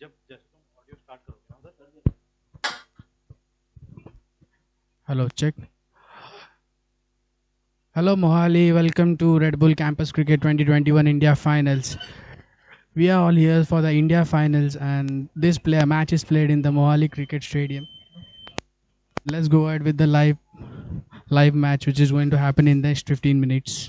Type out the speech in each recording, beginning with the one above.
जब जस्ट तुम audio start करोगे ना उधर Hello, check. Hello, Mohali. Welcome to Red Bull Campus Cricket 2021 India Finals. We are all here for the India Finals, and this match is played in the Mohali Cricket Stadium. Let's go ahead with the live match, which is going to happen in the next 15 minutes.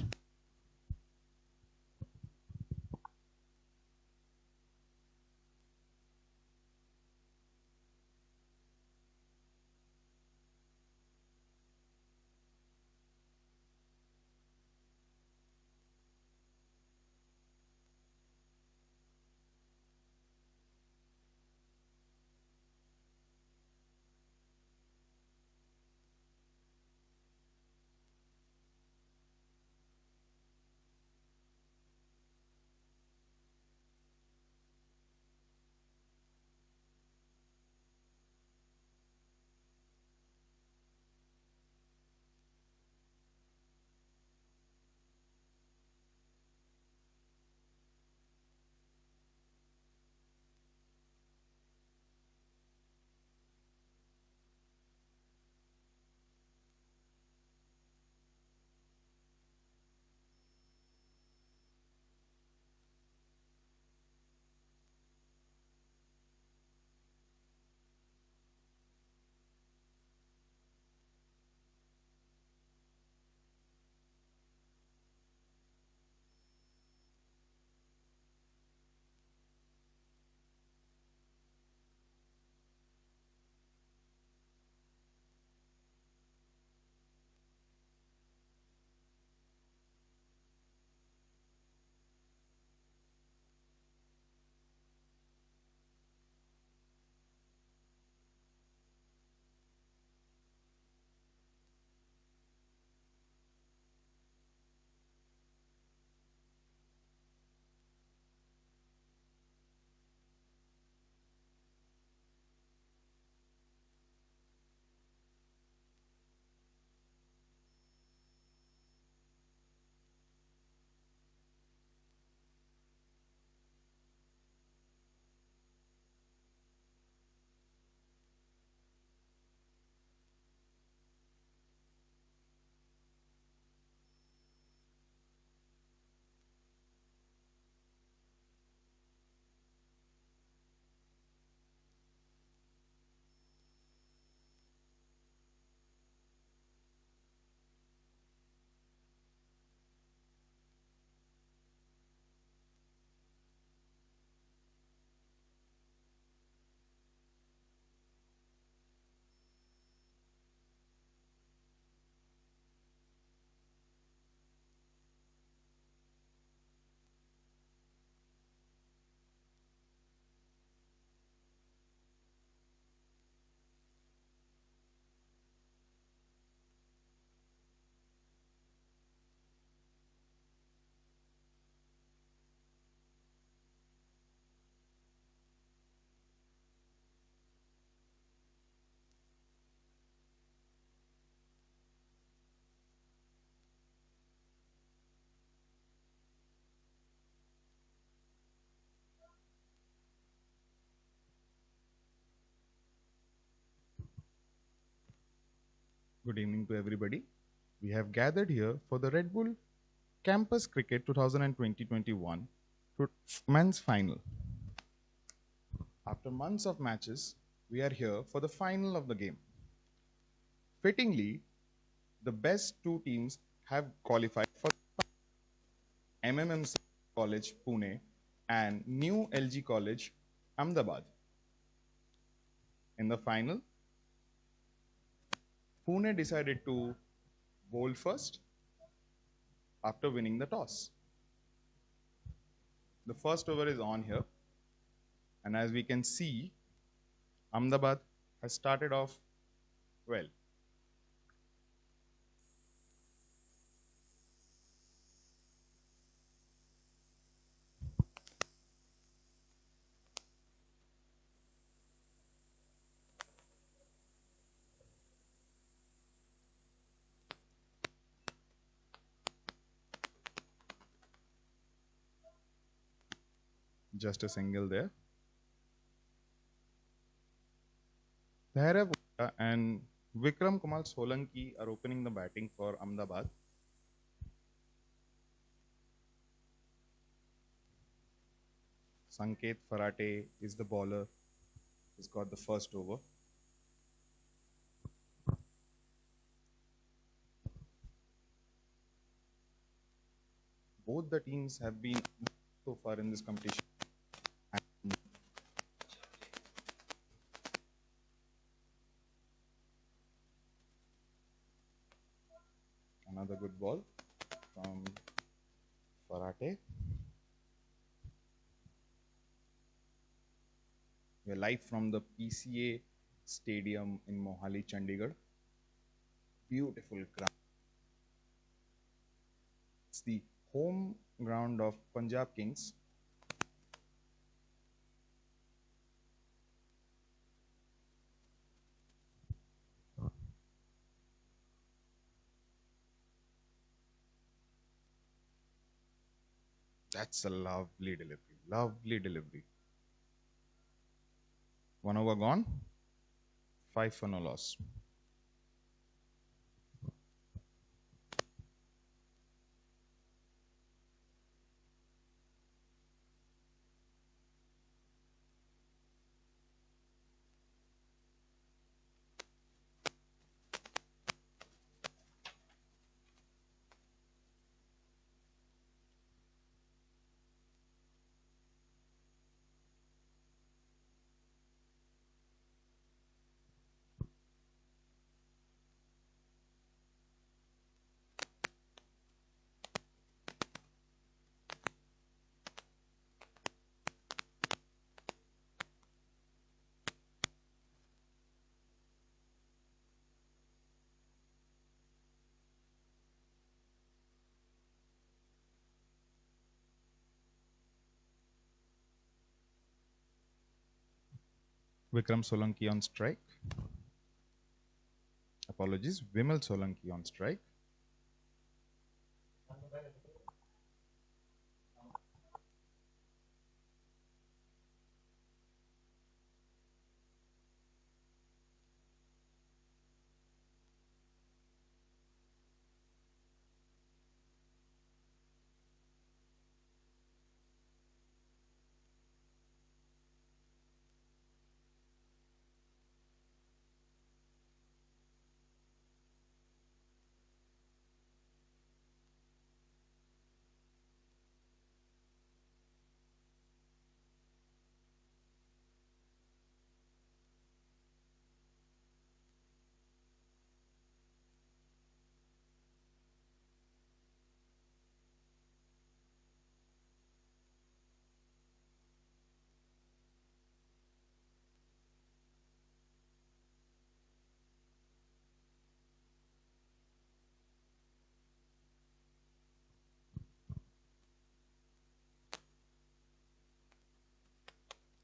Good evening to everybody. We have gathered here for the Red Bull Campus Cricket 2020-21 men's final. After months of matches, we are here for the final of the game. Fittingly, the best two teams have qualified for MMMC College Pune and New LG College Ahmedabad. In the final, Pune decided to bowl first after winning the toss. The first over is on here, and as we can see, Ahmedabad has started off well. Just a single there. Bhairav Gupta and Vikram Kumar Solanki are opening the batting for Ahmedabad. Sanket Farate is the bowler. He's got the first over. Both the teams have been so far in this competition. Another good ball from Farate. We're live from the PCA Stadium in Mohali, Chandigarh. Beautiful ground. It's the home ground of Punjab Kings. That's a lovely delivery. Lovely delivery. 1 over gone. 5 for no loss. Vikram Solanki on strike. Apologies. Vimal Solanki on strike.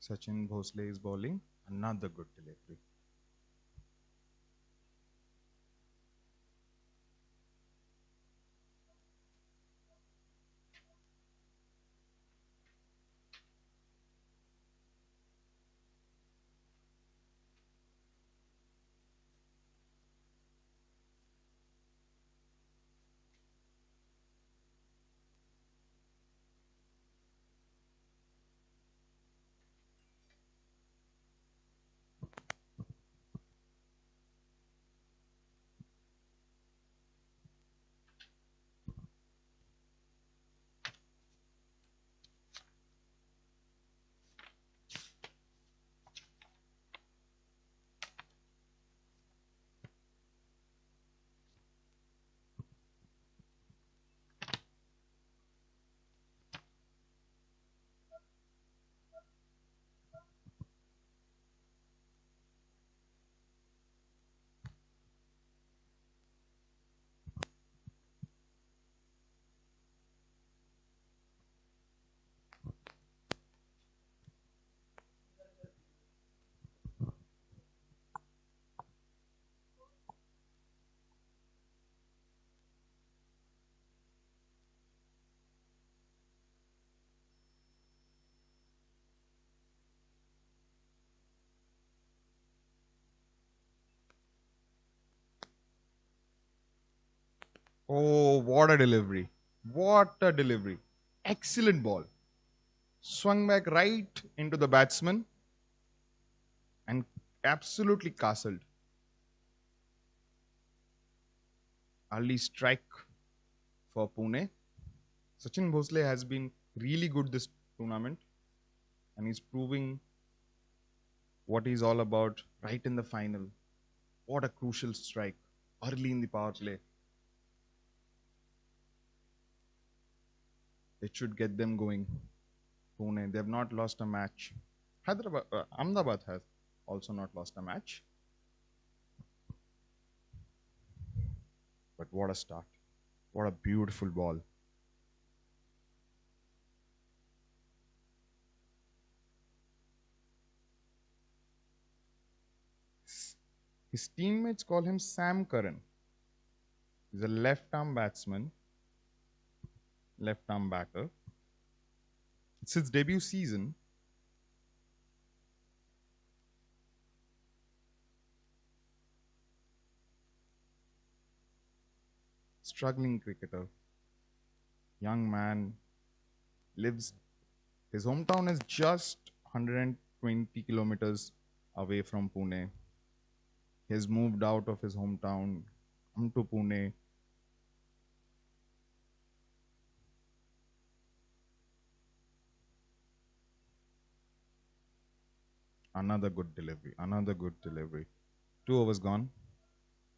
Sachin Bhosle is bowling. Another good delivery. Oh, what a delivery! What a delivery! Excellent ball. Swung back right into the batsman and absolutely castled. Early strike for Pune. Sachin Bhosle has been really good this tournament and he's proving what he's all about right in the final. What a crucial strike early in the power play. It should get them going. Pune, they've not lost a match. Ahmedabad has also not lost a match. But what a start. What a beautiful ball. His teammates call him Sam Curran. He's a left arm batsman, left arm batter. It's his debut season. Struggling cricketer. Young man lives, his hometown is just 120 kilometers away from Pune. He has moved out of his hometown, come to Pune. Another good delivery. Another good delivery. 2 overs gone.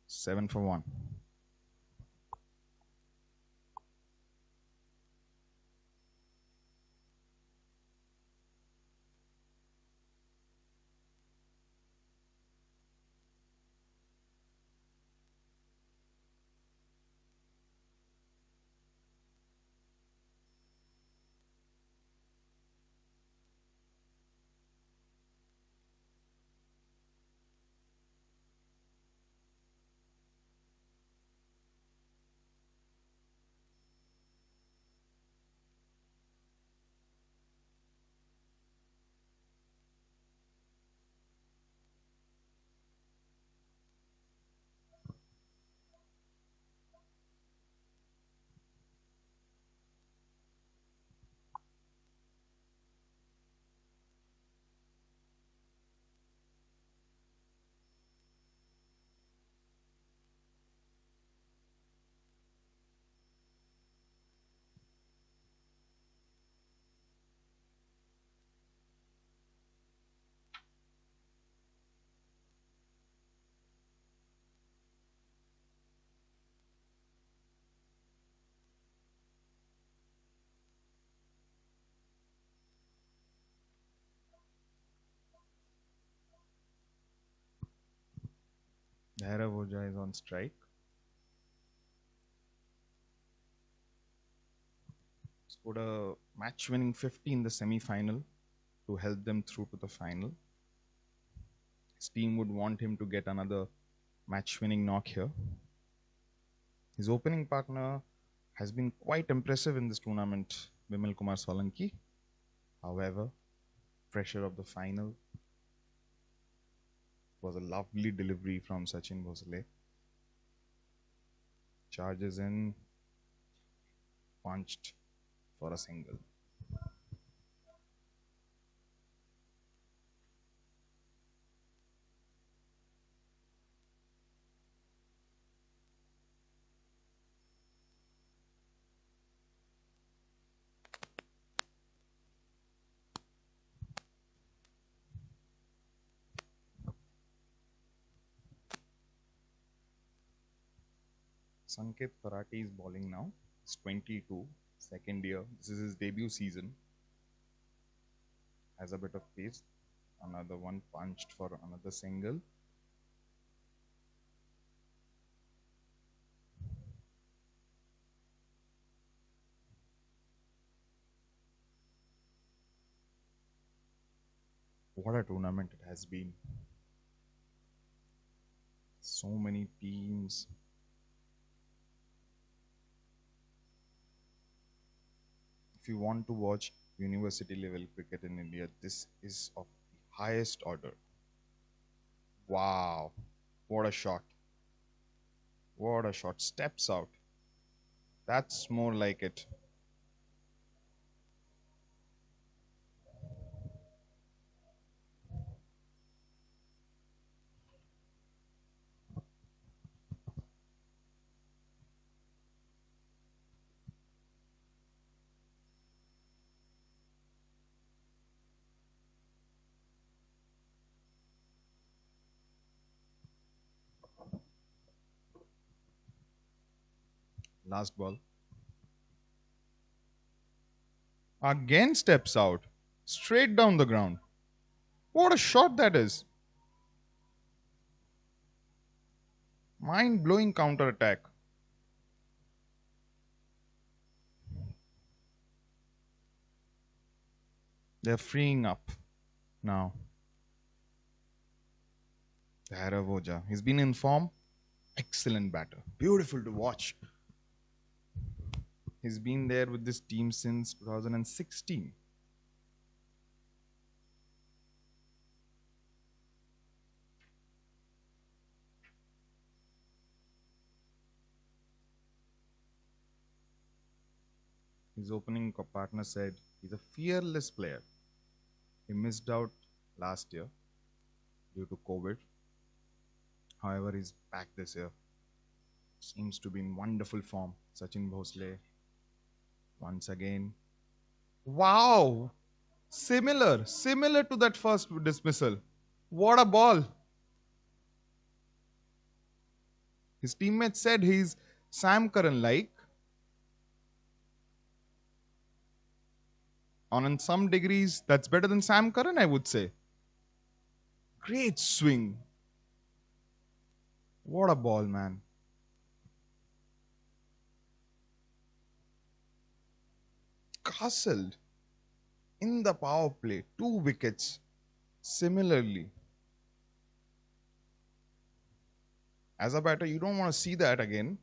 7 for 1. Dhairavoja is on strike. Scored a match winning 50 in the semi final to help them through to the final. His team would want him to get another match winning knock here. His opening partner has been quite impressive in this tournament, Vimal Kumar Solanki. However, pressure of the final was a lovely delivery from Sachin Bhosle. Charges in, punched for a single. Sanket Karate is bowling now. He's 22, second year. This is his debut season. Has a bit of pace. Another one punched for another single. What a tournament it has been. So many teams. If you want to watch university level cricket in India, this is of the highest order. Wow. What a shot. What a shot. Steps out. That's more like it. Last ball. Again steps out. Straight down the ground. What a shot that is. Mind blowing counter attack. They're freeing up now. Haravoja. He's been in form. Excellent batter. Beautiful to watch. He's been there with this team since 2016. His opening partner said he's a fearless player. He missed out last year due to COVID. However, he's back this year. Seems to be in wonderful form. Sachin Bhosle once again. Wow! Similar to that first dismissal. What a ball! His teammates said he's Sam Curran like. On some degrees, that's better than Sam Curran, I would say. Great swing. What a ball, man. Castled in the power play. 2 wickets. Similarly, as a batter, you don't want to see that again.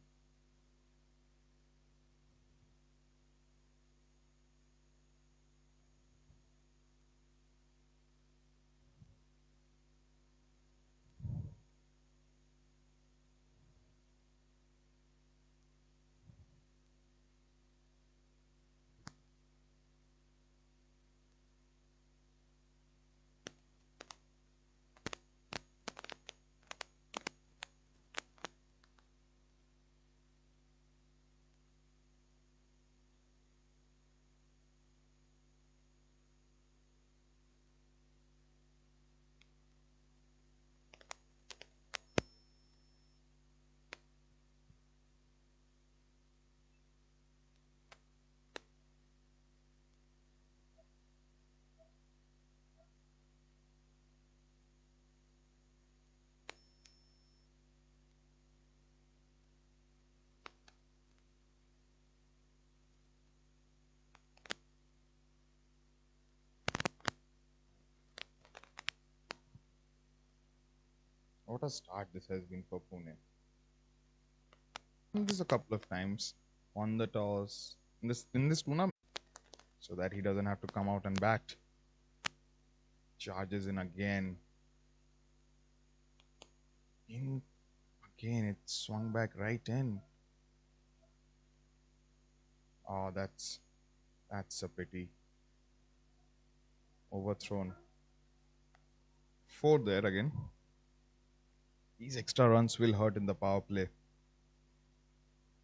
What a start this has been for Pune. This a couple of times. Won the toss in this tournament, so that he doesn't have to come out and bat. Charges in again. In again, it swung back right in. Oh, that's a pity. Overthrown. 4 there again. These extra runs will hurt in the power play.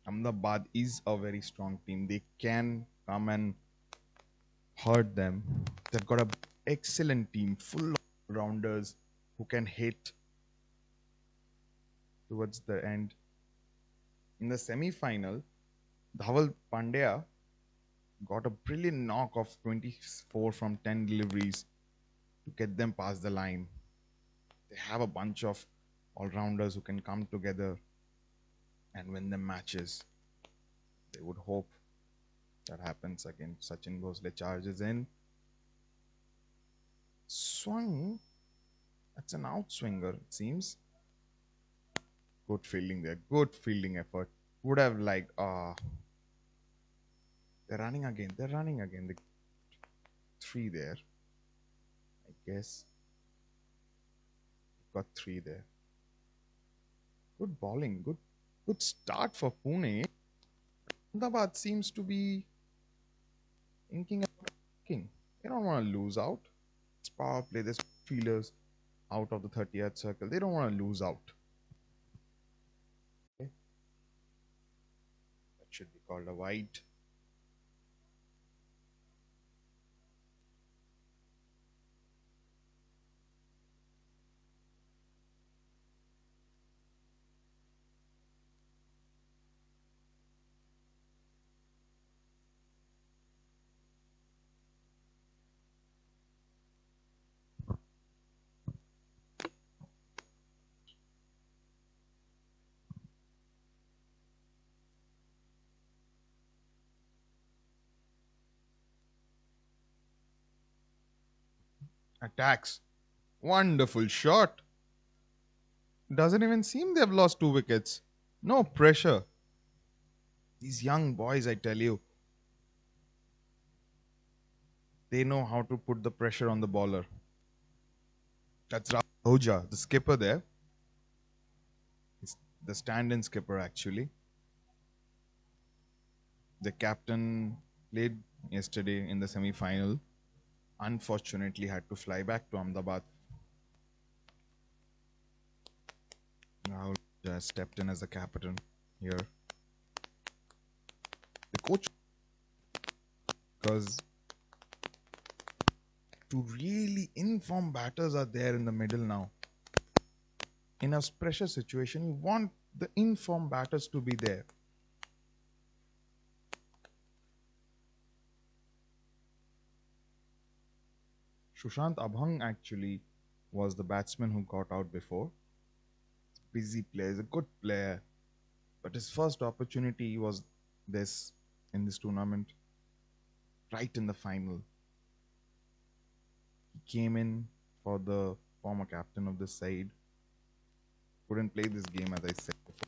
Ahmedabad is a very strong team. They can come and hurt them. They've got an excellent team, full of rounders who can hit towards the end. In the semi-final, Dhaval Pandya got a brilliant knock of 24 from 10 deliveries to get them past the line. They have a bunch of all-rounders who can come together and win them matches. They would hope that happens again. Sachin Bhosle charges in. Swung. That's an outswinger, it seems. Good fielding there. Good fielding effort. Would have liked. They're running again. They're running again. The 3 there. I guess. Got 3 there. Good bowling. Good start for Pune. Ahmedabad seems to be inking about king. They don't want to lose out. It's power play. There's feelers out of the 30th circle. They don't want to lose out. Okay? That should be called a wide. Attacks. Wonderful shot. Doesn't even seem they've lost 2 wickets. No pressure. These young boys, I tell you, they know how to put the pressure on the bowler. That's Hoja, the skipper there. It's the stand-in skipper actually. The captain played yesterday in the semi-final. Unfortunately, had to fly back to Ahmedabad. Rahul has stepped in as the captain here. The coach, because two really informed batters are there in the middle now. In a pressure situation, you want the informed batters to be there. Sushant Abhang actually was the batsman who got out before. Busy player, he's a good player, but his first opportunity was this in this tournament, right in the final. He came in for the former captain of the side. Couldn't play this game as I said before.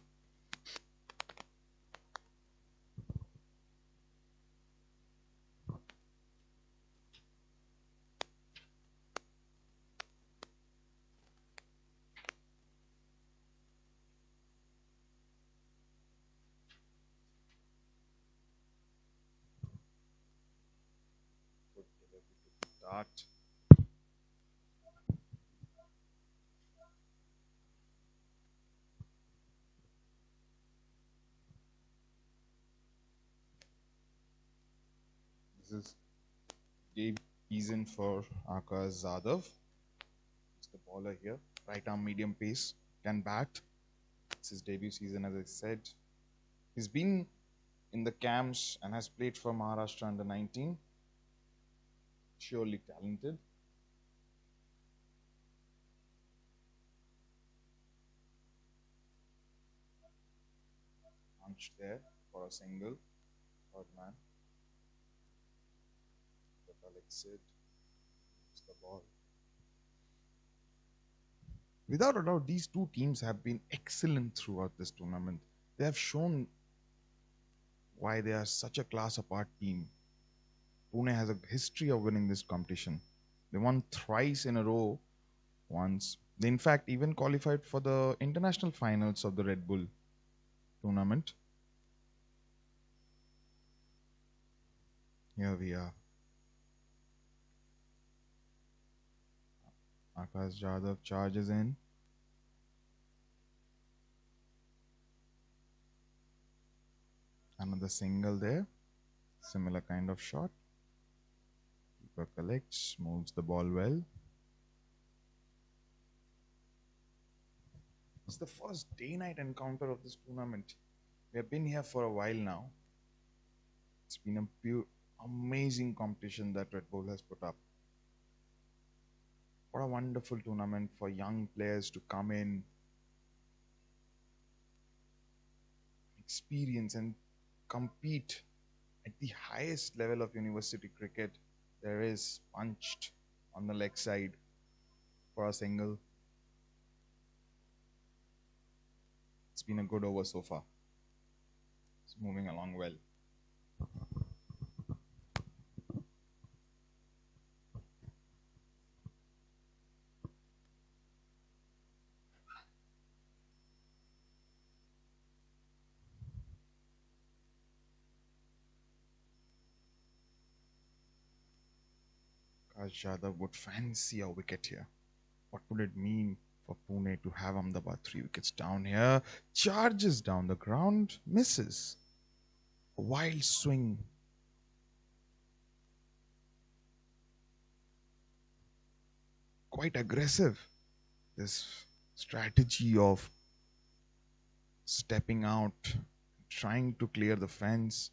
Good delivery to start. This is debut season for Akash Zadav. He's the bowler here. Right arm medium pace. Can bat. It's his debut season, as I said. He's been in the camps and has played for Maharashtra under 19. Surely talented. Punched there for a single. Third man. But Alex Sid hits the ball. Without a doubt, these two teams have been excellent throughout this tournament. They have shown why they are such a class apart team. Pune has a history of winning this competition. They won thrice in a row once. They, in fact, even qualified for the international finals of the Red Bull tournament. Here we are. Akash Jadhav charges in. Another single there. Similar kind of shot. Keeper collects, moves the ball well. It's the first day-night encounter of this tournament. We have been here for a while now. It's been a pure, amazing competition that Red Bull has put up. What a wonderful tournament for young players to come in, experience, and compete at the highest level of university cricket. There is punched on the leg side for a single. It's been a good over so far. It's moving along well. Akash Jadhav would fancy a wicket here. What would it mean for Pune to have Ahmedabad 3 wickets down here? Charges down the ground, misses. A wild swing. Quite aggressive. This strategy of stepping out, trying to clear the fence.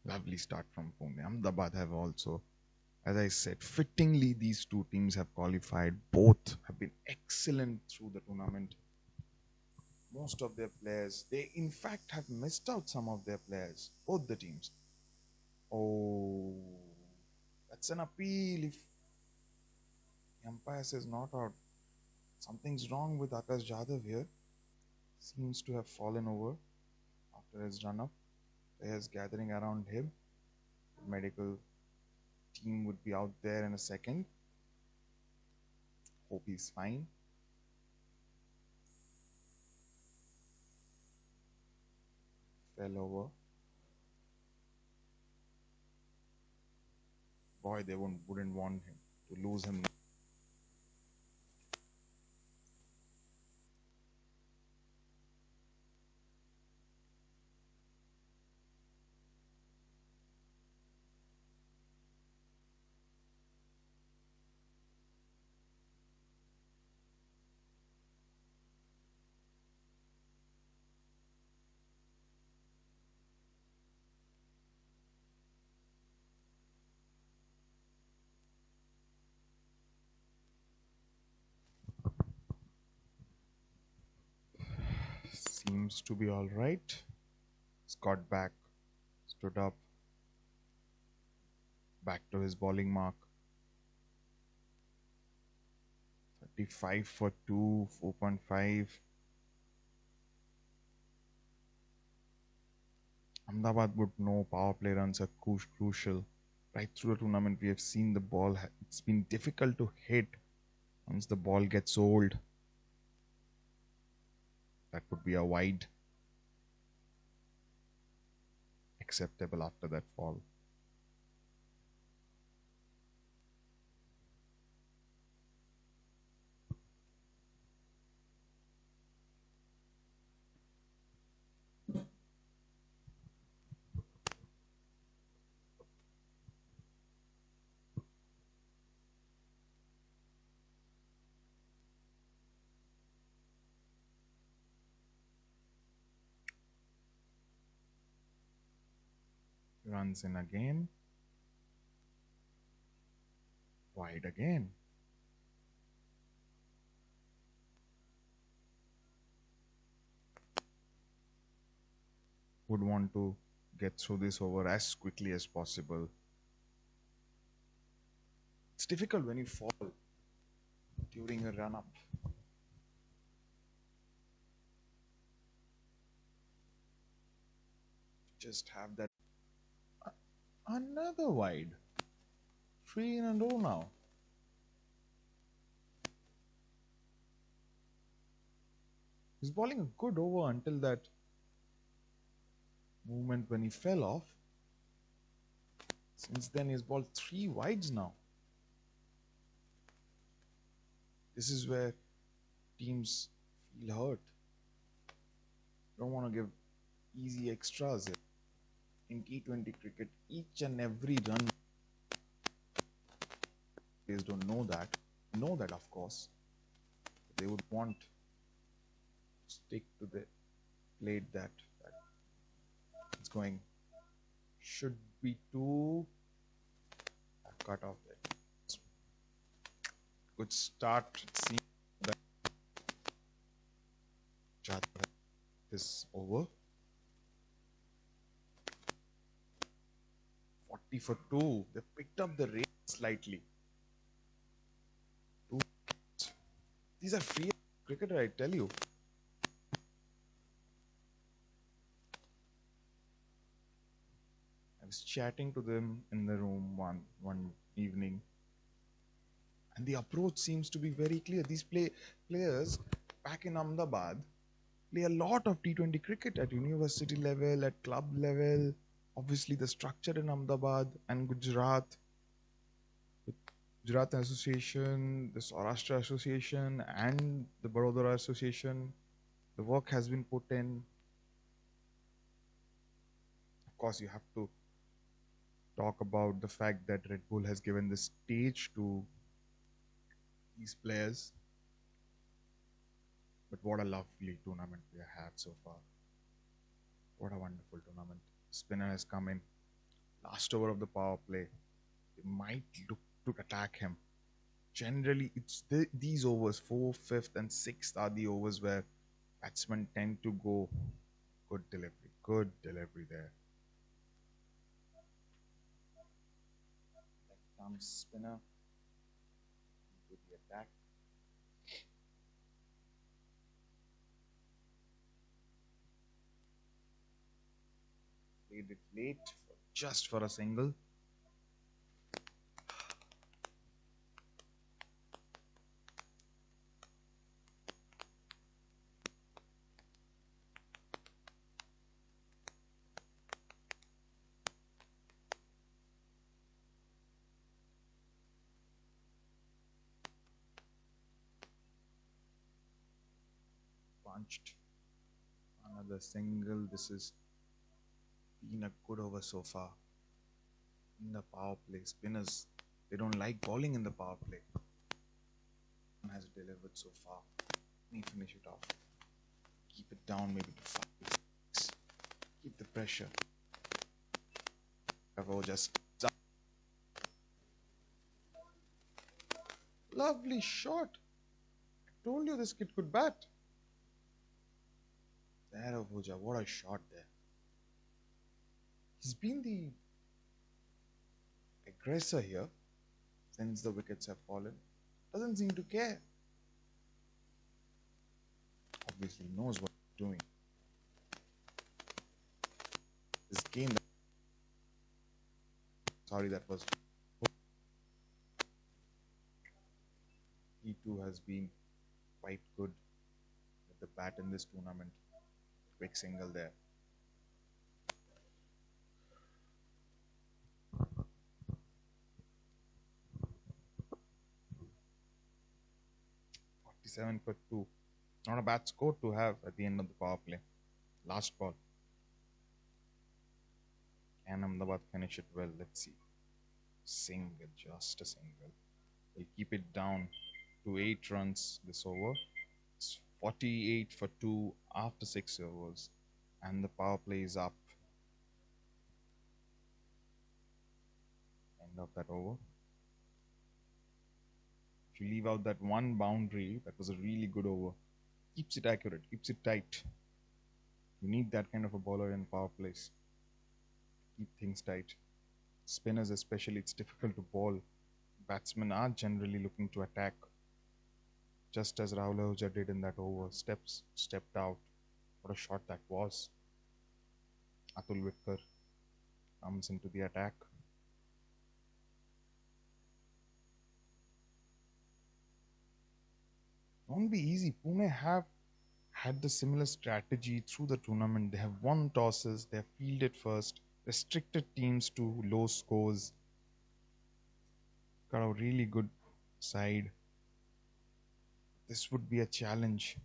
Lovely start from Pune. Ahmedabad have also, as I said, fittingly, these two teams have qualified. Both have been excellent through the tournament. Most of their players, they in fact have missed out some of their players, both the teams. Oh, that's an appeal. If the umpire says not out, something's wrong with Akash Jadhav here. Seems to have fallen over after his run up. Players gathering around him. Medical team would be out there in a second. Hope he's fine. Fell over. Boy, they wouldn't want him to lose him. Seems to be all right. Scott back, stood up, back to his bowling mark. 35 for 2, 4.5. Ahmedabad would know power play runs are crucial. Right through the tournament, we have seen the ball. It's been difficult to hit once the ball gets old. That would be a wide. Acceptable after that fall. Runs in again. Wide again. Would want to get through this over as quickly as possible. It's difficult when you fall during a run up. Just have that. Another wide. 3 in a row now. He's bowling a good over until that movement when he fell off. Since then, he's bowled 3 wides now. This is where teams feel hurt. Don't want to give easy extras here. In T20 cricket, each and every run, players don't know that. Know that, of course. They would want to stick to the plate that it's going. Should be 2. Cut off there. Good start. It seems that Jadhav is over. 40 for 2. They picked up the rate slightly. 2. These are free cricketer, I tell you. I was chatting to them in the room one evening, and the approach seems to be very clear. These players back in Ahmedabad play a lot of T20 cricket at university level, at club level. Obviously, the structure in Ahmedabad and Gujarat, the Gujarat Association, the Saurashtra Association, and the Baroda Association, the work has been put in. Of course, you have to talk about the fact that Red Bull has given the stage to these players. But what a lovely tournament we have had so far. What a wonderful tournament. Spinner has come in. Last over of the power play. They might look to attack him. Generally, it's these overs, 4th, 5th, and 6th, are the overs where batsmen tend to go. Good delivery there. Left arm spinner into the attack. Played it late, just for a single. Punched. Another single. This has been a good over so far. In the power play, spinners, they don't like bowling in the power play. Has delivered so far. Let me finish it off. Keep it down maybe to 5. Keep the pressure. Just lovely shot. I told you this kid could bat. There, Avoja, what a shot there. He's been the aggressor here since the wickets have fallen. Doesn't seem to care. Obviously knows what he's doing. This game, sorry, that was. He too has been quite good with the bat in this tournament. Quick single there. Seven for 2. Not a bad score to have at the end of the power play. Last ball. Can Ahmedabad finish it well? Let's see. Single, just a single. They'll keep it down to 8 runs this over. It's 48 for 2 after 6 overs. And the power play is up. End of that over. If you leave out that one boundary, that was a really good over. Keeps it accurate, keeps it tight. You need that kind of a bowler in power plays. Keep things tight. Spinners especially, it's difficult to bowl. Batsmen are generally looking to attack. Just as Rahul Ahuja did in that over. Stepped out. What a shot that was. Atul Vitkar comes into the attack. Won't be easy. Pune have had the similar strategy through the tournament. They have won tosses, they have fielded first, restricted teams to low scores. Got a really good side. This would be a challenge.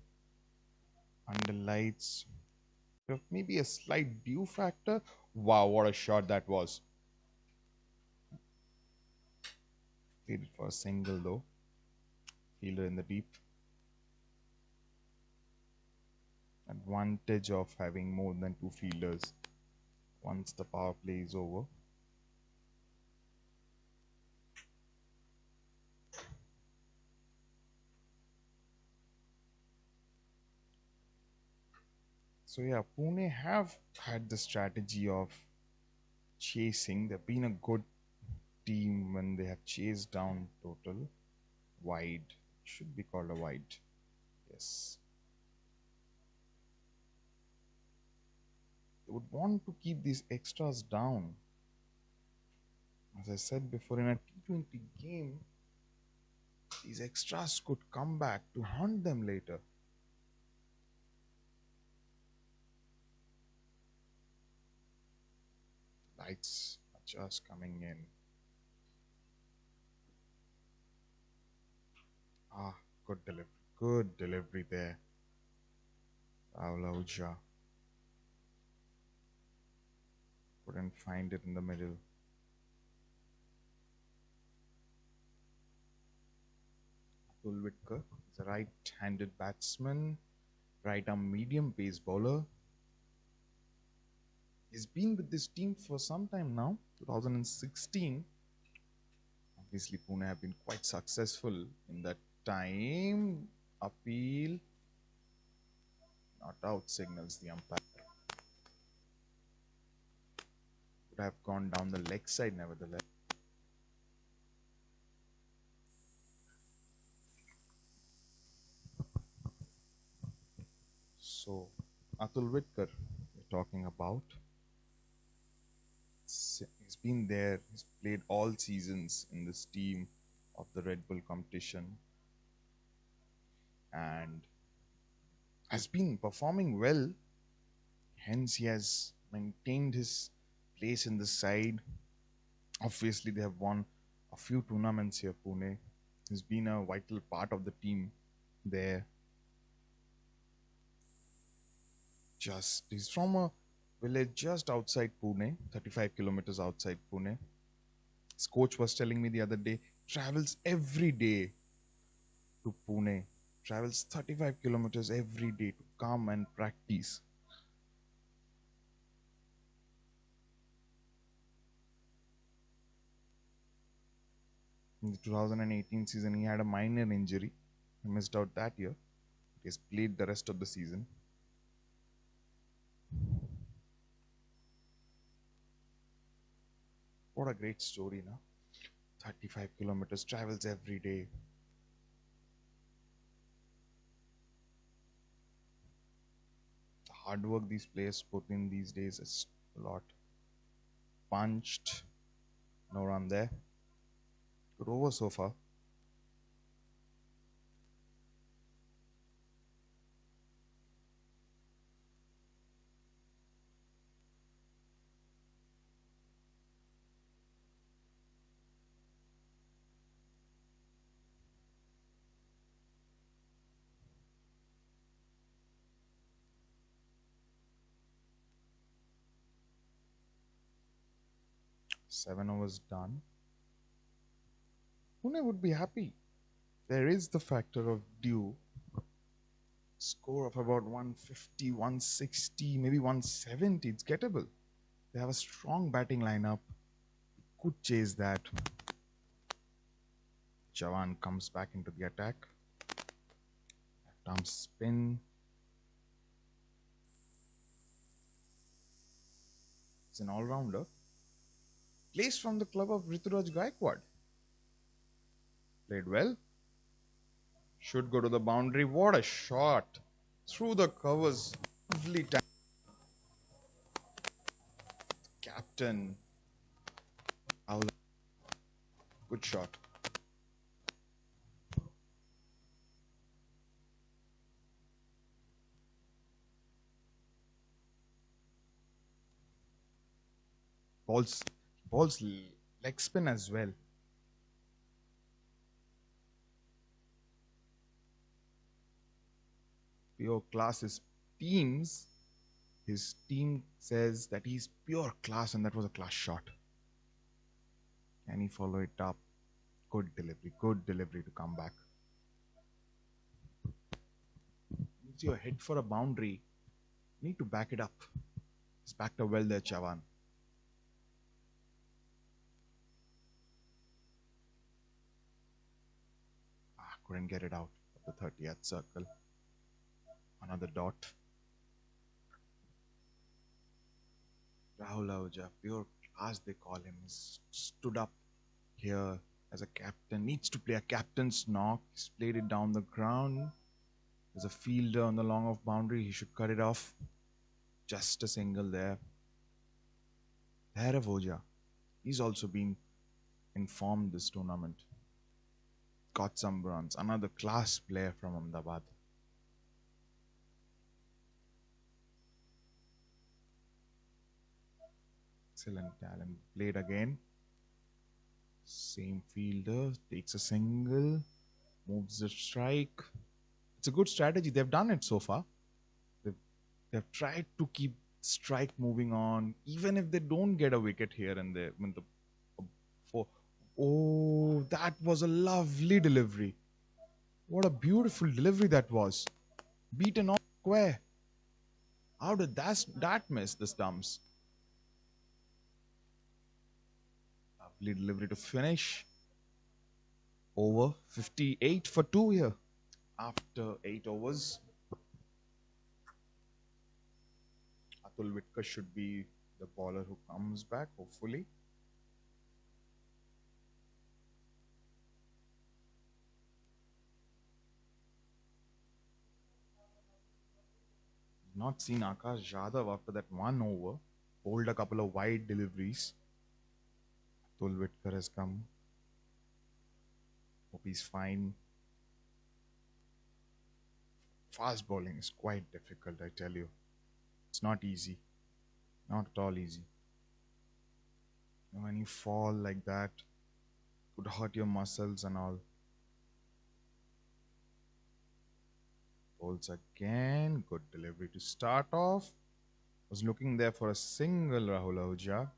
Under lights. Maybe a slight dew factor. Wow, what a shot that was. Played it for a single though. Fielder in the deep. Advantage of having more than 2 fielders once the power play is over. So yeah, Pune have had the strategy of chasing. They've been a good team when they have chased down total. Wide. Should be called a wide. Yes. They would want to keep these extras down. As I said before, in a T20 game, these extras could come back to haunt them later. Lights are just coming in. Ah, good delivery. Good delivery there. Aulauja couldn't find it in the middle. Tulwitkar is a right-handed batsman, right-arm medium pace bowler. He's been with this team for some time now, 2016. Obviously, Pune have been quite successful in that time. Appeal, not out, signals the umpire. Would have gone down the leg side nevertheless. So, Atul Whitkar, we're talking about. He's been there, he's played all seasons in this team of the Red Bull competition and has been performing well. Hence, he has maintained his place in the side. Obviously, they have won a few tournaments here, Pune. He's been a vital part of the team there. He's from a village just outside Pune, 35 kilometers outside Pune. His coach was telling me the other day, travels every day to Pune, travels 35 kilometers every day to come and practice. In the 2018 season, he had a minor injury. He missed out that year. He has played the rest of the season. What a great story, now. 35 kilometers, travels every day. The hard work these players put in these days is a lot. Punched, no run there. Good over so far. Seven overs done. Pune would be happy. There is the factor of due. Score of about 150, 160, maybe 170. It's gettable. They have a strong batting lineup. Could chase that. Jawan comes back into the attack. Left arm spin. He's an all-rounder. Placed from the club of Rituraj Gaikwad. Played well. Should go to the boundary. What a shot. Through the covers. Lovely time. Captain. Good shot. Balls, balls leg spin as well. Pure class. His team says that he's pure class, and that was a class shot. Can he follow it up? Good delivery to come back. Use your head for a boundary. Need to back it up. He's backed up well there, Chavan. Couldn't get it out of the 30th circle. Another dot. Rahul Ahuja, pure class they call him. He's stood up here as a captain. Needs to play a captain's knock. He's played it down the ground. There's a fielder on the long off boundary. He should cut it off. Just a single there. Bhairav Oja. He's also been informed this tournament. Got some runs. Another class player from Ahmedabad. Excellent talent. Played again. Same fielder. Takes a single. Moves the strike. It's a good strategy. They've done it so far. They've, they've tried to keep strike moving on, even if they don't get a wicket here and there. When the for oh, that was a lovely delivery. What a beautiful delivery that was. Beaten off square. How did that miss the stumps? Lovely delivery to finish. Over 58 for 2 here. After 8 overs, Atul Vitkar should be the bowler who comes back, hopefully. Not seen Akash Jadhav after that 1 over. Bowled a couple of wide deliveries. Atul Vitkar has come. Hope he's fine. Fast bowling is quite difficult, I tell you. It's not easy. Not at all easy. And when you fall like that, it could hurt your muscles and all. Bowls again. Good delivery to start off. Was looking there for a single Rahul Ahuja.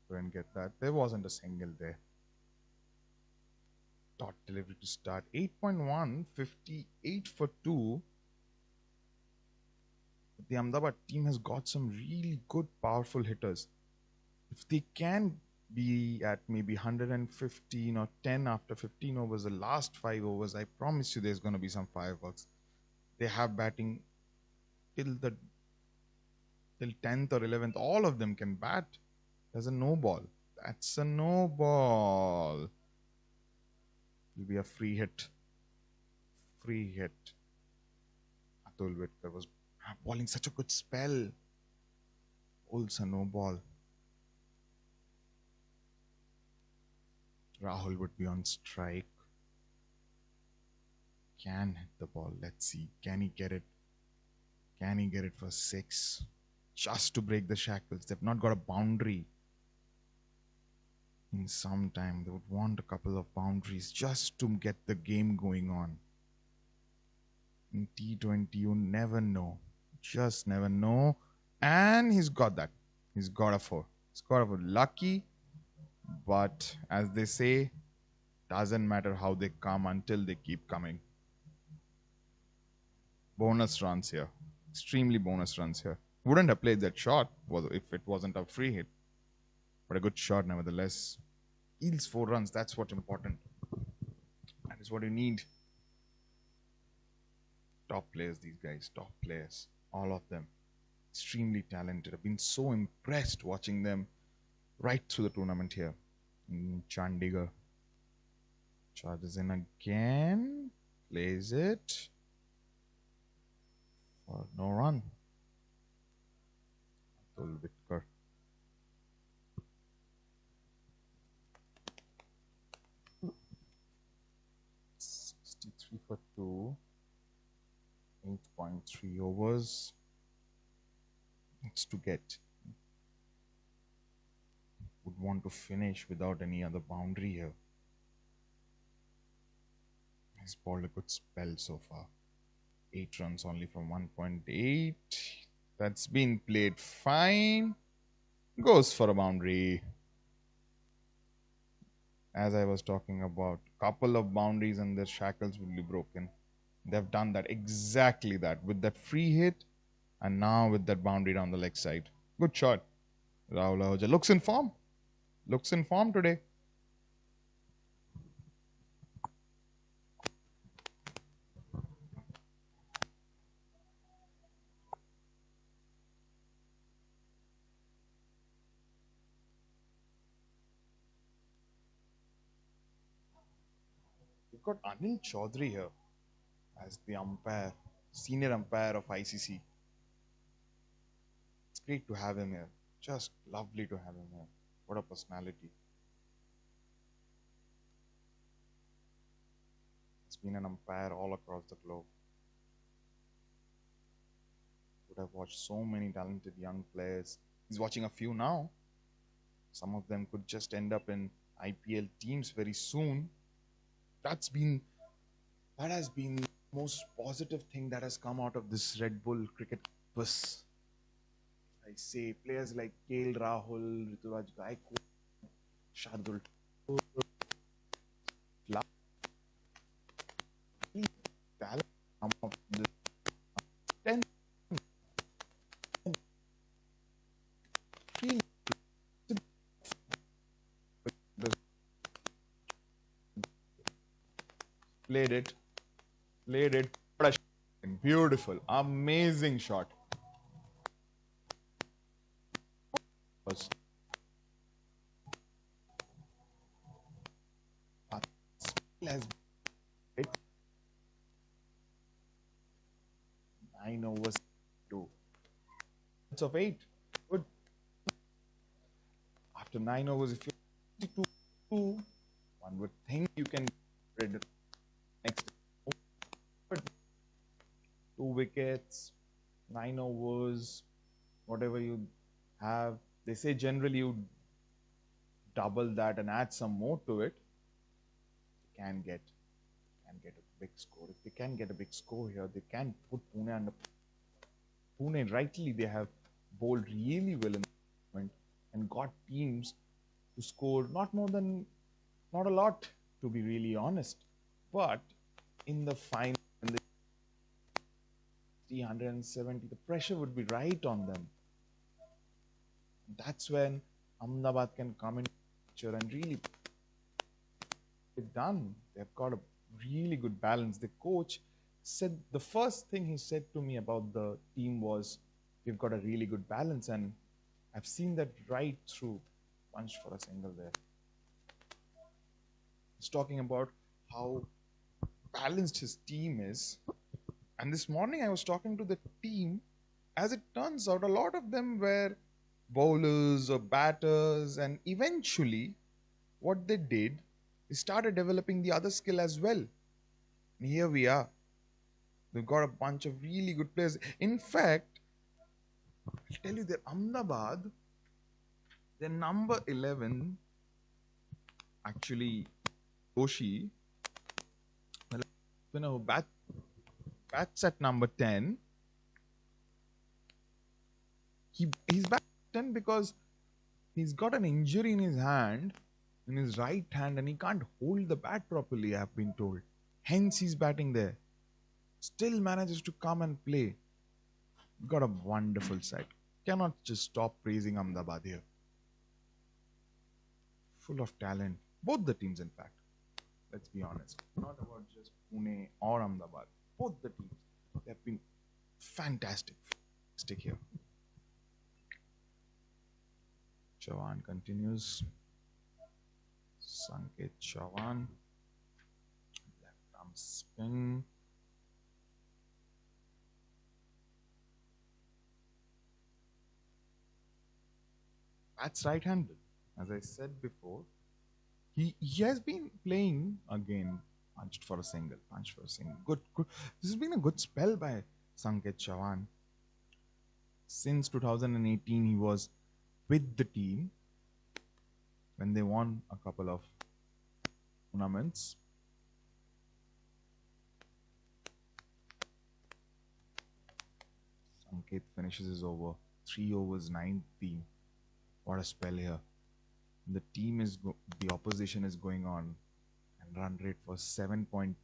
Couldn't get that. There wasn't a single there. Dot delivery to start. 8.1, 58 for 2. The Ahmedabad team has got some really good, powerful hitters. If they can be at maybe 115 or 10 after 15 overs, the last 5 overs, I promise you there's going to be some fireworks. They have batting till 10th or 11th. All of them can bat. There's a no ball. That's a no ball. It'll be a free hit. Free hit. Atul Vitkar was bowling such a good spell. Also no ball. Rahul would be on strike. Can hit the ball. Let's see. Can he get it? Can he get it for 6? Just to break the shackles. They've not got a boundary. In some time, they would want a couple of boundaries just to get the game going on. In T20, you never know. Just never know. And he's got that. He's got a 4. He's got a 4. Lucky, but as they say, doesn't matter how they come until they keep coming. Bonus runs here. Extremely bonus runs here. Wouldn't have played that shot if it wasn't a free hit. But a good shot nevertheless. Yields 4 runs. That's what's important. That is what you need. Top players, these guys. Top players. All of them. Extremely talented. I've been so impressed watching them right through the tournament here in Chandigarh. Charges in again. Plays it. For no run. Atul Vitkar. For 2, 8.3 overs. It's to get. Would want to finish without any other boundary here. He's bowled a good spell so far. 8 runs only from 1.8. That's been played fine. Goes for a boundary. As I was talking about, couple of boundaries and their shackles will be broken. They've done that, exactly that, with that free hit and now with that boundary down the leg side. Good shot. Rahul Ahuja looks in form. Looks in form today. We've got Anil Chaudhary here as the umpire, senior umpire of ICC. It's great to have him here. Just lovely to have him here. What a personality. He's been an umpire all across the globe. Would have watched so many talented young players. He's watching a few now. Some of them could just end up in IPL teams very soon. That's been that has been the most positive thing that has come out of this Red Bull cricket bus. I say players like KL Rahul, Rituraj Gaikwad, Shardul talent come up in the 10th field. Played it, played it. What a shot. Beautiful, amazing shot. Was has 9 overs to of 8. Good. After 9 overs, if you're 52, one would think you can get rid next. But 2 wickets, 9 overs, whatever you have. They say generally you double that and add some more to it. You can get a big score. If they can get a big score here, they can put Pune under. Pune rightly they have bowled really well in the tournament and got teams to score not a lot, to be really honest. But in the final, in the 370, the pressure would be right on them. That's when Ahmedabad can come in picture and really it done. They've got a really good balance. The coach said the first thing he said to me about the team was, "We've got a really good balance," and I've seen that right through. Punch for a single there. He's talking about how balanced his team is. And this morning I was talking to the team. As it turns out, a lot of them were bowlers or batters, and eventually, what they did, they started developing the other skill as well. And here we are. They've got a bunch of really good players. In fact, I'll tell you that Ahmedabad, their number 11, actually, Doshi, bats at number 10. He's back at 10 because he's got an injury in his hand, in his right hand, and he can't hold the bat properly, I've been told. Hence, he's batting there. Still manages to come and play. Got a wonderful side. Cannot just stop praising Ahmedabad here. Full of talent. Both the teams, in fact. Let's be honest. Not about just Pune or Ahmedabad. Both the teams. They've been fantastic. Fantastic here. Chavan continues. Sanket Chavan. Left arm spin. That's right-handed. As I said before, he has been playing again. Punched for a single. Punched for a single. Good. This has been a good spell by Sanket Chavan. Since 2018, he was with the team when they won a couple of tournaments. Sanket finishes his over. 3 overs, 9 What a spell here. The opposition is going on, and run rate was 7.6.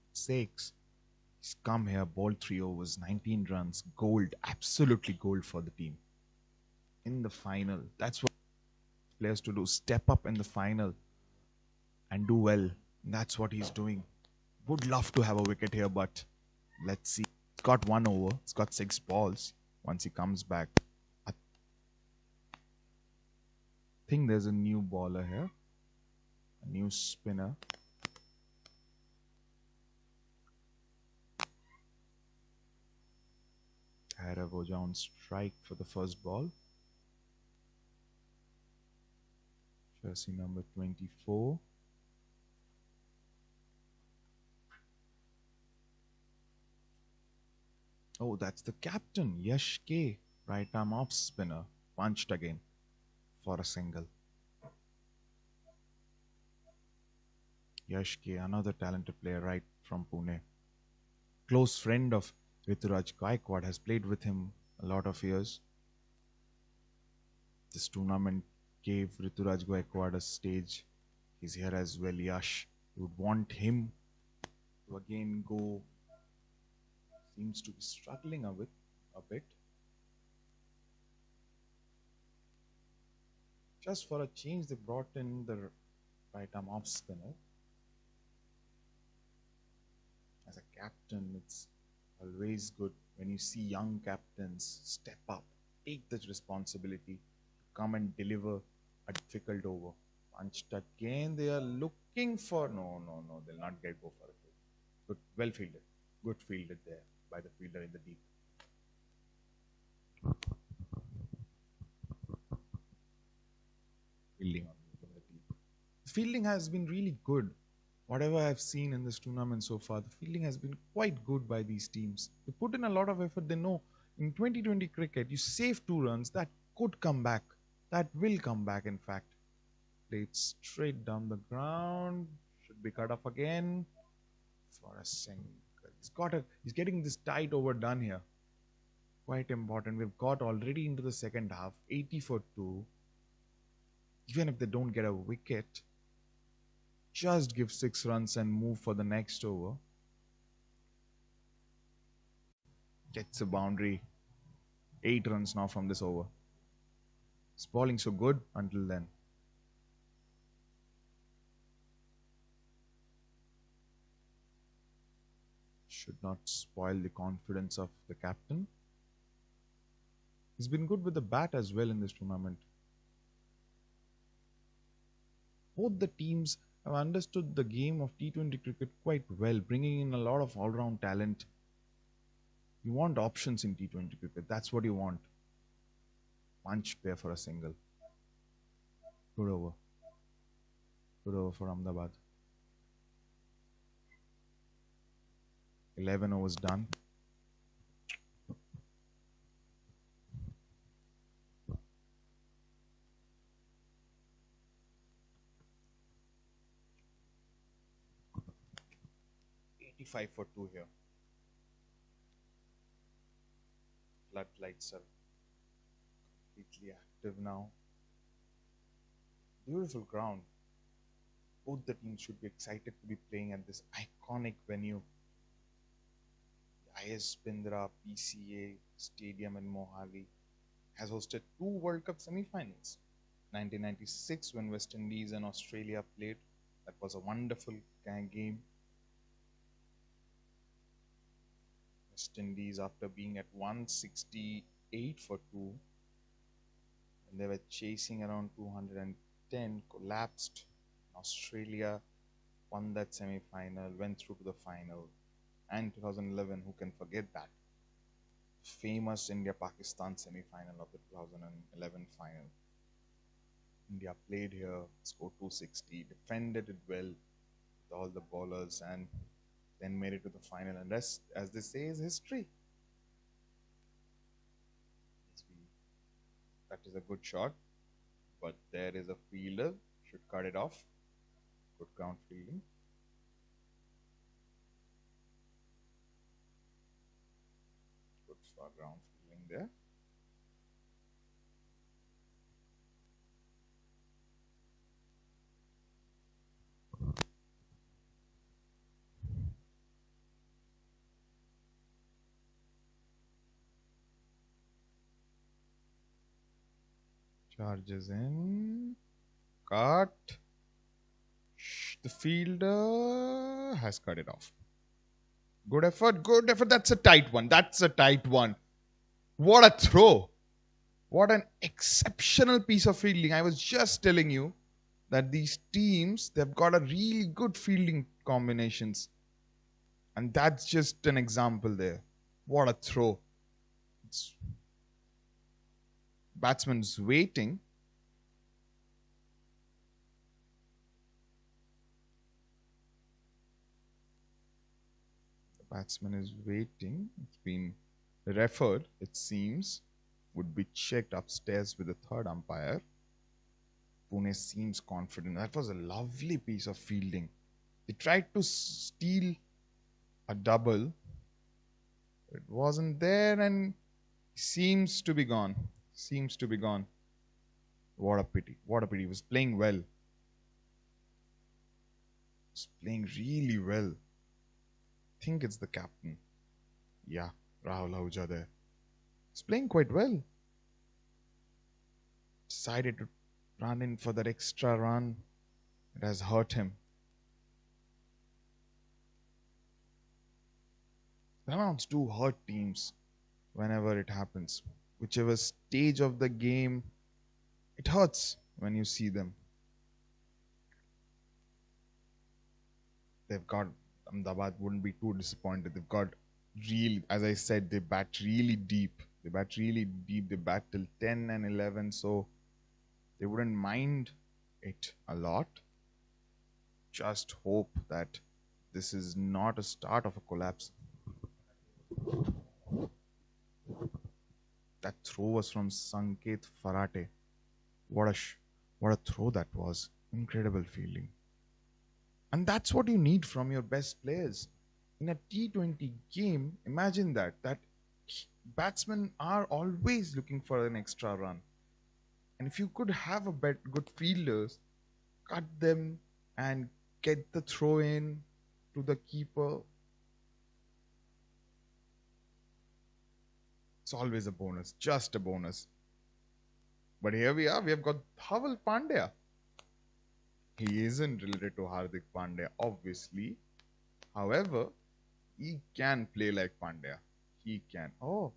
He's come here, bowled 3 overs, 19 runs, gold, absolutely gold for the team. In the final, that's what players to do. Step up in the final and do well. That's what he's doing. Would love to have a wicket here, but let's see. It's got 1 over. It's got 6 balls. Once he comes back, I think there's a new bowler here, a new spinner. Haravoja on strike for the first ball. Jersey number 24. Oh, that's the captain, Yash K. Right arm off spinner. Punched again for a single. Yash K, another talented player right from Pune. Close friend of Rituraj Gaikwad, has played with him a lot of years. This tournament gave Rituraj Gaikwad a stage. He's here as well, Yash. You would want him to again go. Seems to be struggling a bit. Just for a change, they brought in the right arm off spinner. As a captain, it's always good when you see young captains step up, take the responsibility to come and deliver a difficult over. Punched again, they are looking for no, they'll not get go for it. Good, well fielded, good fielded there by the fielder in the deep. Fielding on in the deep. Fielding has been really good. Whatever I've seen in this tournament so far, the fielding has been quite good by these teams. They put in a lot of effort. They know in 2020 cricket, you save 2 runs, that could come back. That will come back, in fact. Played straight down the ground. Should be cut off again for a single. He's getting this tight over done here. Quite important. We've got already into the second half, 80 for 2. Even if they don't get a wicket, just give 6 runs and move for the next over. Gets a boundary. 8 runs now from this over. It's bowling so good until then. Should not spoil the confidence of the captain. He's been good with the bat as well in this tournament. Both the teams have understood the game of T20 cricket quite well, bringing in a lot of all-round talent. You want options in T20 cricket. That's what you want. Punch pair for a single. Good over. Good over for Ahmedabad. 11 overs done. $85 for 2 here. Floodlights are completely active now. Beautiful ground. Both the teams should be excited to be playing at this iconic venue. The IS Bindra PCA Stadium in Mohali has hosted 2 World Cup semi-finals. 1996 when West Indies and Australia played. That was a wonderful game. West Indies, after being at 168 for 2, and they were chasing around 210, collapsed. Australia won that semi-final, went through to the final. And 2011, who can forget that? Famous India-Pakistan semi-final of the 2011 final. India played here, scored 260, defended it well with all the bowlers, and then made it to the final. And rest, as they say, is history. That is a good shot, but there is a fielder, should cut it off. Good ground fielding. Good for ground fielding there. Charges in. Cut. The fielder has cut it off. Good effort, good effort. That's a tight one. That's a tight one. What a throw. What an exceptional piece of fielding. I was just telling you that these teams, they've got a really good fielding combinations. And that's just an example there. What a throw. Batsman's waiting. The batsman is waiting. It's been referred, it seems. Would be checked upstairs with the third umpire. Pune seems confident. That was a lovely piece of fielding. They tried to steal a double. It wasn't there and seems to be gone. Seems to be gone. What a pity. What a pity. He was playing well. He was playing really well. I think it's the captain. Yeah, Rahul Ahuja there. He's playing quite well. Decided to run in for that extra run. It has hurt him. Runs do hurt teams whenever it happens. Whichever stage of the game, it hurts when you see them. They've got Ahmedabad wouldn't be too disappointed. They've got really, as I said, they bat really deep. They bat really deep. They bat till 10 and 11, so they wouldn't mind it a lot. Just hope that this is not a start of a collapse. That throw was from Sanket Farate. What a throw that was. Incredible fielding. And that's what you need from your best players. In a T20 game, imagine that batsmen are always looking for an extra run. And if you could have a good fielders, cut them and get the throw in to the keeper, it's always a bonus, just a bonus. But here we are, we have got Dhaval Pandya. He isn't related to Hardik Pandya, obviously. However, he can play like Pandya. He can. Oh,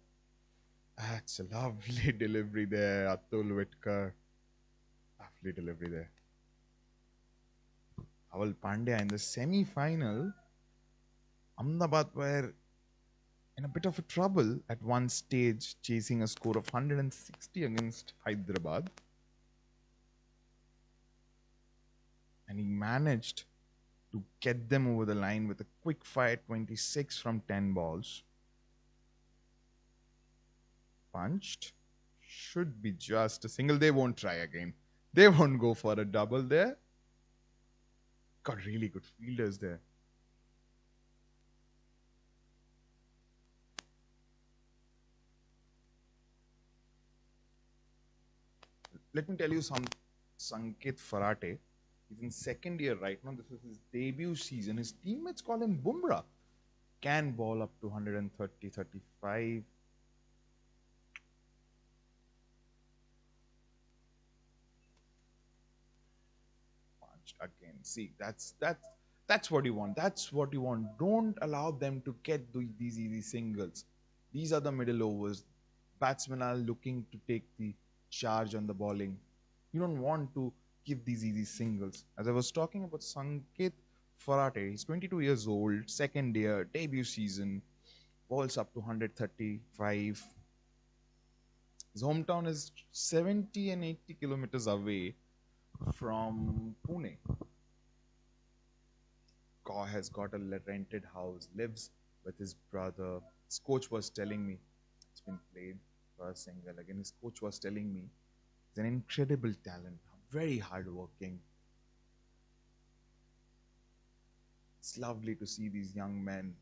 that's a lovely delivery there, Atul Whitkar. Lovely delivery there. Dhaval Pandya in the semi-final, Ahmedabad were in a bit of a trouble at one stage, chasing a score of 160 against Hyderabad. And he managed to get them over the line with a quick fire 26 from 10 balls. Punched. Should be just a single. They won't try again. They won't go for a double there. Got really good fielders there. Let me tell you some Sanket Farate. He's in second year right now. This is his debut season. His teammates call him Bumrah. Can ball up to 130, 35. Punched again. See, that's what you want. That's what you want. Don't allow them to get these easy singles. These are the middle overs. Batsmen are looking to take the charge on the bowling. You don't want to give these easy singles. As I was talking about Sanket Farate, he's 22 years old, second year, debut season, balls up to 135. His hometown is 70 and 80 kilometers away from Pune. Kaur has got a rented house, lives with his brother. His coach was telling me, it's been played for a single. Again, his coach was telling me, he's an incredible talent, very hardworking. It's lovely to see these young men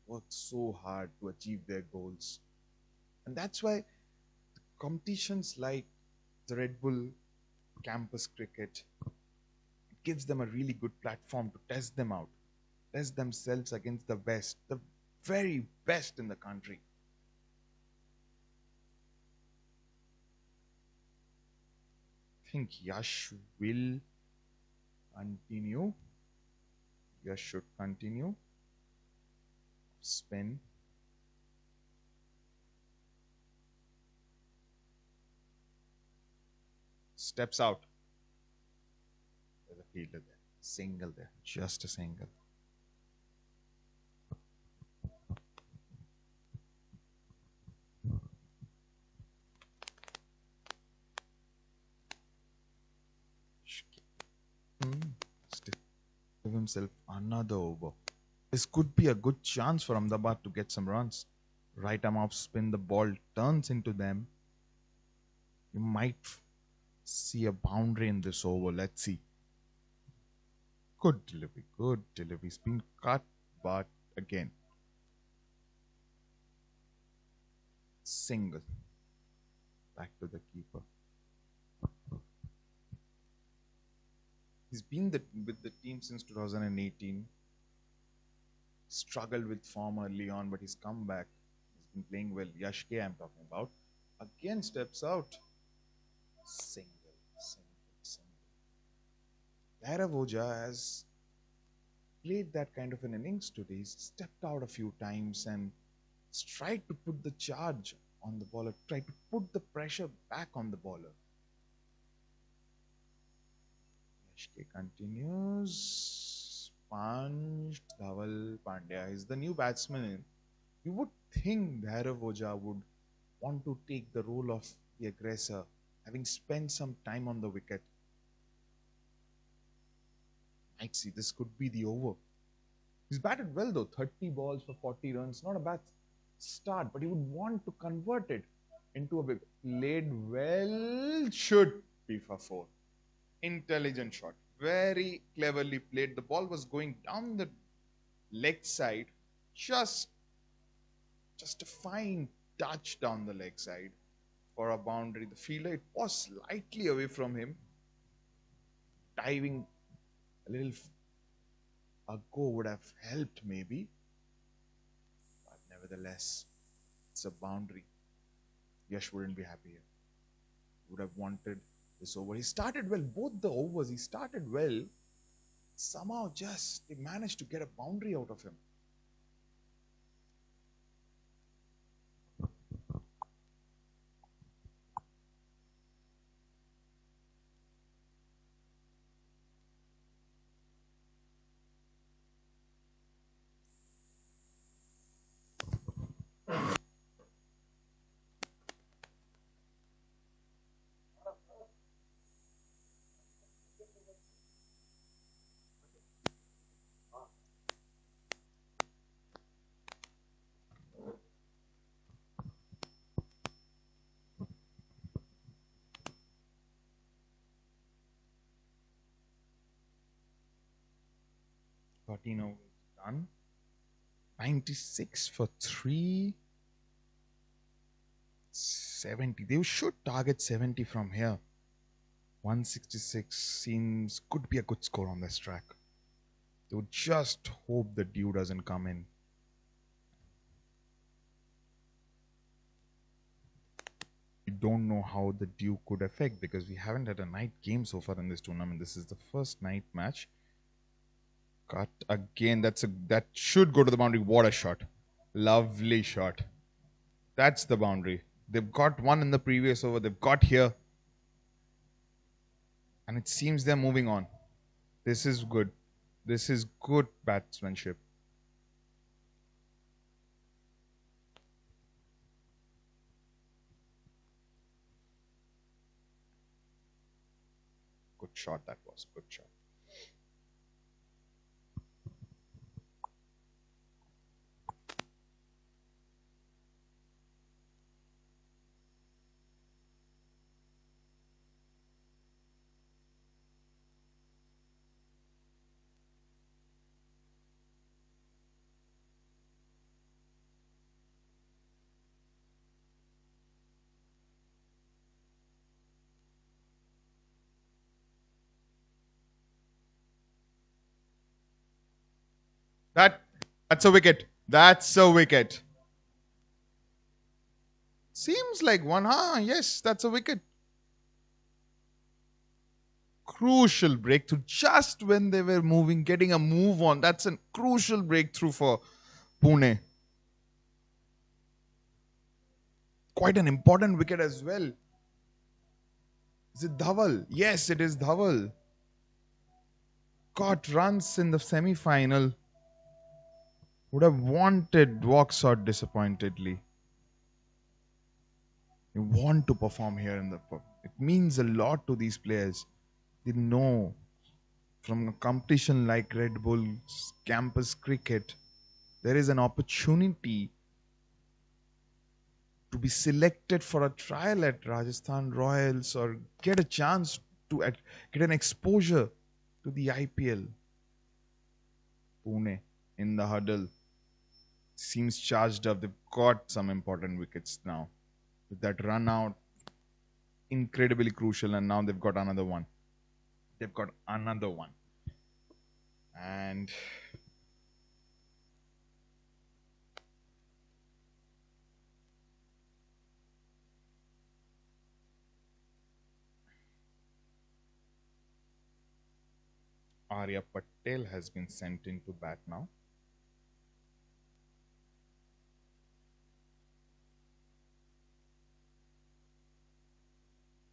work so hard to achieve their goals. And that's why competitions like the Red Bull campus cricket, it gives them a really good platform to test them out, test themselves against the best, the very best in the country. I think Yash will continue. Yash should continue. Spin. Steps out. There's a fielder there. Single there. Just a single. Give himself another over. This could be a good chance for Ahmedabad to get some runs. Right arm off spin, the ball turns into them. You might see a boundary in this over. Let's see. Good delivery, good delivery. It's been cut, but again, single. Back to the keeper. He's been with the team since 2018. Struggled with form early on, but he's come back. He's been playing well. Yash K, I'm talking about. Again, steps out. Single, single, single. Daravoja has played that kind of an innings today. He's stepped out a few times and tried to put the charge on the bowler, tried to put the pressure back on the bowler. HK continues. Punched. Dhaval Pandya is the new batsman. You would think Bhairav Oja would want to take the role of the aggressor, having spent some time on the wicket. Might see this could be the over. He's batted well though, 30 balls for 40 runs. Not a bad start, but he would want to convert it into a big. Laid well, should be for 4. Intelligent shot. Very cleverly played. The ball was going down the leg side. Just a fine touch down the leg side for a boundary. The fielder, it was slightly away from him. Diving a little ago would have helped maybe. But nevertheless, it's a boundary. Yash wouldn't be happy here. Would have wanted this over. He started well, both the overs. He started well. Somehow just they managed to get a boundary out of him. Patino done. 96 for 3. 70. They should target 70 from here. 166 seems could be a good score on this track. They would just hope the dew doesn't come in. We don't know how the dew could affect because we haven't had a night game so far in this tournament. This is the first night match. Cut again. That should go to the boundary. What a shot. Lovely shot. That's the boundary. They've got one in the previous over. They've got here. And it seems they're moving on. This is good. This is good batsmanship. Good shot that was. Good shot. That's a wicket. That's a wicket. Seems like one. Yes, that's a wicket. Crucial breakthrough. Just when they were moving, getting a move on. That's a crucial breakthrough for Pune. Quite an important wicket as well. Is it Dhaval? Yes, it is Dhaval. Got runs in the semi-final. Would have wanted walks out disappointedly. You want to perform here in the pub. It means a lot to these players. They know from a competition like Red Bull campus cricket, there is an opportunity to be selected for a trial at Rajasthan Royals or get a chance to get an exposure to the IPL. Pune in the huddle seems charged up. They've got some important wickets now. With that run out, incredibly crucial, and now they've got another one. They've got another one. And Arya Patel has been sent into bat now.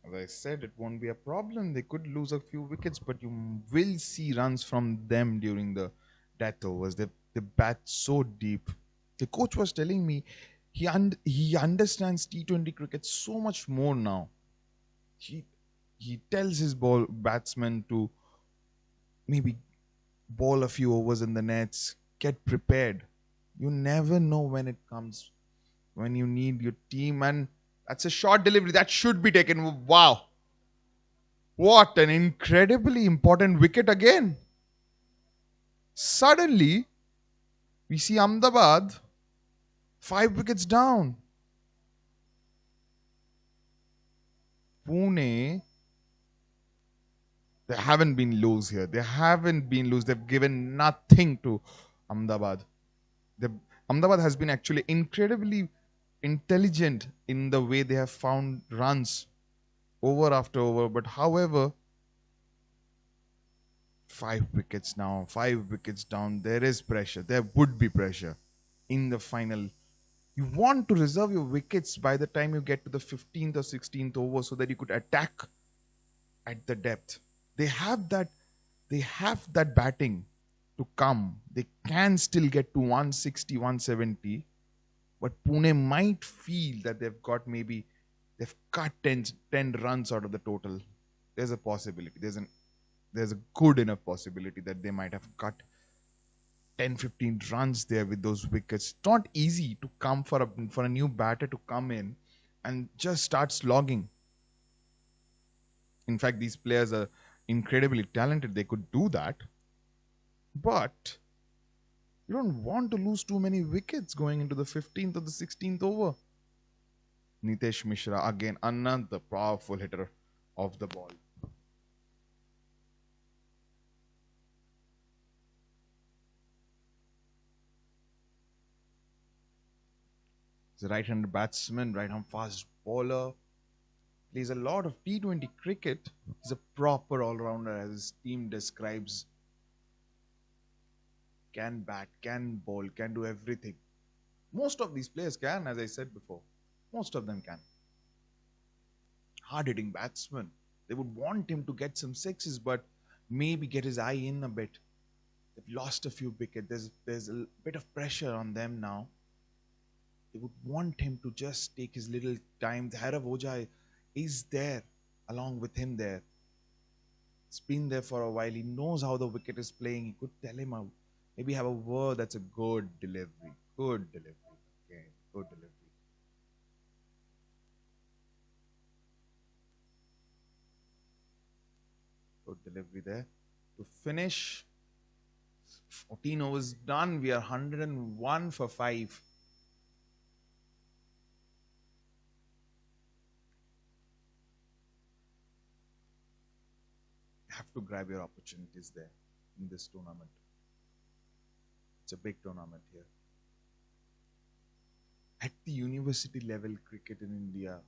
As I said, it won't be a problem. They could lose a few wickets, but you will see runs from them during the death overs. They bat so deep. The coach was telling me he understands T20 cricket so much more now. He he tells his ball batsmen to maybe bowl a few overs in the nets, get prepared. You never know when it comes, when you need your team, and that's a short delivery that should be taken. Wow. What an incredibly important wicket again. Suddenly, we see Ahmedabad 5 wickets down. Pune, they haven't been loose here. They haven't been loose. They've given nothing to Ahmedabad. The, Ahmedabad has been actually incredibly intelligent in the way they have found runs over after over. But however, 5 wickets now, 5 wickets down. There is pressure. There would be pressure in the final. You want to reserve your wickets by the time you get to the 15th or 16th over so that you could attack at the depth. They have that they have that batting to come. They can still get to 160, 170, but Pune might feel that they've cut 10 runs out of the total. There's a possibility. There's a good enough possibility that they might have cut 10, 15 runs there with those wickets. It's not easy to come for a new batter to come in and just start slogging. In fact, these players are incredibly talented. They could do that. But you don't want to lose too many wickets going into the 15th or the 16th over. Nitesh Mishra, again, another powerful hitter of the ball. He's a right-handed batsman, right-hand fast bowler. Plays a lot of T20 cricket. He's a proper all-rounder, as his team describes. Can bat, can bowl, can do everything. Most of these players can, as I said before. Most of them can. Hard-hitting batsman. They would want him to get some sixes, but maybe get his eye in a bit. They've lost a few wickets. There's a bit of pressure on them now. They would want him to just take his little time. Bhairav Ojha is there along with him there. He's been there for a while. He knows how the wicket is playing. He could tell him out. Maybe have a word. That's a good delivery. Good delivery. Okay, good delivery. Good delivery there. To finish, 14 overs done. We are 101 for 5. Have to grab your opportunities there in this tournament. It's a big tournament here. At the university level cricket in India,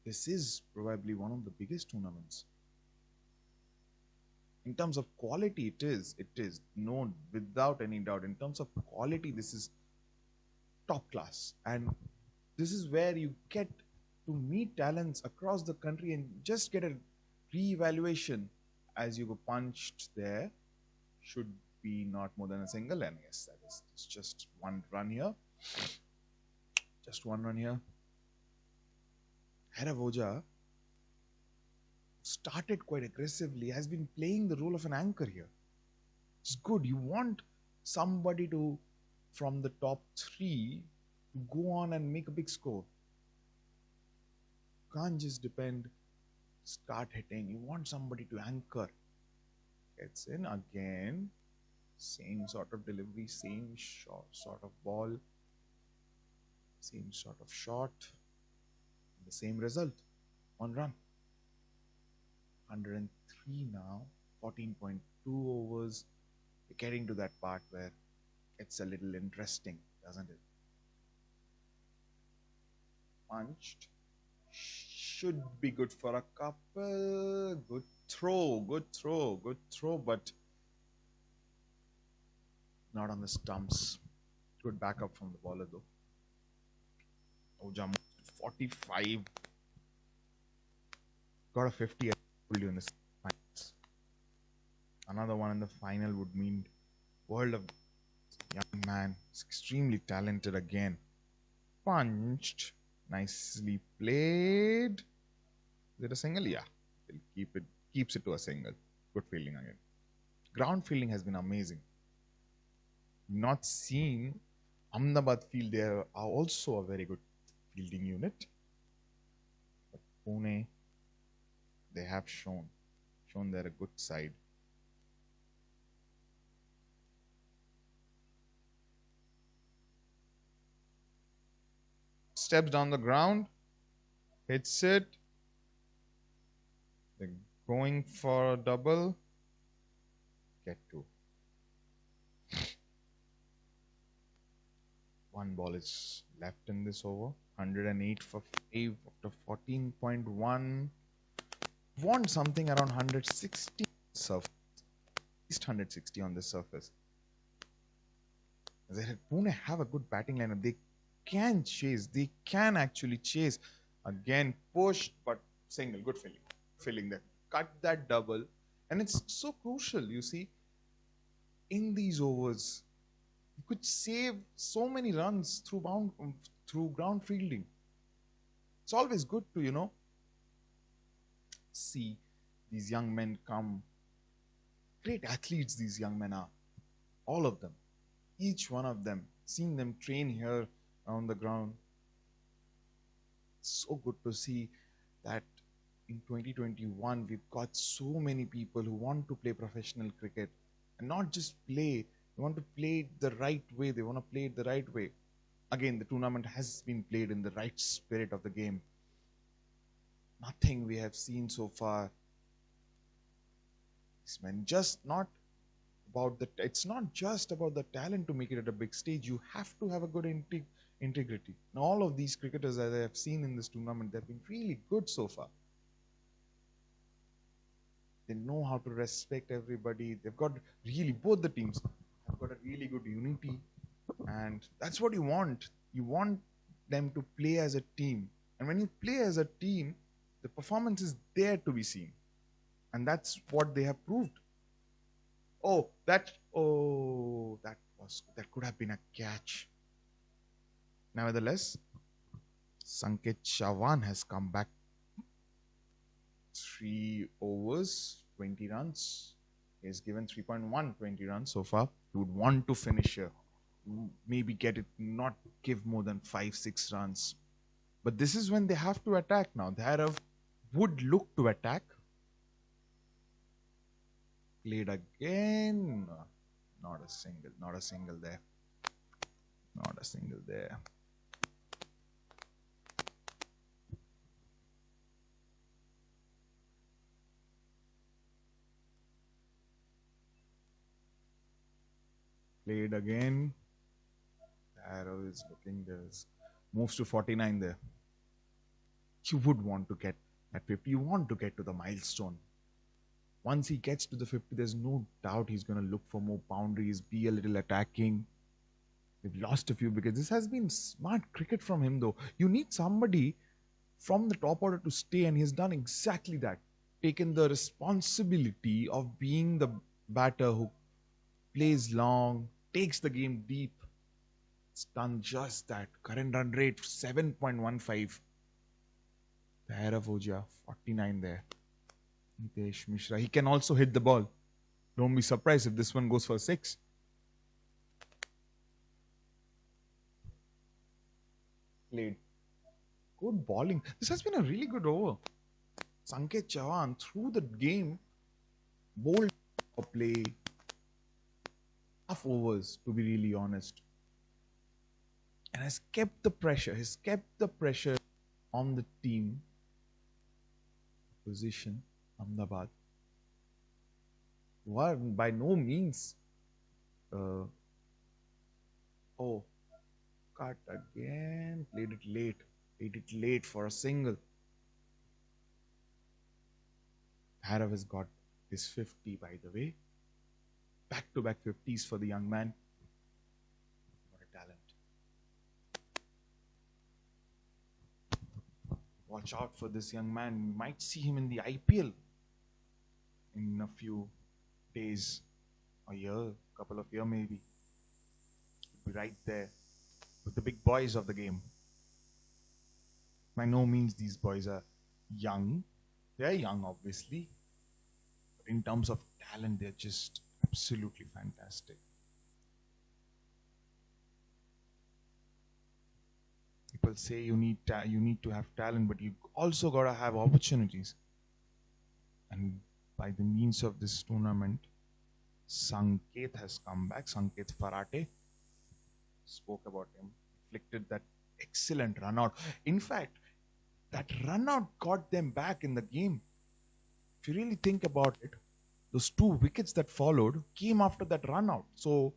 this is probably one of the biggest tournaments. In terms of quality, it is. It is. No, without any doubt. In terms of quality, this is top class. And this is where you get to meet talents across the country and just get a re-evaluation as you go punched there. Should be not more than a single, and yes, that is it's just one run here. Just one run here. Bhairav Ojha started quite aggressively, has been playing the role of an anchor here. It's good. You want somebody to, from the top 3, to go on and make a big score. You can't just depend, start hitting. You want somebody to anchor. Gets in again. Same sort of delivery, same sort of ball, same sort of shot, the same result. 1 run. 103 now. 14.2 overs. We're getting to that part where it's a little interesting, doesn't it? Punched. Should be good for a couple. Good throw, good throw, good throw, but not on the stumps. Good backup from the bowler though. Ojam 45. Got a 50 I told you in the finals. Another one in the final would mean world of young man. It's extremely talented again. Punched. Nicely played. Is it a single? Yeah. He'll keeps it to a single. Good fielding again. Ground fielding has been amazing. Not seen Ahmedabad field, they are also a very good fielding unit. But Pune, they have shown they're a good side. Steps down the ground, hits it. They're going for a double. Get two. One ball is left in this over. 108 for 5 after 14.1. Want something around 160 surface. At least 160 on the surface. As I said, Pune have a good batting lineup. They can chase. They can actually chase. Again, pushed, but single. Good fielding. Filling there. Cut that double. And it's so crucial, you see, in these overs. You could save so many runs through ground fielding. It's always good to, see these young men come. Great athletes these young men are. All of them. Each one of them. Seeing them train here on the ground. So good to see that in 2021 we've got so many people who want to play professional cricket and not just play. They want to play it the right way. They want to play it the right way. Again, the tournament has been played in the right spirit of the game. Nothing we have seen so far. It's not just about the talent to make it at a big stage. You have to have a good integrity. And all of these cricketers that I have seen in this tournament, they've been really good so far. They know how to respect everybody. They've got really, both the teams have got a really good unity. And that's what you want. You want them to play as a team. And when you play as a team, the performance is there to be seen. And that's what they have proved. That could have been a catch. Nevertheless, Sanket Chavan has come back. 3 overs, 20 runs. He has given 3.1, 20 runs so far. He would want to finish here. Maybe get it, not give more than 5-6 runs. But this is when they have to attack now. Dharav would look to attack. Played again. Not a single there. Not a single there. Played again. Arrow is looking, there's moves to 49 there. You would want to get at 50. You want to get to the milestone. Once he gets to the 50, there's no doubt he's going to look for more boundaries, be a little attacking. We've lost a few because this has been smart cricket from him though. You need somebody from the top order to stay, and he's done exactly that. Taken the responsibility of being the batter who plays long, takes the game deep. It's done just that. Current run rate 7.15. Bhairav Ojha 49 there. Nitesh Mishra. He can also hit the ball. Don't be surprised if this one goes for 6. Played. Good bowling. This has been a really good over. Sanket Chavan through the game bowled or play tough overs, to be really honest, and has kept the pressure. Has kept the pressure on the team position. Ahmedabad, who are by no means. Uh, oh, cut again. Played it late. Played it late for a single. Harav has got this 50, by the way. Back to back 50s for the young man. What a talent. Watch out for this young man. You might see him in the IPL in a few days, a year, couple of years maybe. He'll be right there with the big boys of the game. By no means these boys are young. They're young, obviously. But in terms of talent, they're just absolutely fantastic. People say you need to have talent, but you also gotta have opportunities. And by the means of this tournament, Sanket has come back. Sanket Farate, spoke about him, inflicted that excellent run out. In fact, that run out got them back in the game. If you really think about it, those 2 wickets that followed came after that run out. So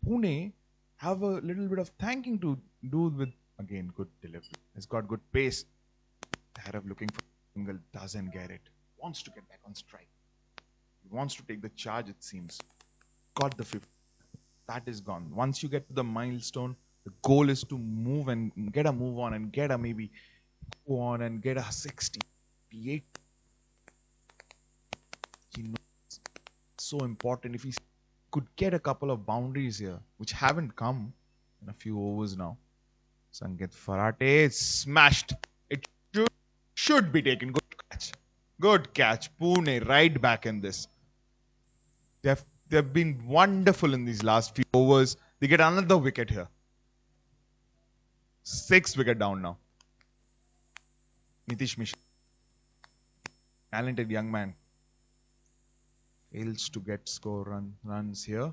Pune have a little bit of thanking to do with, again, good delivery. Has got good pace. Harav looking for a single, doesn't get it. Wants to get back on strike. He wants to take the charge, it seems. Got the 50. That is gone. Once you get to the milestone, the goal is to move and get a move on and get a maybe go on and get a 60, 58. He knows it's so important. If he could get a couple of boundaries here, which haven't come in a few overs now. Sanket Farate smashed. It should be taken. Good catch. Good catch. Pune right back in this. They've been wonderful in these last few overs. They get another wicket here. 6 wicket down now. Nitish Mishra, talented young man, fails to get runs here.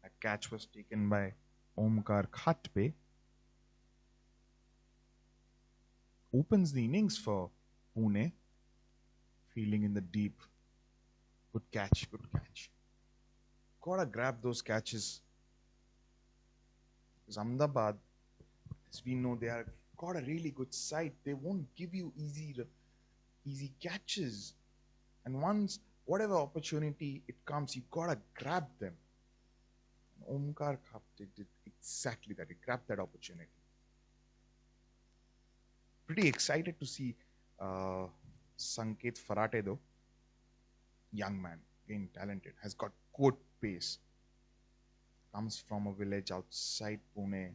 A catch was taken by Omkar Khatpe. Opens the innings for Pune. Feeling in the deep. Good catch, good catch. Gotta grab those catches. Because Ahmedabad, as we know, they are got a really good side. They won't give you easy catches. And once whatever opportunity it comes, you gotta grab them. Omkar Khatpe did exactly that. He grabbed that opportunity. Pretty excited to see Sanket Farate though. Young man, again talented, has got good pace. Comes from a village outside Pune,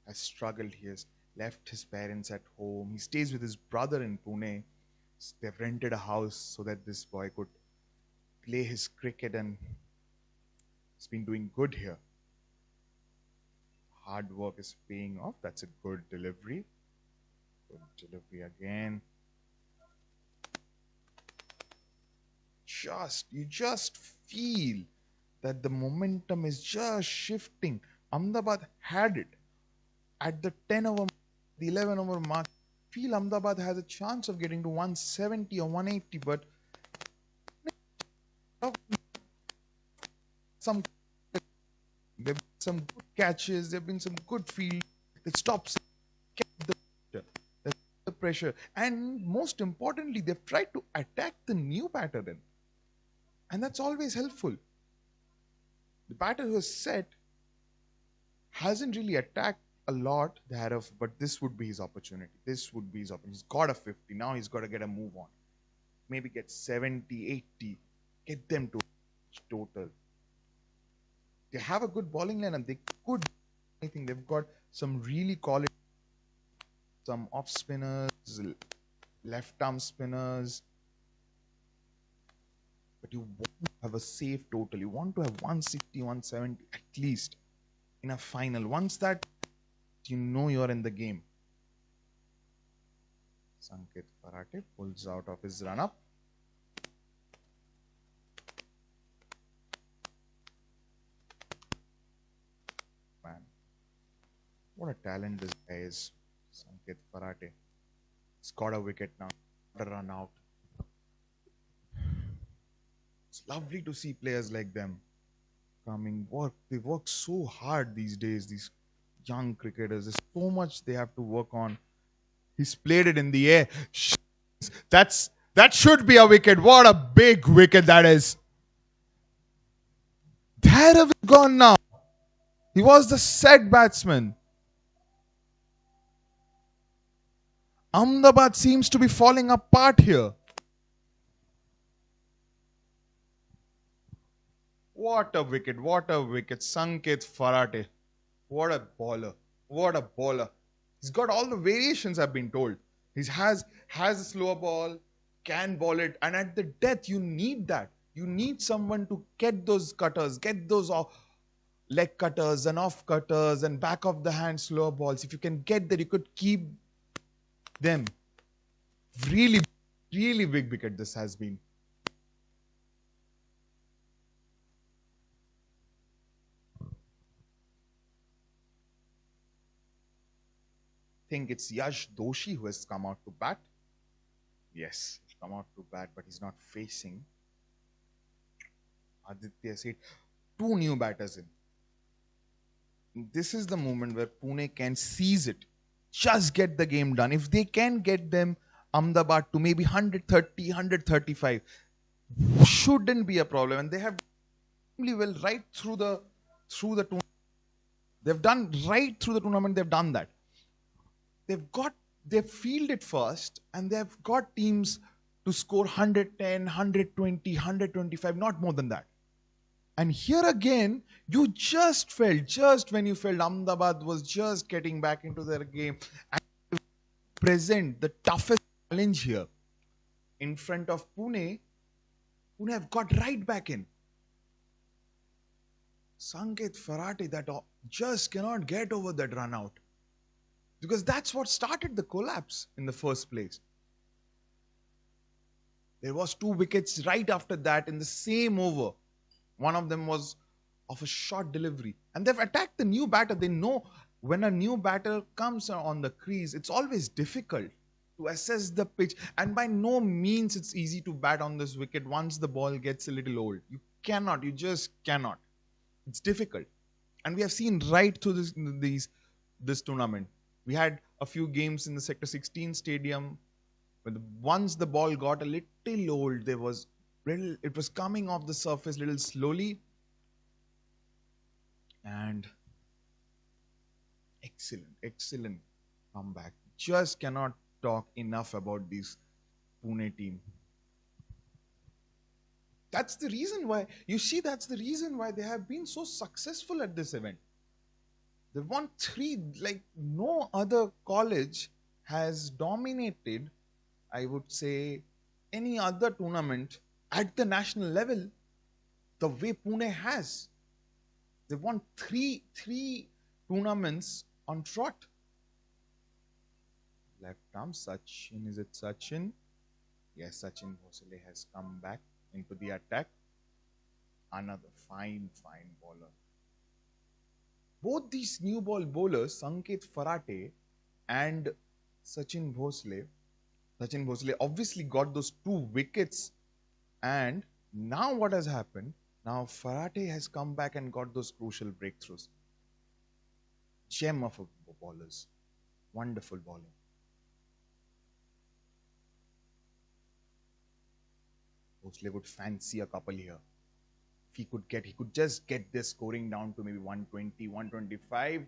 has struggled. He has left his parents at home. He stays with his brother in Pune. They've rented a house so that this boy could play his cricket, and he's been doing good here. Hard work is paying off. That's a good delivery. Good delivery again. You just feel that the momentum is just shifting. Ahmedabad had it at the 10 over, the 11 over mark. Feel Ahmedabad has a chance of getting to 170 or 180, but some there've been some good catches, there've been some good field that stops the pressure, and most importantly, they've tried to attack the new batter in, and that's always helpful. The batter who is set hasn't really attacked a lot thereof, but this would be his opportunity. This would be his opportunity. He's got a 50. Now he's got to get a move on. Maybe get 70, 80. Get them to total. They have a good bowling line and they could do anything. They've got some really quality. some off spinners, left arm spinners, but you want to have a safe total. You want to have 160, 170 at least in a final. Once that, you know you're in the game. Sanket Farate pulls out of his run up. Man, what a talent this guy is. Sanket Farate. He's got a wicket now. A run out. It's lovely to see players like them coming. They work so hard these days, these young cricketers. There's so much they have to work on. He's played it in the air. That should be a wicket. What a big wicket that is. Where have we gone now? He was the set batsman. Ahmedabad seems to be falling apart here. What a wicket. What a wicket. Sanket Farate. What a bowler. What a bowler. He's got all the variations, I've been told. He has a slower ball, can bowl it, and at the death, you need that. You need someone to get those cutters, get those leg cutters and off cutters and back of the hand slower balls. If you can get that, you could keep them. Really, really big wicket this has been. I think it's Yash Doshi who has come out to bat. Yes, he's come out to bat, but he's not facing Aditya Seth. Two new batters in. This is the moment where Pune can seize it. Just get the game done. If they can get them Ahmedabad to maybe 130, 135, shouldn't be a problem. And they have done well right through the tournament. They've done right through the tournament. They've done that. They've fielded first, and they've got teams to score 110, 120, 125, not more than that. And here again, you just when you felt Ahmedabad was just getting back into their game and present the toughest challenge here in front of Pune. Pune have got right back in. Sanket Farate that just cannot get over that run out. Because that's what started the collapse in the first place. There was 2 wickets right after that in the same over. One of them was of a short delivery. And they've attacked the new batter. They know when a new batter comes on the crease, it's always difficult to assess the pitch. And by no means it's easy to bat on this wicket once the ball gets a little old. You just cannot. It's difficult. And we have seen right through this tournament. We had a few games in the Sector 16 stadium. But once the ball got a little old, it was coming off the surface a little slowly. And excellent comeback. Just cannot talk enough about this Pune team. That's the reason why they have been so successful at this event. They won 3, like no other college has dominated, I would say, any other tournament at the national level the way Pune has. They won three tournaments on trot. Left arm, Sachin. Is it Sachin? Yes, Sachin Bhosale has come back into the attack. Another fine bowler. Both these new ball bowlers, Sanket Farate and Sachin Bhosale obviously got those 2 wickets. And now what has happened? Now Farate has come back and got those crucial breakthroughs. Gem of bowlers. Wonderful bowling. Bhosale would fancy a couple here. He could just get this scoring down to maybe 120, 125.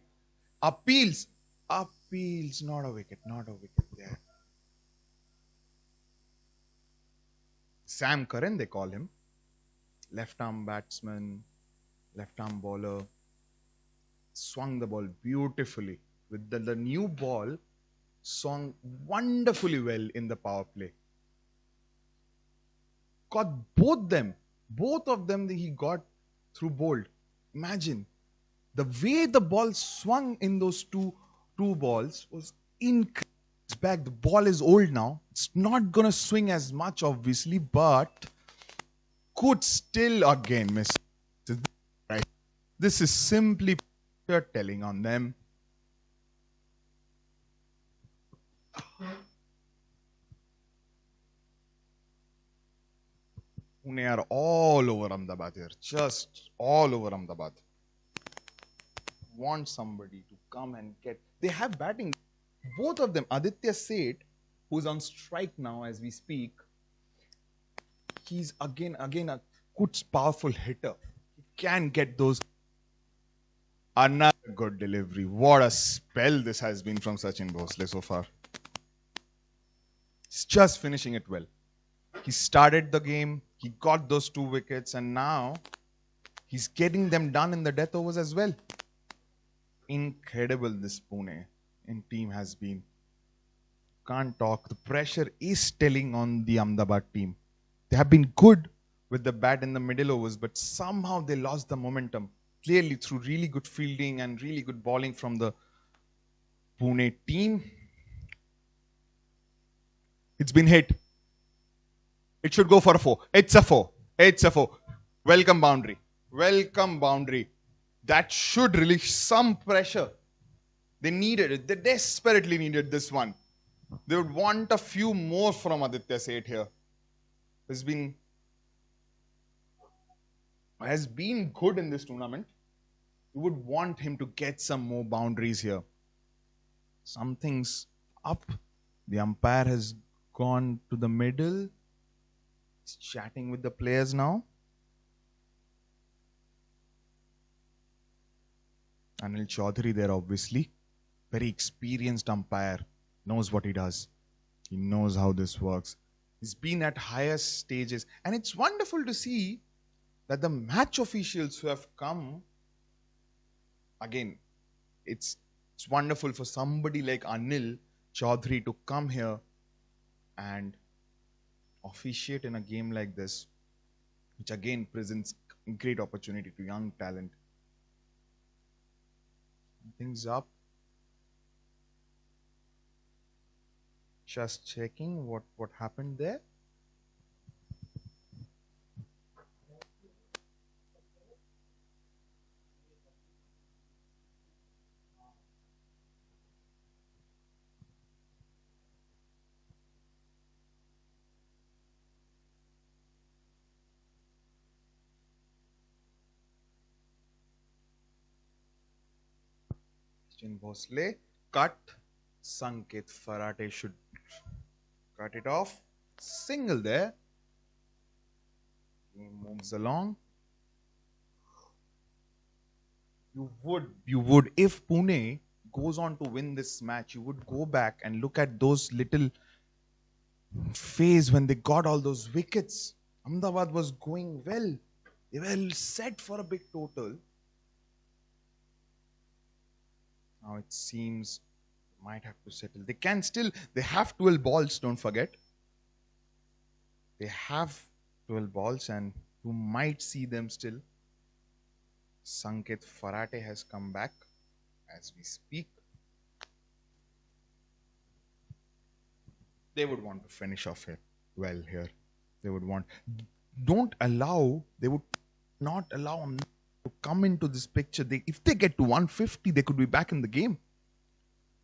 Appeals, not a wicket there. Sam Curran, they call him. Left arm batsman, left arm bowler. Swung the ball beautifully. With the new ball, swung wonderfully well in the power play. Got both of them he got through bold. Imagine the way the ball swung in those two balls was incredible. It's back. The ball is old now. It's not gonna swing as much, obviously, but could still again miss. Right. This is simply telling on them. Pune are all over Ahmedabad here. Just all over Ahmedabad. Want somebody to come and get. They have batting. Both of them. Aditya Seth, who's on strike now as we speak, he's again a good powerful hitter. He can get those. Another good delivery. What a spell this has been from Sachin Bhosle so far. He's just finishing it well. He started the game, he got those 2 wickets, and now he's getting them done in the death overs as well. Incredible this Pune in team has been. Can't talk. The pressure is telling on the Ahmedabad team. They have been good with the bat in the middle overs, but somehow they lost the momentum. Clearly through really good fielding and really good bowling from the Pune team. It's been hit. It should go for a 4. It's a 4. It's a 4. Welcome boundary. Welcome boundary. That should release some pressure. They needed it. They desperately needed this one. They would want a few more from Aditya Seth here. Has been good in this tournament. You would want him to get some more boundaries here. Something's up. The umpire has gone to the middle. He's chatting with the players now. Anil Chaudhary there, obviously. Very experienced umpire. Knows what he does. He knows how this works. He's been at higher stages. And it's wonderful to see that the match officials who have come, again, it's wonderful for somebody like Anil Chaudhary to come here and officiate in a game like this, which again presents great opportunity to young talent. Things up. Just checking what happened there. Sachin Bhosle cut. Sanket Farate should cut it off. Single there. Game moves along. You would, if Pune goes on to win this match, you would go back and look at those little phase when they got all those wickets. Ahmedabad was going well. They were set for a big total. Now it seems might have to settle. They have 12 balls, don't forget. They have 12 balls and you might see them still. Sanket Farate has come back as we speak. They would want to finish off it well here. They would not allow them to come into this picture. If they get to 150, they could be back in the game.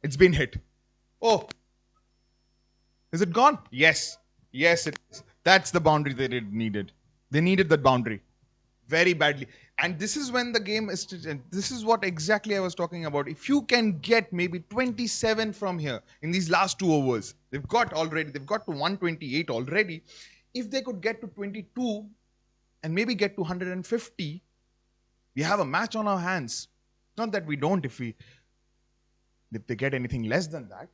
It's been hit. Oh, is it gone? Yes. Yes, it is. That's the boundary they needed. They needed that boundary very badly. And this is when the game is. This is what exactly I was talking about. If you can get maybe 27 from here in these last 2 overs, they've got to 128 already. If they could get to 22 and maybe get to 150, we have a match on our hands. Not that we don't if they get anything less than that.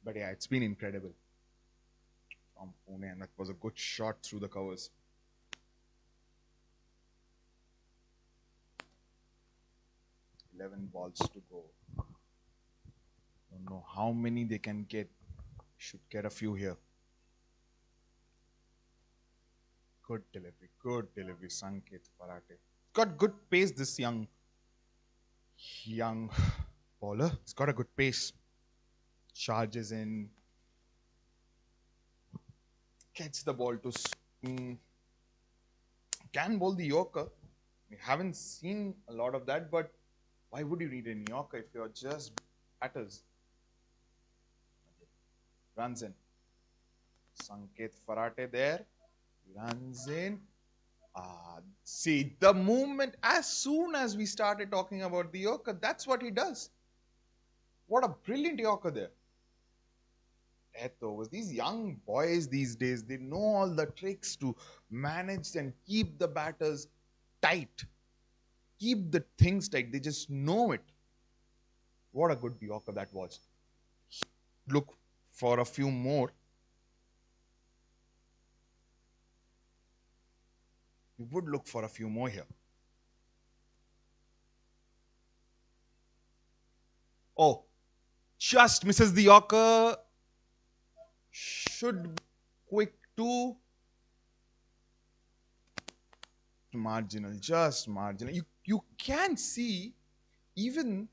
But yeah, it's been incredible from Pune, and that was a good shot through the covers. $11 balls to go. Don't know how many they can get. Should get a few here. Good delivery, Sanket Parate. Got good pace, this young bowler. He's got a good pace. Charges in, gets the ball to swing. Can bowl the Yorker. We haven't seen a lot of that, but why would you need a Yorker if you're just batters? Runs in. Sanket Farate there. Runs in. See, the movement, as soon as we started talking about the Yorker, that's what he does. What a brilliant Yorker there. Death overs. These young boys these days, they know all the tricks to manage and keep the batters tight. Keep the things tight. They just know it. What a good Yorker that was. Look for a few more. We would look for a few more here. Oh, just misses the Yorker. Should be quick too. Marginal, just marginal. You can see even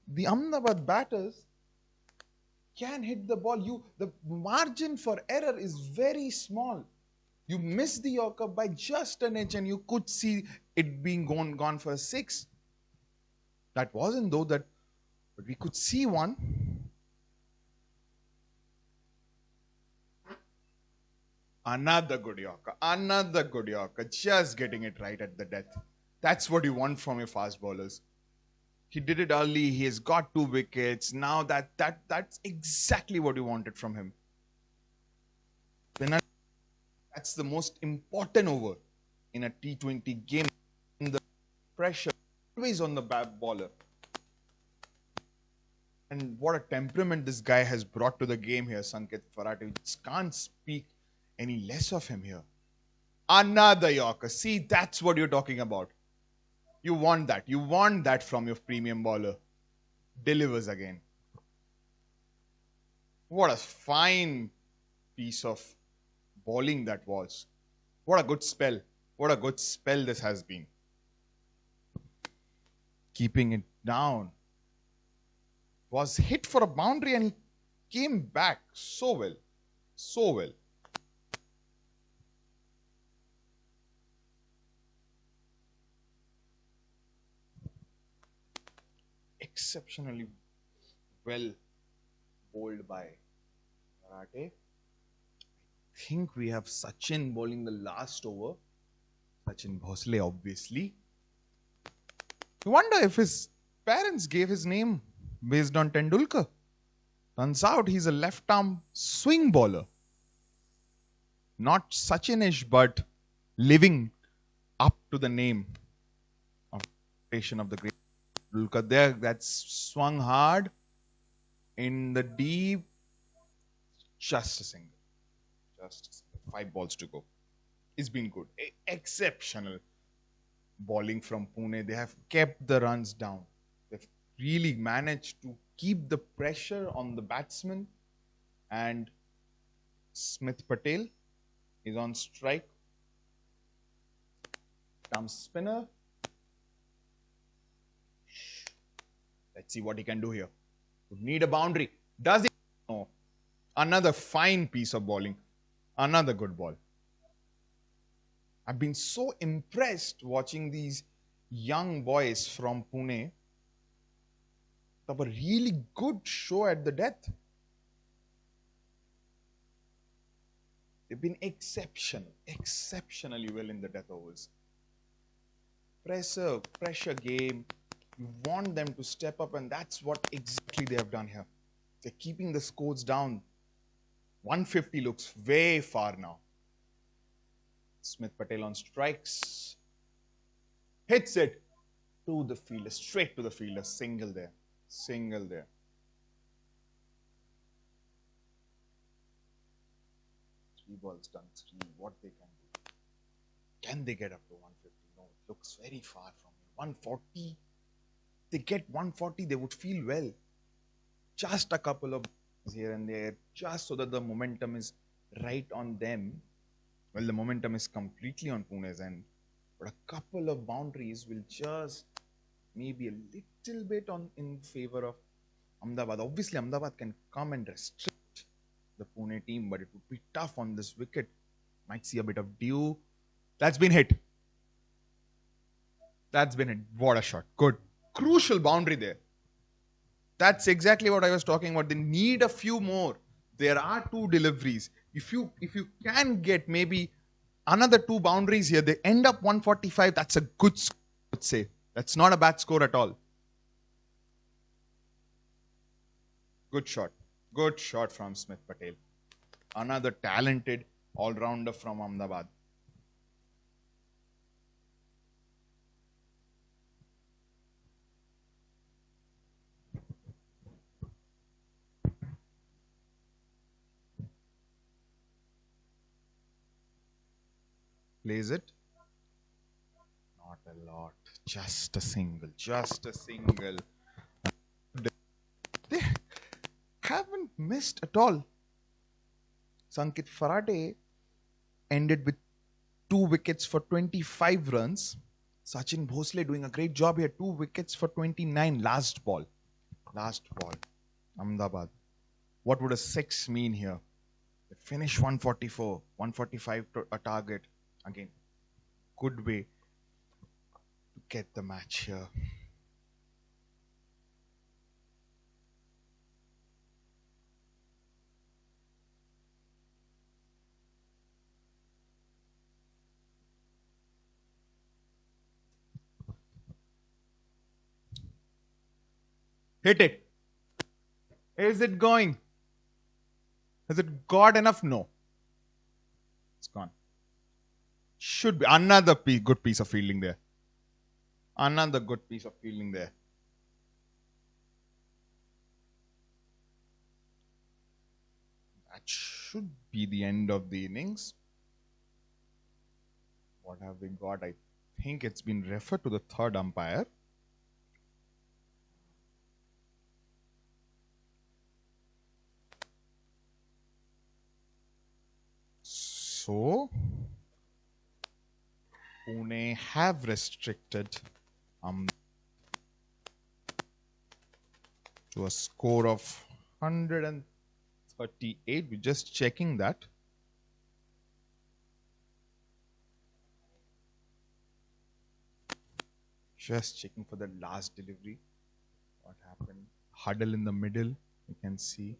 the Ahmedabad batters can hit the ball. The margin for error is very small. You miss the Yorker by just an inch, and you could see it being gone for a six. That wasn't though that, but we could see one. Another good Yorker, just getting it right at the death. That's what you want from your fast bowlers. He did it early. He has got 2 wickets. Now that's exactly what you wanted from him. That's the most important over in a T20 game. The pressure always on the bowler. And what a temperament this guy has brought to the game here, Sanket Farate. You just can't speak any less of him here. Another Yorker. See, that's what you're talking about. You want that. You want that from your premium bowler. Delivers again. What a fine piece of bowling that was. What a good spell. What a good spell this has been. Keeping it down. Was hit for a boundary and he came back so well. So well. Exceptionally well bowled by Farate. I think we have Sachin bowling the last over. Sachin Bhosle, obviously. You wonder if his parents gave his name based on Tendulkar. Turns out he's a left-arm swing bowler. Not Sachinish, but living up to the name of the great Tendulkar. There, that's swung hard in the deep. Just a single. 5 balls to go. It's been good. Exceptional bowling from Pune. They have kept the runs down. They've really managed to keep the pressure on the batsman. And Smith Patel is on strike. Comes spinner. Let's see what he can do here. Would need a boundary. Does he? No. Another fine piece of bowling. Another good ball. I've been so impressed watching these young boys from Pune. Have a really good show at the death. They've been exceptionally well in the death overs. Pressure game. You want them to step up, and that's what exactly they have done here. They're keeping the scores down. 150 looks way far now. Smith Patel on strikes. Hits it to the fielder, straight to the fielder. Single there. 3 balls done. 3. What they can do? Can they get up to 150? No, it looks very far from here. 140. They get 140, they would feel well. Just a couple of here and there, just so that the momentum is right on them. Well, the momentum is completely on Pune's end, but a couple of boundaries will just maybe a little bit on in favor of Ahmedabad. Obviously, Ahmedabad can come and restrict the Pune team, but it would be tough on this wicket. Might see a bit of dew. That's been hit. That's been hit. What a shot. Good. Crucial boundary there. That's exactly what I was talking about. They need a few more. There are two deliveries. If you can get maybe another two boundaries here, they end up 145. That's a good score, I would say. That's not a bad score at all. Good shot. Good shot from Smith Patel. Another talented all-rounder from Ahmedabad. Plays it. Not a lot. Just a single. Just a single. They haven't missed at all. Sankit Farade ended with 2 wickets for 25 runs. Sachin Bhosle doing a great job here. 2 wickets for 29. Last ball. Last ball. Ahmedabad. What would a six mean here? They finish 144, 145 a target. Again, good way to get the match here. Hit it. Is it going? Has it got enough? No. It's gone. Should be another good piece of fielding there. Another good piece of fielding there. That should be the end of the innings. What have we got? I think it's been referred to the third umpire. So, Pune have restricted to a score of 138. We're just checking that. Just checking for the last delivery. What happened? Huddle in the middle. You can see.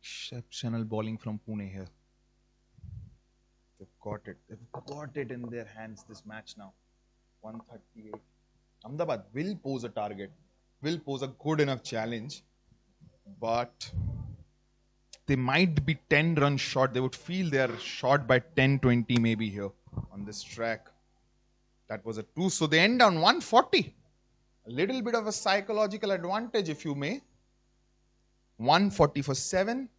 Exceptional bowling from Pune here. They've got it. They've got it in their hands this match now. 138. Ahmedabad will pose a target, will pose a good enough challenge, but they might be 10 runs short. They would feel they are short by 10, 20 maybe here on this track. That was a 2. So they end on 140. A little bit of a psychological advantage, if you may. 140 for 7.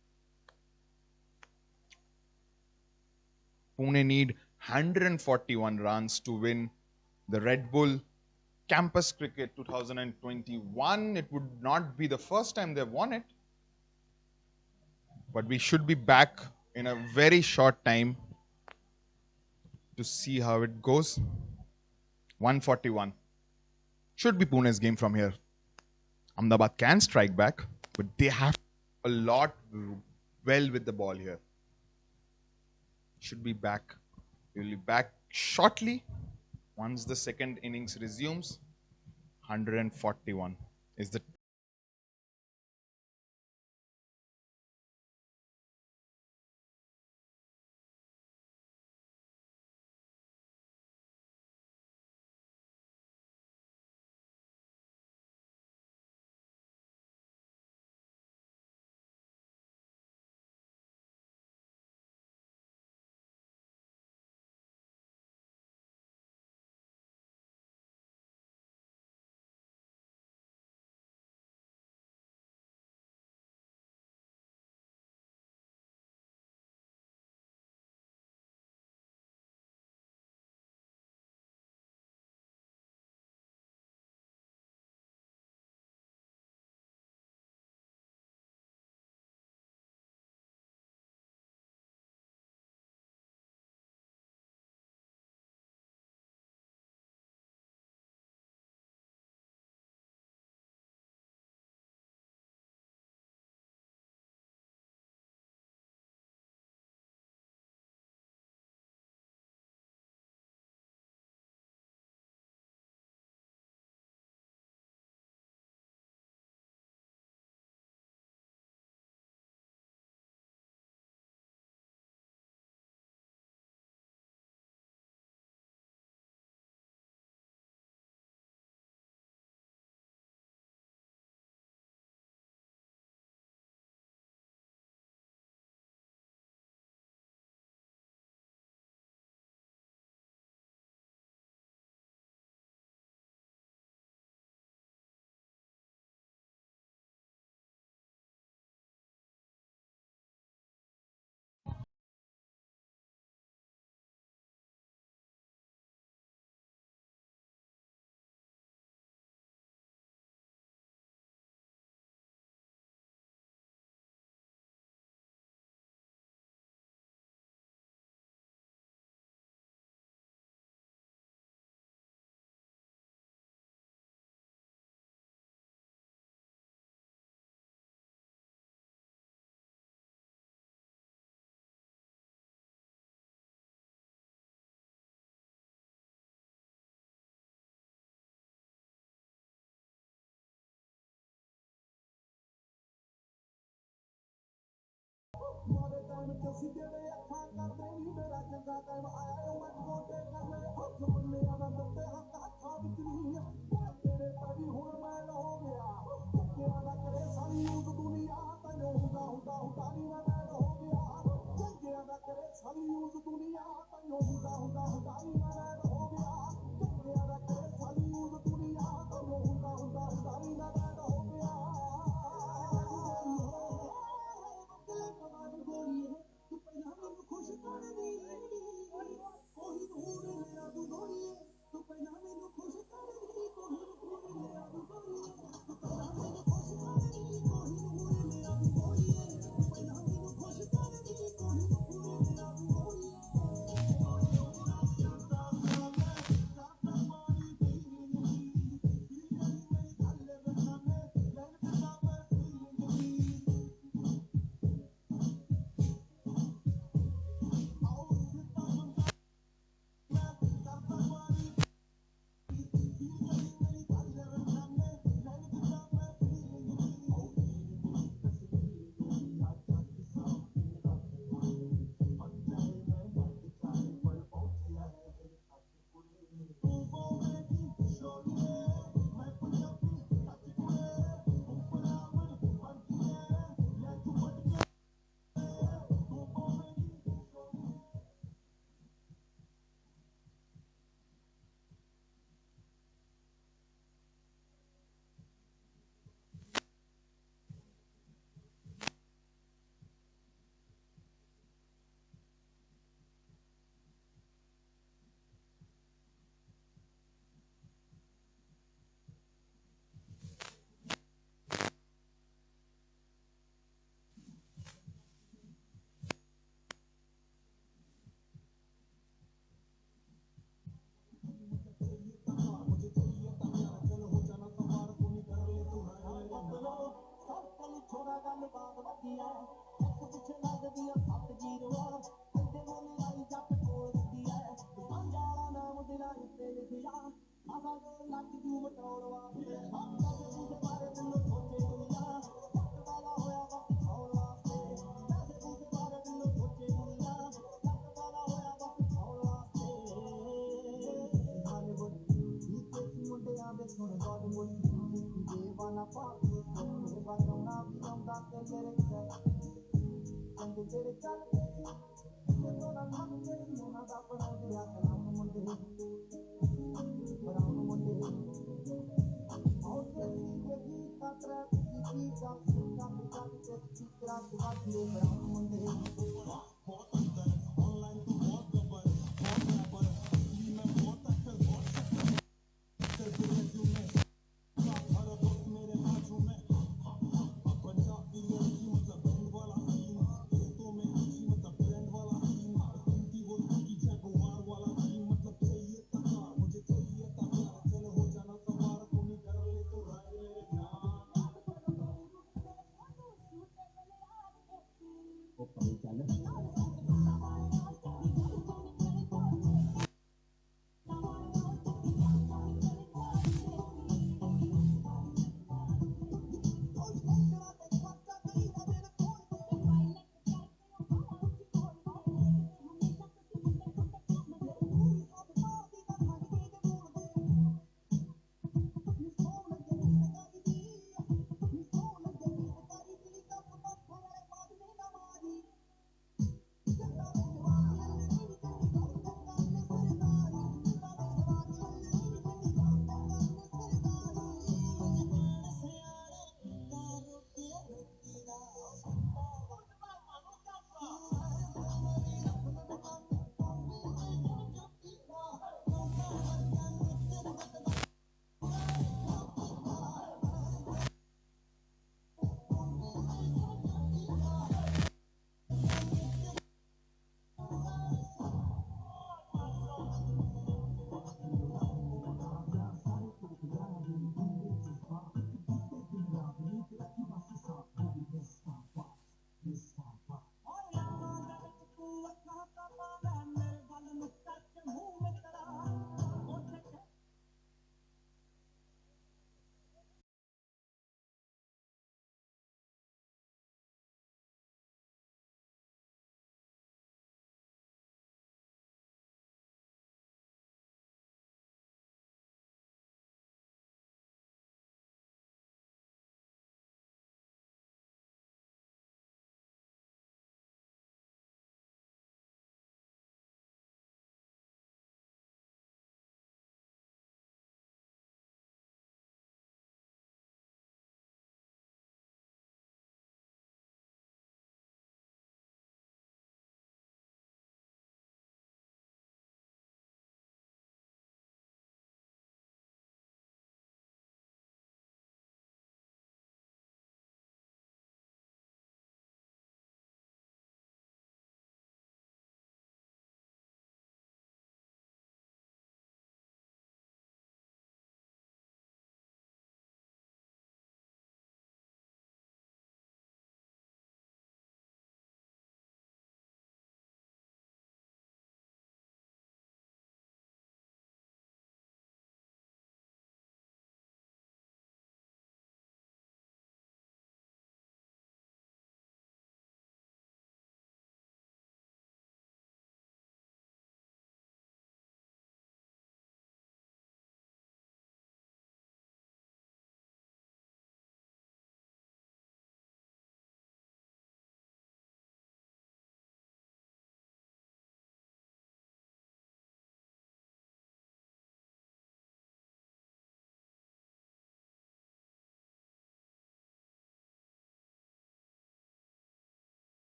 Pune need 141 runs to win the Red Bull Campus Cricket 2021. It would not be the first time they've won it. But we should be back in a very short time to see how it goes. 141. Should be Pune's game from here. Ahmedabad can strike back, but they have a lot well with the ball here. Should be back. We'll be back shortly once the second innings resumes. 141 is the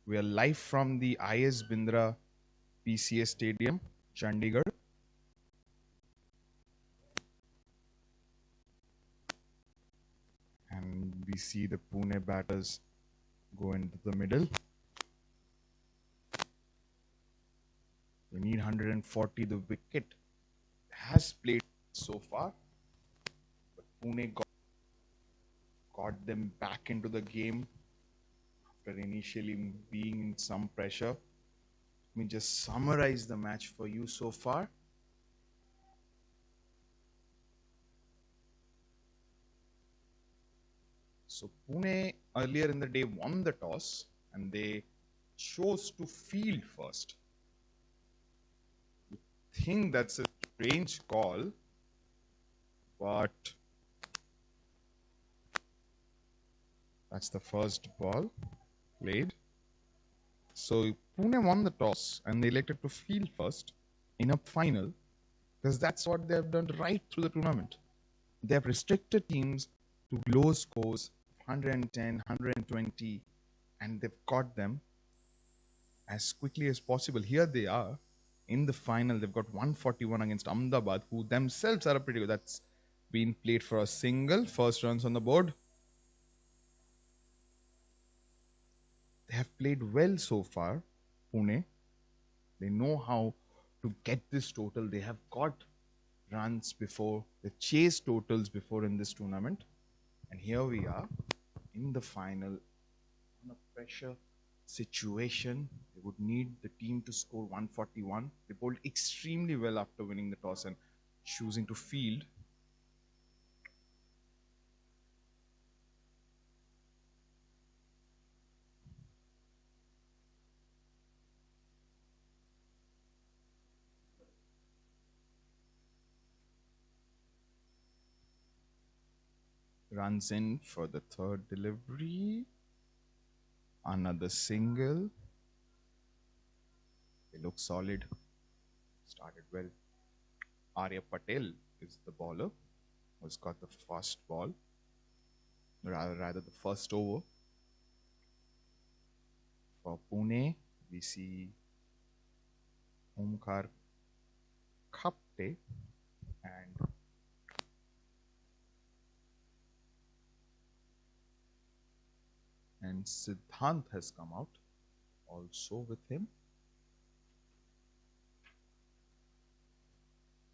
We are live from the IS Bindra PCA Stadium, Chandigarh. And we see the Pune batters go into the middle. We need 140. The wicket has played so far, but Pune got them back into the game after initially being in some pressure. Let me just summarize the match for you so far. So Pune earlier in the day won the toss and they chose to field first. You think that's a strange call, but that's the first ball played. So Pune won the toss and they elected to field first in a final because that's what they have done right through the tournament. They have restricted teams to low scores, 110, 120, and they've got them as quickly as possible. Here they are in the final. They've got 141 against Ahmedabad, who themselves are pretty good. That's been played for a single. First runs on the board. They have played well so far, Pune. They know how to get this total. They have got runs before, they chased totals before in this tournament. And here we are in the final on a pressure situation. They would need the team to score 141. They bowled extremely well after winning the toss and choosing to field. Runs in for the third delivery. Another single. They look solid. Started well. Arya Patel is the bowler who's got the first ball. Rather the first over. For Pune, we see Omkar Khapte and Siddhant has come out also with him.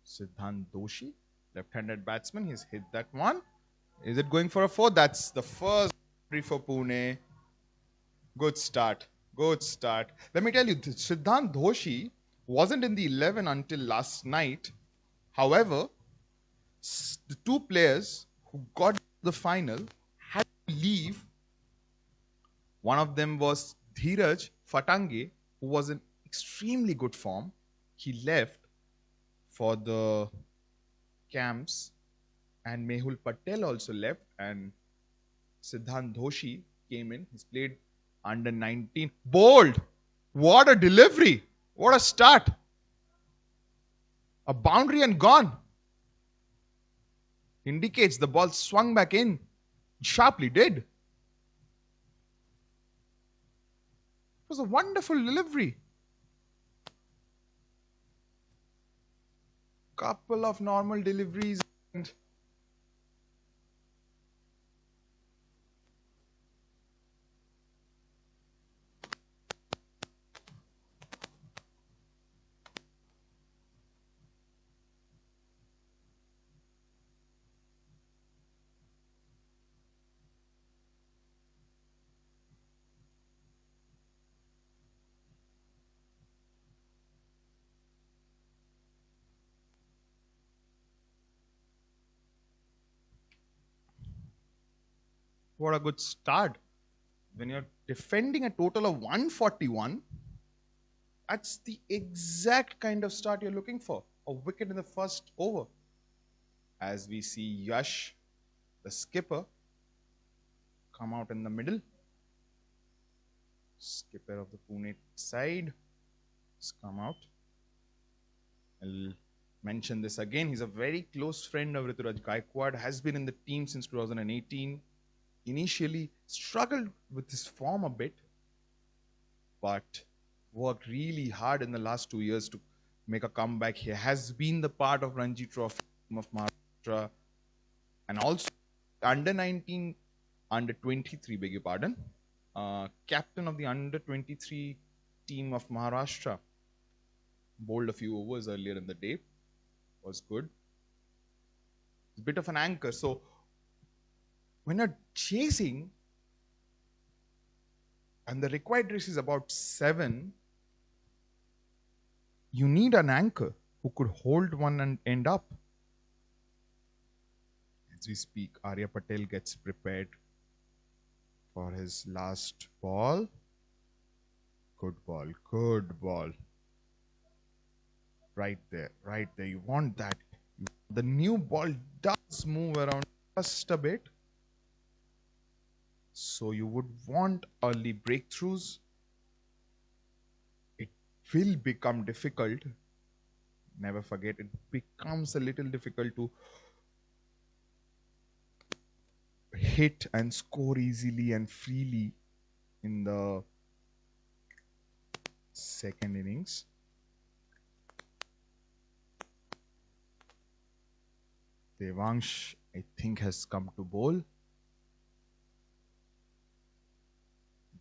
Siddhant Doshi, left-handed batsman. He's hit that one. Is it going for a four? That's the first free for Pune. Good start. Good start. Let me tell you, Siddhant Doshi wasn't in the 11 until last night. However, the two players who got the final had to leave. One of them was Dheeraj Fatange, who was in extremely good form. He left for the camps, and Mehul Patel also left, and Siddhant Doshi came in. He's played under 19. Bold! What a delivery! What a start! A boundary and gone. Indicates the ball swung back in. Sharply did. It was a wonderful delivery. Couple of normal deliveries and what a good start. When you're defending a total of 141, that's the exact kind of start you're looking for. A wicket in the first over. As we see Yash, the skipper, come out in the middle. Skipper of the Pune side has come out. I'll mention this again. He's a very close friend of Rituraj Gaikwad, has been in the team since 2018. Initially struggled with his form a bit, but worked really hard in the last 2 years to make a comeback. He has been the part of Ranji Trophy team of Maharashtra and also under 19, under 23, beg your pardon, captain of the under 23 team of Maharashtra. Bowled a few overs earlier in the day, was good. A bit of an anchor. So when you're chasing and the required race is about 7, you need an anchor who could hold one and end up. As we speak, Arya Patel gets prepared for his last ball. Good ball, good ball. Right there, right there. You want that. The new ball does move around just a bit. So you would want early breakthroughs. It will become difficult. Never forget, it becomes a little difficult to hit and score easily and freely in the second innings. Devangsh, I think, has come to bowl.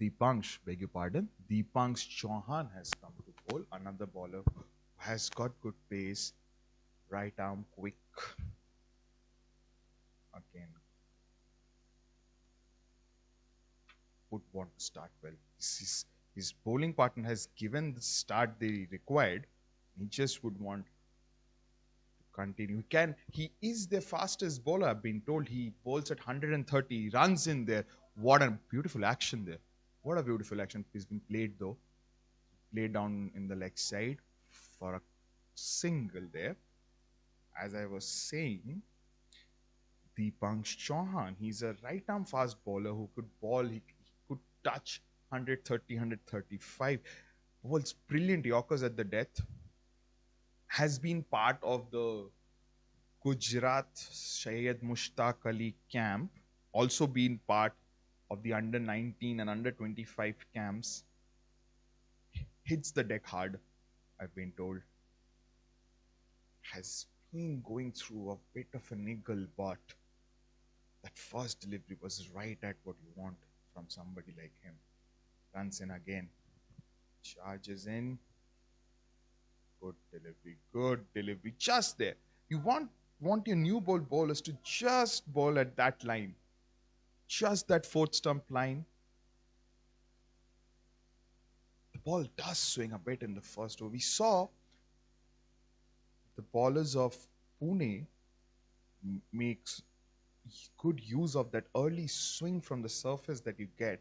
Deepansh, beg your pardon. Deepansh Chauhan has come to bowl. Another bowler who has got good pace, right arm quick. Again, would want to start well. His bowling partner has given the start they required. He just would want to continue. He is the fastest bowler. I've been told he bowls at 130, runs in there. What a beautiful action there. What a beautiful action. He's been played though. Played down in the leg side for a single there. As I was saying, Deepansh Chauhan, he's a right arm fast bowler who could bowl, he could touch 130, 135. Bowls brilliant Yorkers at the death. Has been part of the Gujarat Syed Mushtaq Ali camp. Also been part of the under 19 and under 25 camps. Hits the deck hard, I've been told. Has been going through a bit of a niggle, but that first delivery was right at what you want from somebody like him. Runs in again. Charges in. Good delivery. Good delivery. Just there. You want your new bowlers to just bowl at that line. Just that fourth stump line. The ball does swing a bit in the first over. We saw the bowlers of Pune makes good use of that early swing from the surface that you get.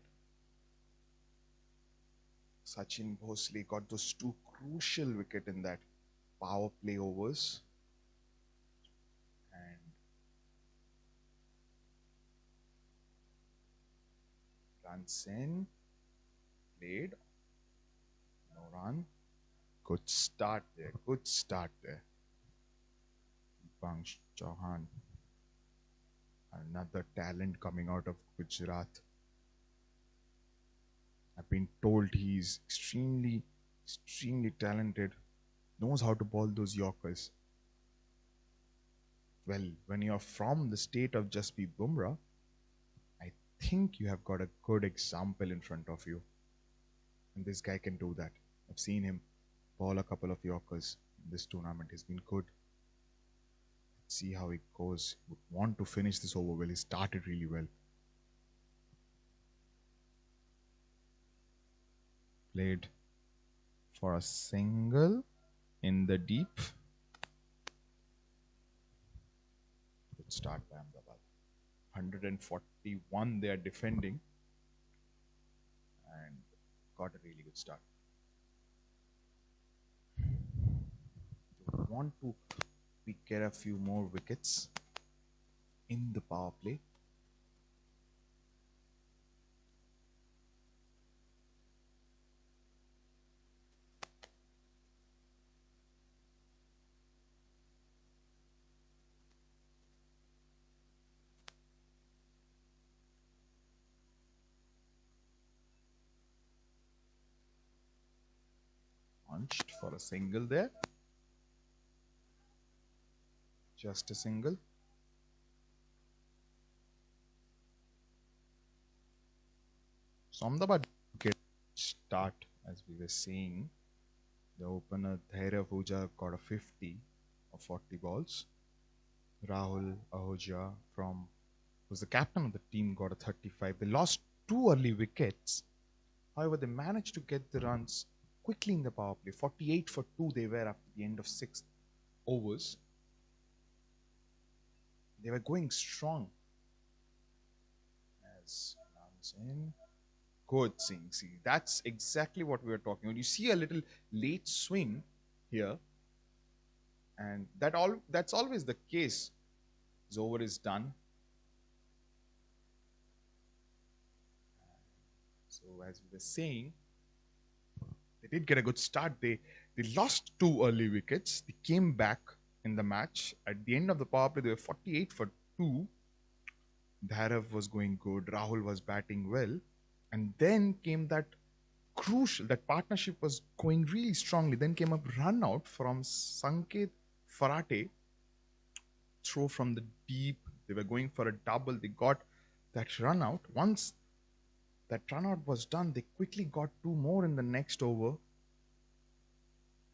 Sachin Bhosle got those 2 crucial wickets in that power play overs. And runs in, played, no run. Good start there, good start there. Deepansh Chauhan, another talent coming out of Gujarat. I've been told he's extremely, extremely talented. Knows how to bowl those Yorkers. Well, when you're from the state of Jasprit Bumrah, I think you have got a good example in front of you. And this guy can do that. I've seen him bowl a couple of Yorkers in this tournament. He's been good. Let's see how it goes. Would want to finish this over well. He started really well. Played for a single in the deep. Good start by Ahmedabad. 141 they are defending and got a really good start. You want to get a few more wickets in the power play. punched for a single there. Just a single. So Ahmedabad get start, as we were saying. The opener Dhairya Puja got a 50 of 40 balls. Rahul Ahoja from was the captain of the team got a 35. They lost two early wickets. However, they managed to get the runs quickly in the power play. 48 for 2 they were after the end of 6 overs. They were going strong as runs in. Good seeing. See, that's exactly what we were talking about. You see a little late swing here, and that's always the case. His over is done. So as we were saying, they did get a good start. They lost two early wickets. They came back in the match. At the end of the power play, they were 48 for 2. Dharav was going good. Rahul was batting well. And then came that partnership was going really strongly. Then came a run out from Sanket Farate, throw from the deep. They were going for a double. They got that run out. Once that run out was done, they quickly got two more in the next over.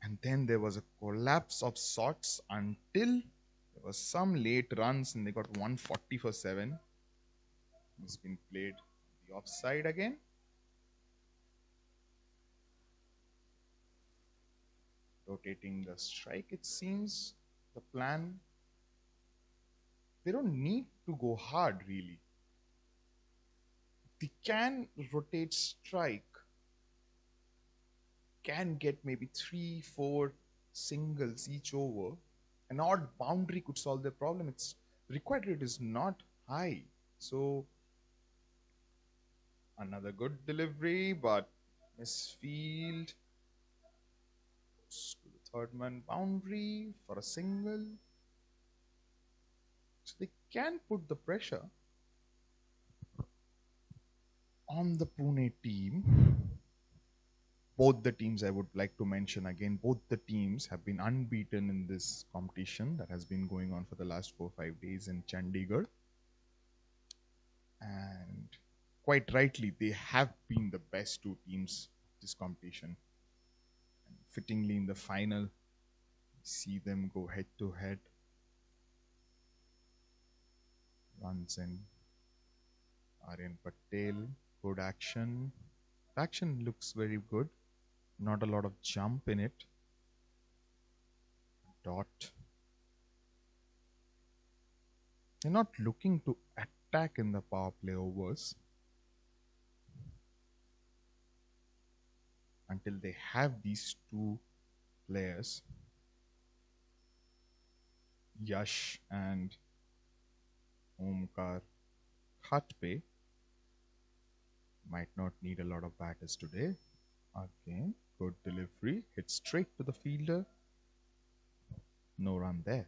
And then there was a collapse of sorts until there was some late runs and they got 140 for 7. It's been played the offside again. Rotating the strike, it seems. The plan, they don't need to go hard really. They can rotate strike, can get maybe 3-4 singles each over. An odd boundary could solve their problem. Its required rate is not high. So another good delivery, but misfield. To the third man boundary for a single. So they can put the pressure on the Pune team. Both the teams, I would like to mention again, both the teams have been unbeaten in this competition that has been going on for the last 4-5 days in Chandigarh. And quite rightly, they have been the best two teams of this competition. And fittingly in the final, see them go head to head. Runs in. Aryan Patel, good action. The action looks very good. Not a lot of jump in it. Dot. They're not looking to attack in the power play overs until they have these two players, Yash and Omkar Khatpe. Might not need a lot of batters today. Again, good delivery. Hit straight to the fielder. No run there.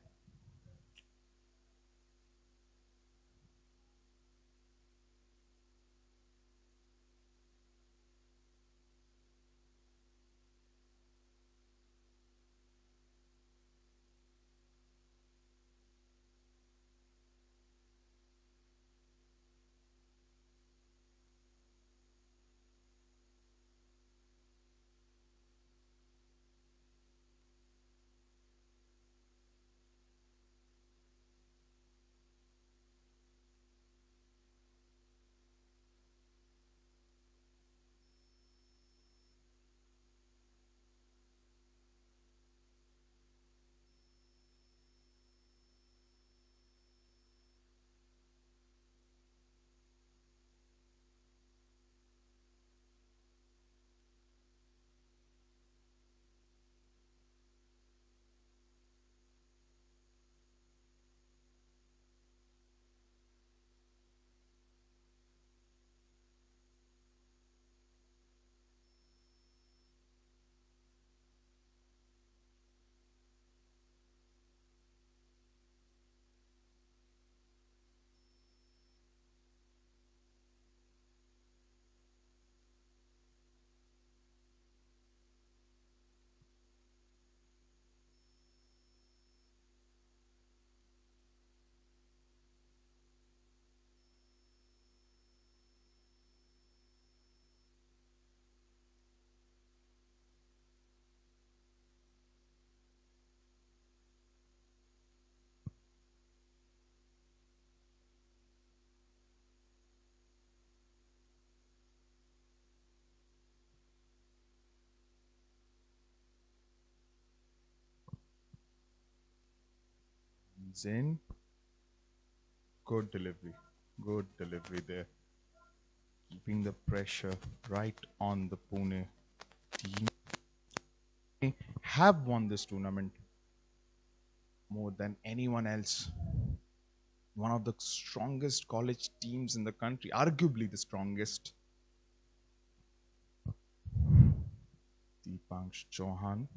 Zain, good delivery. Good delivery there. Keeping the pressure right on the Pune team. They have won this tournament more than anyone else. One of the strongest college teams in the country, arguably the strongest. Deepansh Chauhan.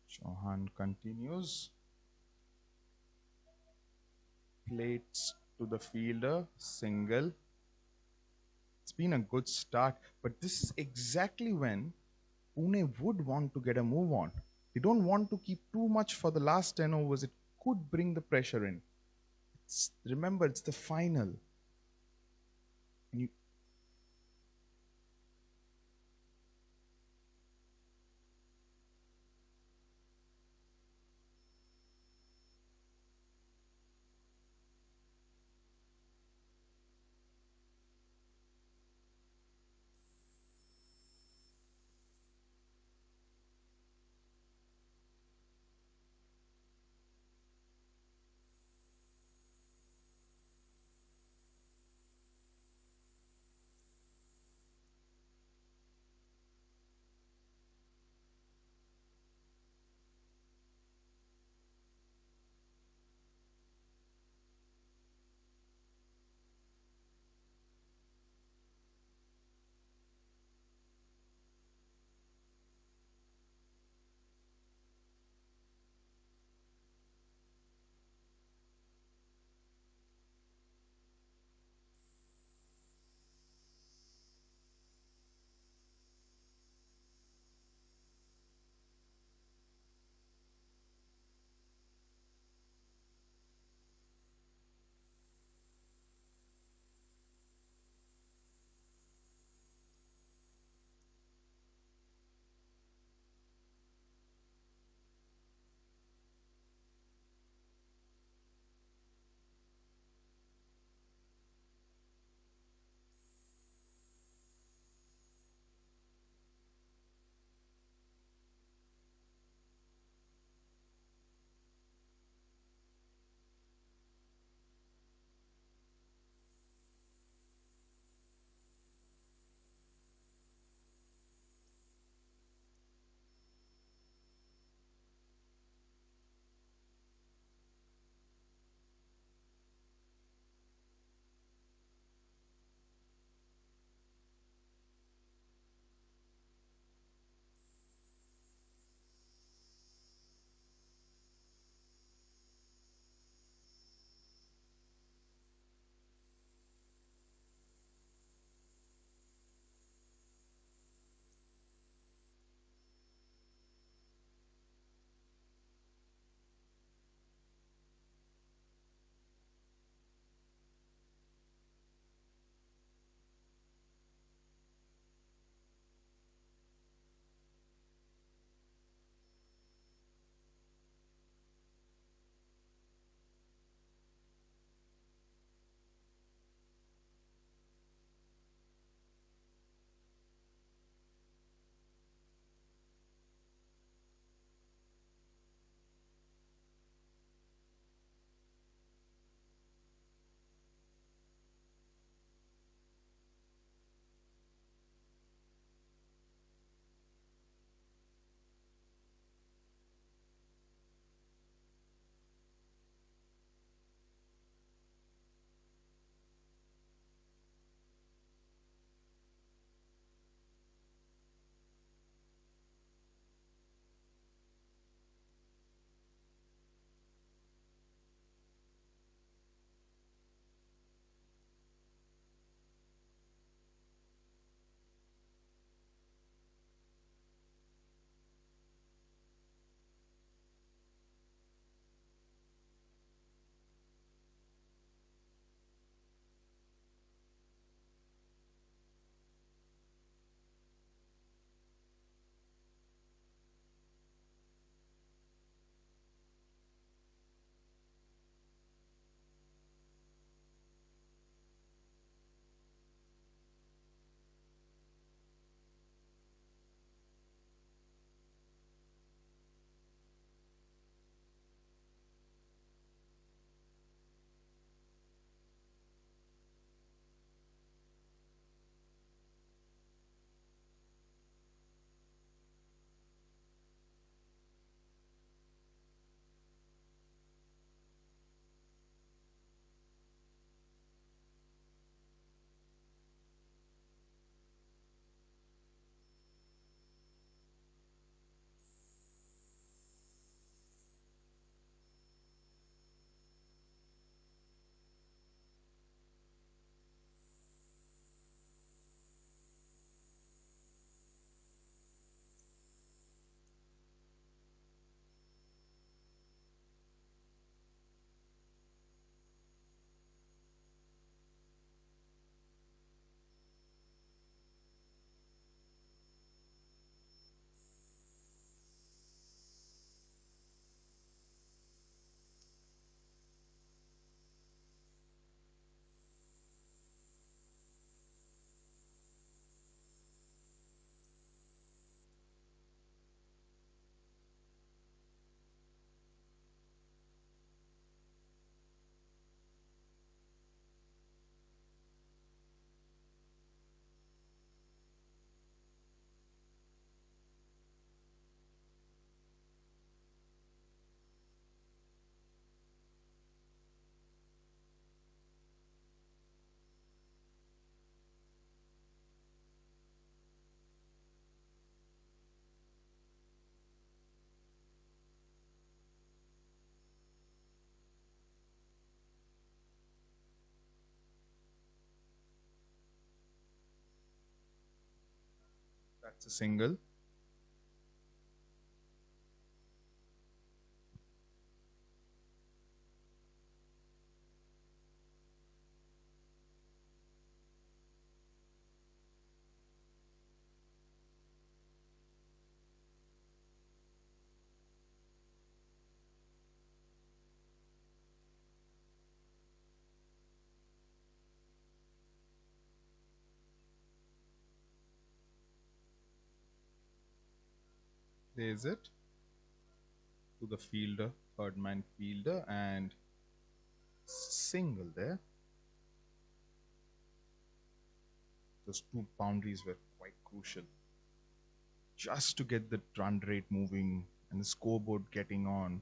Chauhan continues. Plates to the fielder, single. It's been a good start, but this is exactly when Pune would want to get a move on. They don't want to keep too much for the last 10 overs. It could bring the pressure in. Remember, it's the final. You, It's a single. There's it to the fielder, third man fielder, and single there. Those two boundaries were quite crucial just to get the run rate moving and the scoreboard getting on.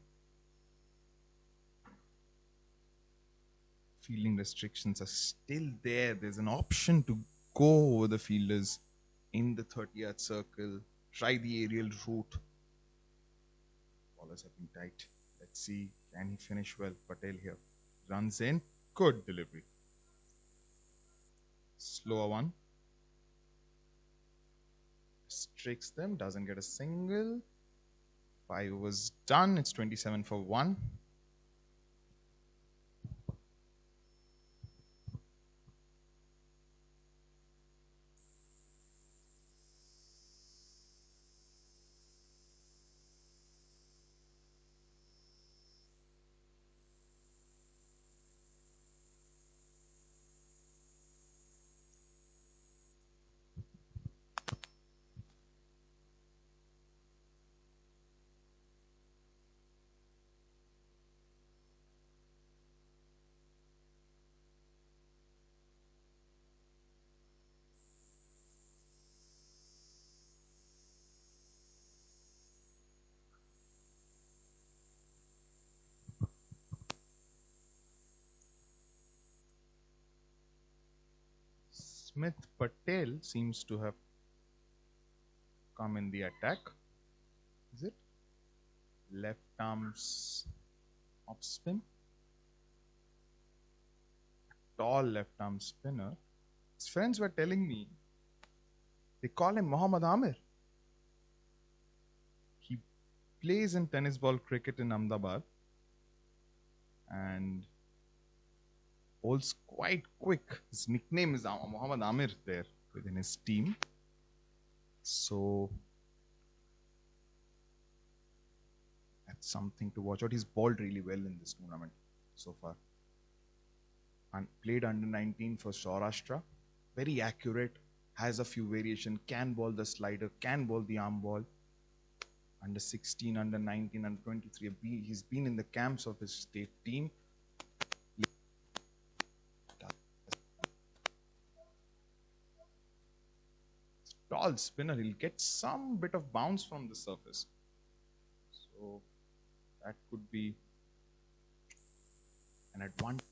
Fielding restrictions are still there. There's an option to go over the fielders in the 30-yard circle, try the aerial route. Ballers have been tight. Let's see, can he finish well? Patel here runs in, good delivery. Slower one. Restricts them, doesn't get a single. 5 overs done. It's 27 for 1. Smith Patel seems to have come in the attack. Is it? Left arms off spin. Tall left arm spinner. His friends were telling me they call him Muhammad Amir. He plays in tennis ball cricket in Ahmedabad and bowls quite quick. His nickname is Muhammad Amir there within his team. So that's something to watch out. He's bowled really well in this tournament so far. And played under 19 for Saurashtra. Very accurate, has a few variation, can bowl the slider, can bowl the arm ball. Under 16, under 19, under 23, he's been in the camps of his state team. Tall spinner, he'll get some bit of bounce from the surface. So that could be an advantage.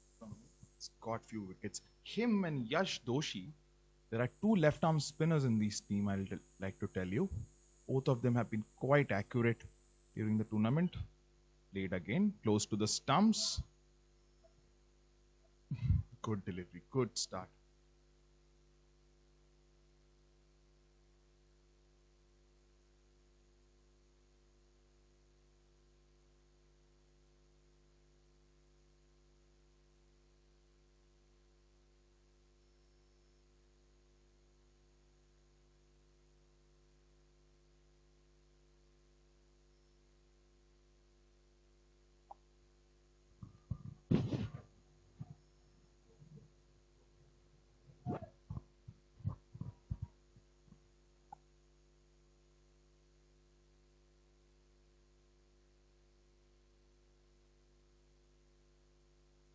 He's got few wickets. Him and Yash Doshi, there are two left arm spinners in this team, I'll like to tell you. Both of them have been quite accurate during the tournament. Played again, close to the stumps. Good delivery, good start.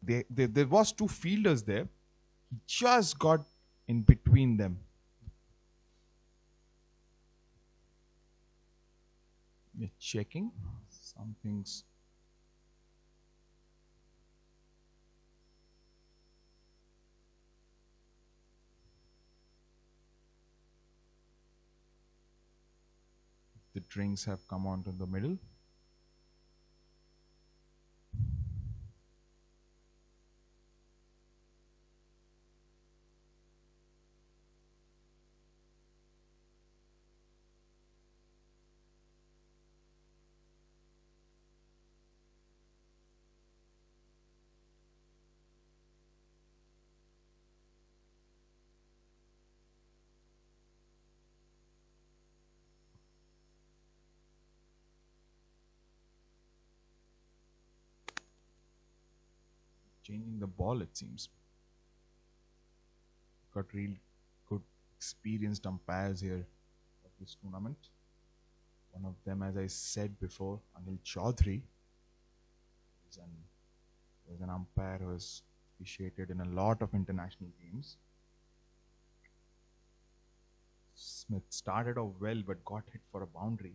There was two fielders there. He just got in between them. We're checking. Something's the drinks have come onto the middle. changing the ball, it seems. Got real good experienced umpires here of this tournament. One of them, as I said before, Anil Chaudhary, is an umpire who has officiated in a lot of international games. Smith started off well but got hit for a boundary.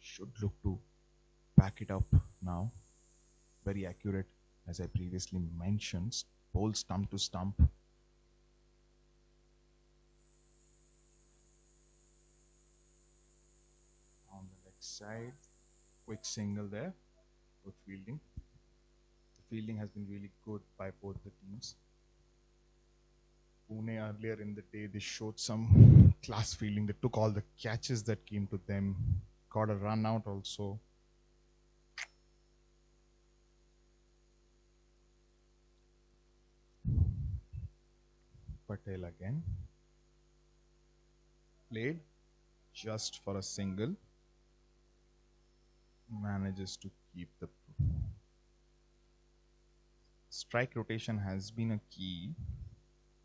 Should look to back it up now. Very accurate, as I previously mentioned. Bowl stump to stump. On the leg side, quick single there. Good fielding. The fielding has been really good by both the teams. Pune earlier in the day, they showed some class fielding. They took all the catches that came to them. Got a run out also. Patel again. Played just for a single. Manages to keep the strike rotation has been a key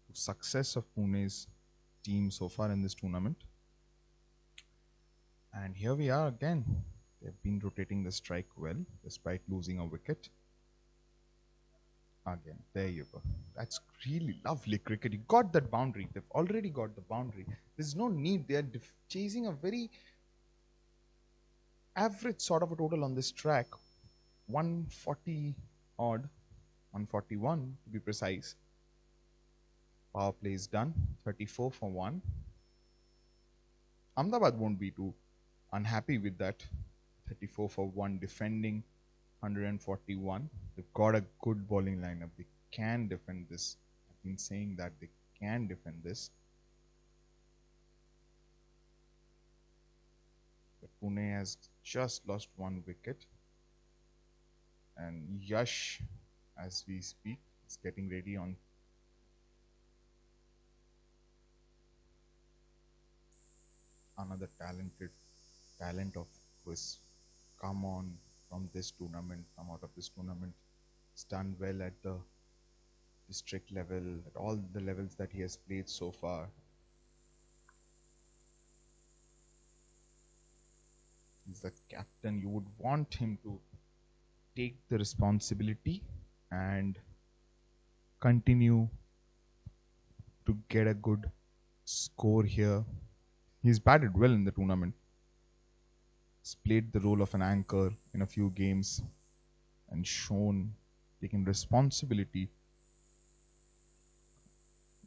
to success of Pune's team so far in this tournament. And here we are again. They've been rotating the strike well despite losing a wicket. Again, there you go. That's really lovely cricket. You got that boundary. They've already got the boundary. There's no need. They're chasing a very average sort of a total on this track. 140 odd, 141 to be precise. Power play is done. 34 for 1. Ahmedabad won't be too unhappy with that. 34 for 1 defending 141. They've got a good bowling lineup. They can defend this. I've been saying that they can defend this. But Pune has just lost 1 wicket. And Yash, as we speak, is getting ready on another talent of who's come on from this tournament, come out of this tournament. He's done well at the district level, at all the levels that he has played so far. He's the captain. You would want him to take the responsibility and continue to get a good score here. He's batted well in the tournament. He's played the role of an anchor in a few games and taken responsibility.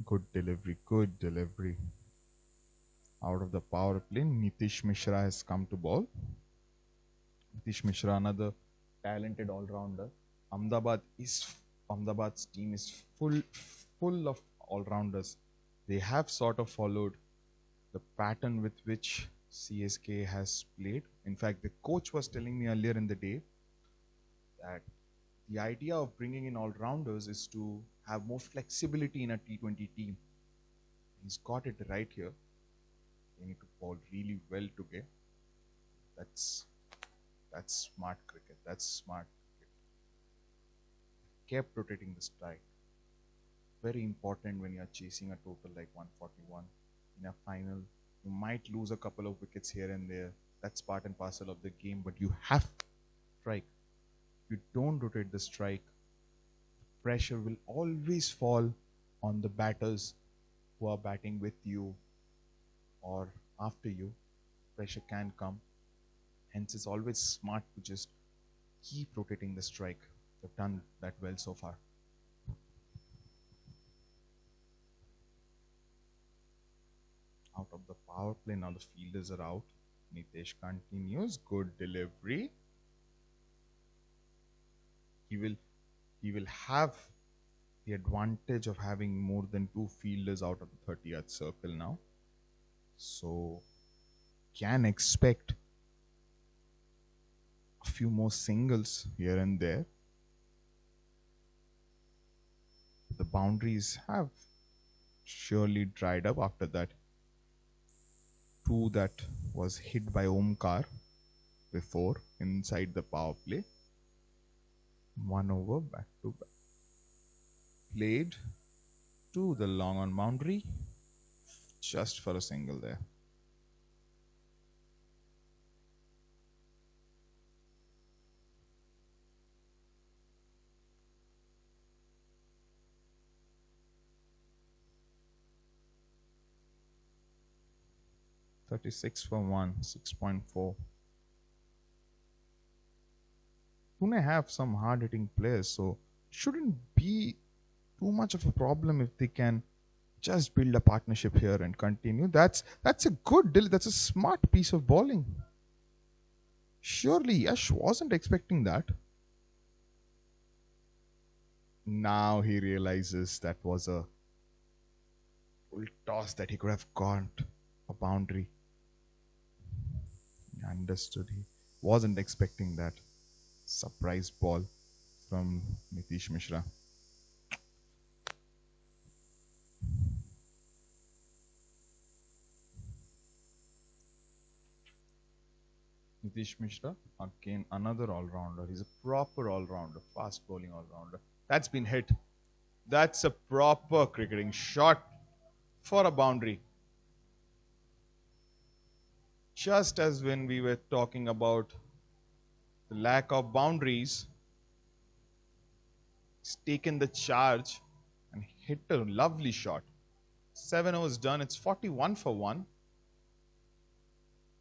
Good delivery. Out of the power play, Nitish Mishra has come to ball. Nitish Mishra, another talented all-rounder. Ahmedabad's team is full of all-rounders. They have sort of followed the pattern with which CSK has played. In fact, the coach was telling me earlier in the day that the idea of bringing in all-rounders is to have more flexibility in a T20 team. He's got it right here. They need to bowl really well together. That's smart cricket. That's smart cricket. Kept rotating the strike. Very important when you're chasing a total like 141 in a final. You might lose a couple of wickets here and there. That's part and parcel of the game, but you have to strike. If you don't rotate the strike, pressure will always fall on the batters who are batting with you or after you. Pressure can come. Hence, it's always smart to just keep rotating the strike. They've done that well so far. Out of the power play, now the fielders are out. Nitesh continues. Good delivery. He will have the advantage of having more than 2 fielders out of the 30-yard circle now. So can expect a few more singles here and there. The boundaries have surely dried up after that 2 that was hit by Omkar before inside the power play. 1 over back to back. Played to the long on boundary. Just for a single there. "36 for 1, 6.4. Pune have some hard hitting players, so shouldn't be too much of a problem if they can just build a partnership here and continue. That's a good deal. That's a smart piece of bowling. Surely Yash wasn't expecting that. Now he realizes that was a full toss that he could have got a boundary. He understood. He wasn't expecting that surprise ball from Nitish Mishra. Nitish Mishra, again another all-rounder. He's a proper all-rounder, fast bowling all-rounder. That's been hit. That's a proper cricketing shot for a boundary. Just as when we were talking about the lack of boundaries, he's taken the charge and hit a lovely shot. 7 overs done. It's 41 for 1.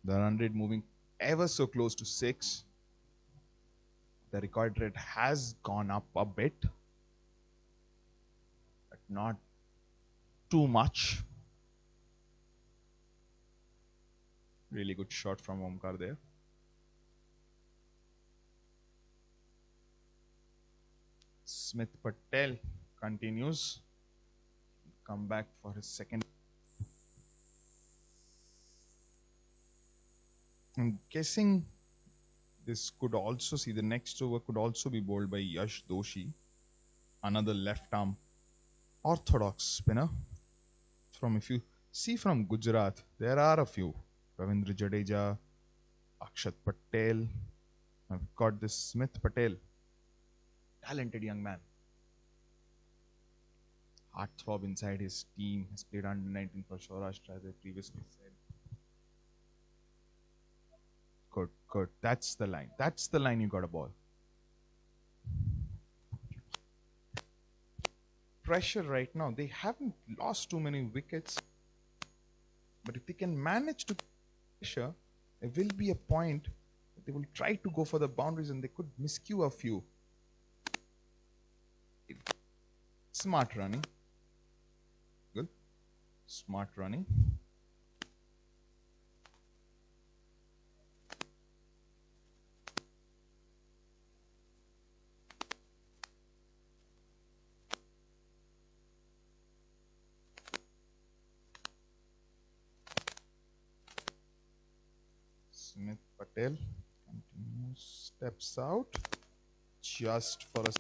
The run rate moving ever so close to 6. The record rate has gone up a bit, but not too much. Really good shot from Omkar there. Smith Patel continues. Come back for his second. I'm guessing this could also see the next over could also be bowled by Yash Doshi, another left arm orthodox spinner. From if you see from Gujarat, there are a few. Ravindra Jadeja, Akshat Patel. I've got this Smith Patel, talented young man. Heartthrob inside his team, has played under 19 for Saurashtra, as I previously said. Good, good. That's the line. That's the line you got a ball. Pressure right now. They haven't lost too many wickets. But if they can manage to pressure, there will be a point that they will try to go for the boundaries and they could miscue a few. Smart running. Good. Smart running. Smith Patel continues, steps out just for a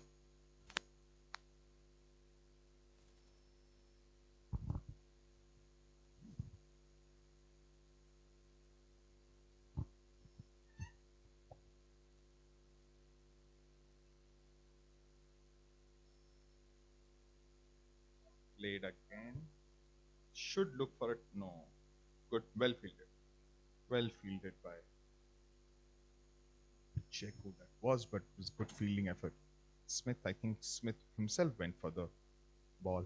played again. Should look for it. No. Good. Well fielded. Well fielded by check who that was, but it was good fielding effort. Smith, I think Smith himself went for the ball.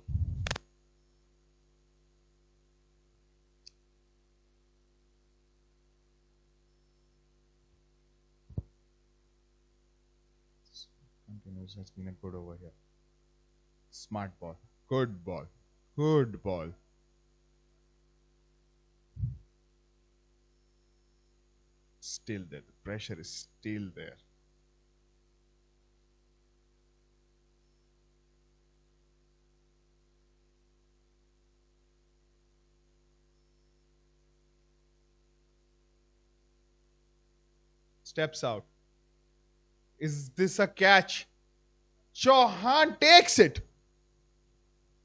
Continues, has been a good over here. Smart ball. Good ball. Good ball. Still there. The pressure is still there. Steps out. Is this a catch? Chauhan takes it.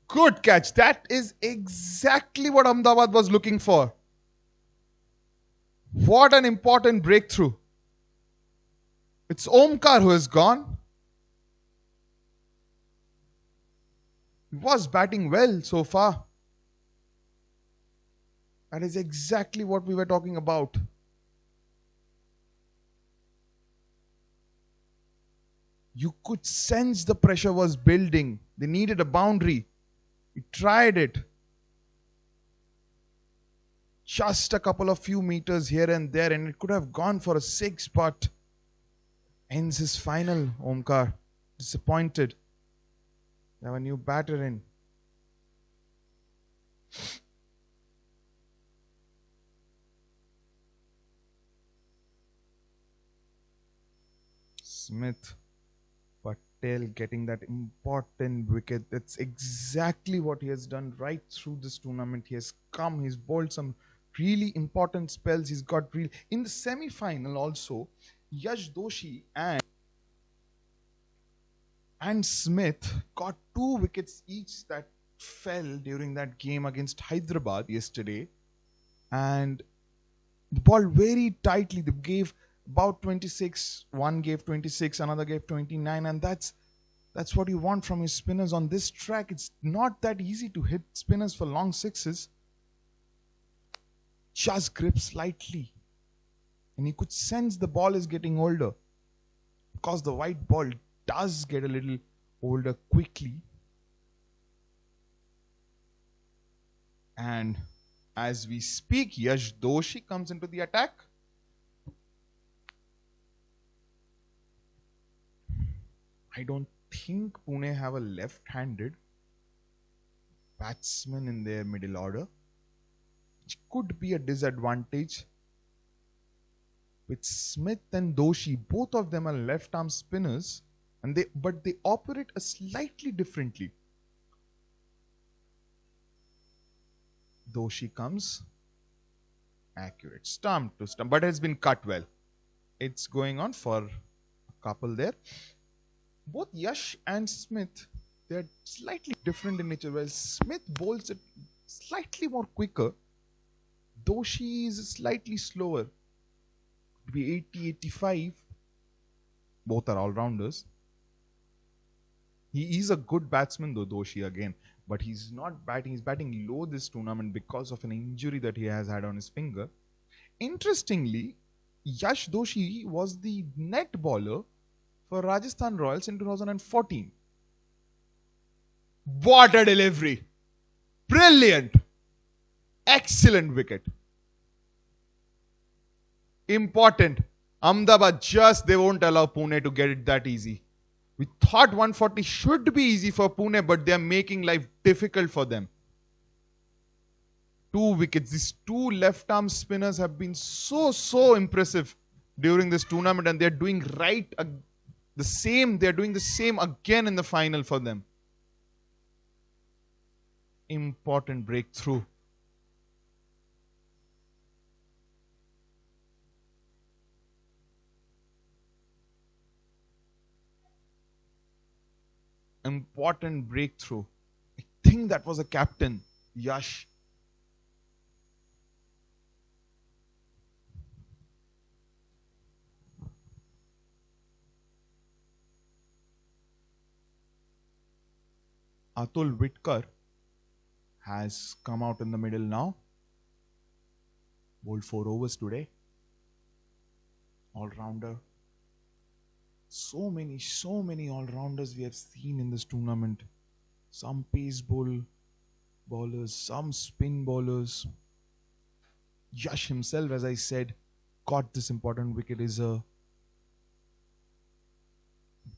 Good catch. That is exactly what Ahmedabad was looking for. What an important breakthrough. It's Omkar who is gone. was batting well so far. That is exactly what we were talking about. You could sense the pressure was building. They needed a boundary. He tried it. Just a couple of few meters here and there, and it could have gone for a six, but ends his final. Omkar, disappointed. They have a new batter in. Smith Patel getting that important wicket. That's exactly what he has done right through this tournament. He has come, he's bowled some really important spells. He's got real in the semi-final also. Yash Doshi and Smith got 2 wickets each that fell during that game against Hyderabad yesterday. And the ball very tightly. They gave about 26. One gave 26, another gave 29, and that's what you want from your spinners on this track. It's not that easy to hit spinners for long sixes. Just grip slightly, and you could sense the ball is getting older because the white ball does get a little older quickly. And as we speak, Yash Doshi comes into the attack. I don't think Pune have a left-handed batsman in their middle order, which could be a disadvantage. With Smith and Doshi, both of them are left-arm spinners, and they operate a slightly differently. Doshi comes accurate, stump to stump, but has been cut well. It's going on for a couple there. Both Yash and Smith, they're slightly different in nature. While Smith bowls it slightly more quicker, Doshi is slightly slower. To be 80, 85. Both are all-rounders. He is a good batsman though, Doshi again. But he's not batting. He's batting low this tournament because of an injury that he has had on his finger. Interestingly, Yash Doshi was the net bowler for Rajasthan Royals in 2014. What a delivery! Brilliant! Excellent wicket. Important. Ahmedabad they won't allow Pune to get it that easy. We thought 140 should be easy for Pune, but they're making life difficult for them. 2 wickets. These 2 left-arm spinners have been so impressive during this tournament, and they're doing the same. They're doing the same again in the final for them. Important breakthrough. Important breakthrough. I think that was a captain, Yash. Atul Whitkar has come out in the middle now. Bowled 4 overs today. All-rounder. So many all-rounders we have seen in this tournament. Some pace bowlers, some spin bowlers. Yash himself, as I said, got this important wicket. Is a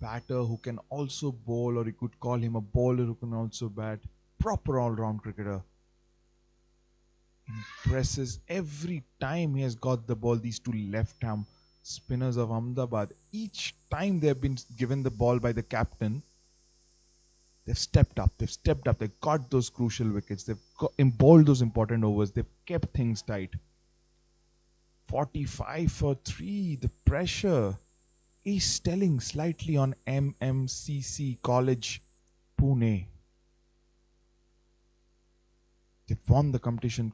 batter who can also bowl, or you could call him a bowler who can also bat. Proper all-round cricketer. Impresses every time he has got the ball. These 2 left-arm spinners of Ahmedabad, each time they have been given the ball by the captain, they've stepped up. They've got those crucial wickets. They've bowled those important overs. They've kept things tight. 45 for 3. The pressure is telling slightly on MMCC College, Pune. They've won the competition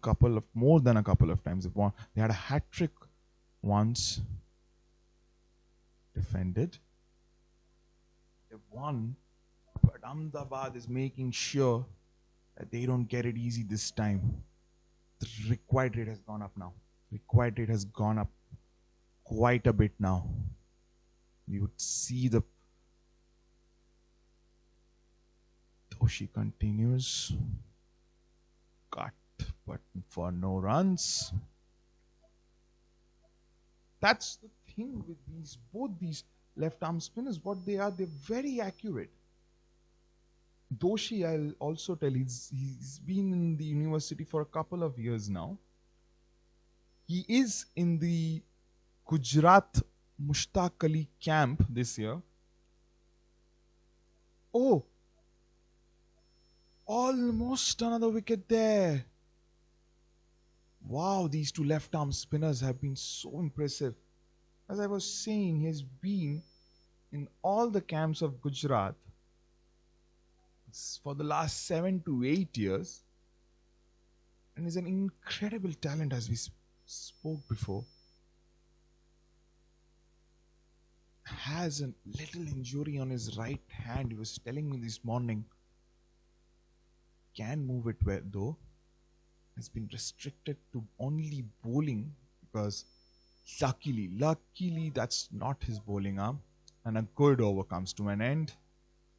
more than a couple of times. They had a hat trick once. Defended. They won, but But Ahmedabad is making sure that they don't get it easy this time. The required rate has gone up now. Required rate has gone up quite a bit now. You would see the Toshi continues. Cut button for no runs. That's the thing with both these left arm spinners. What they are, they're very accurate. Doshi, I'll also tell, he's been in the university for a couple of years now. He is in the Gujarat Mushtaq Ali camp this year. Oh, almost another wicket there. Wow, these two left arm spinners have been so impressive. As I was saying, he has been in all the camps of Gujarat for the last 7 to 8 years, and is an incredible talent, as we spoke before. Has a little injury on his right hand. He was telling me this morning. Can move it well though. Has been restricted to only bowling because luckily that's not his bowling arm. And a good over comes to an end.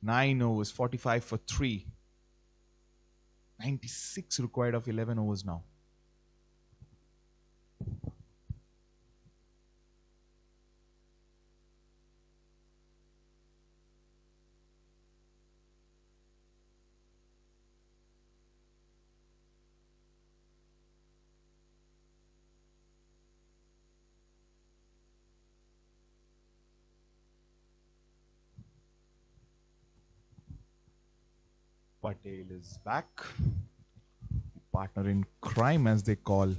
9 overs, 45 for 3. 96 required of 11 overs now. Patel is back. Partner in crime, as they call,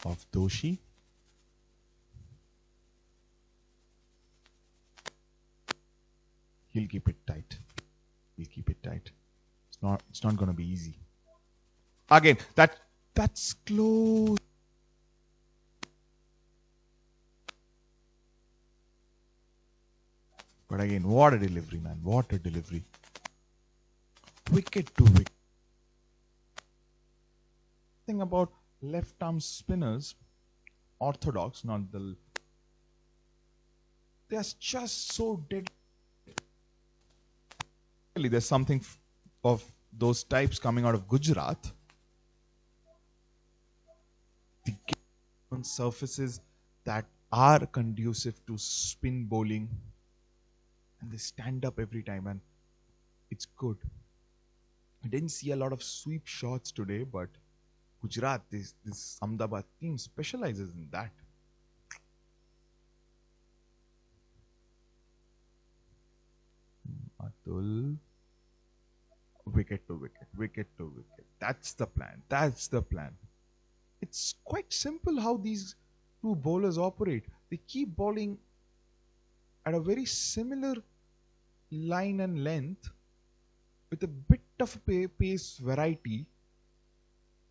of Doshi. He'll keep it tight. He'll keep it tight. It's not gonna be easy. Again, that's close. But again, what a delivery, man. What a delivery. Wicket to wicket. Thing about left arm spinners, orthodox, not the. They're just so dead. There's something of those types coming out of Gujarat. The on surfaces that are conducive to spin bowling, and they stand up every time, and it's good. I didn't see a lot of sweep shots today, but Gujarat, this Ahmedabad team specializes in that. Atul. Wicket to wicket, wicket to wicket. That's the plan. That's the plan. It's quite simple how these two bowlers operate. They keep bowling at a very similar line and length with a bit of a pace variety.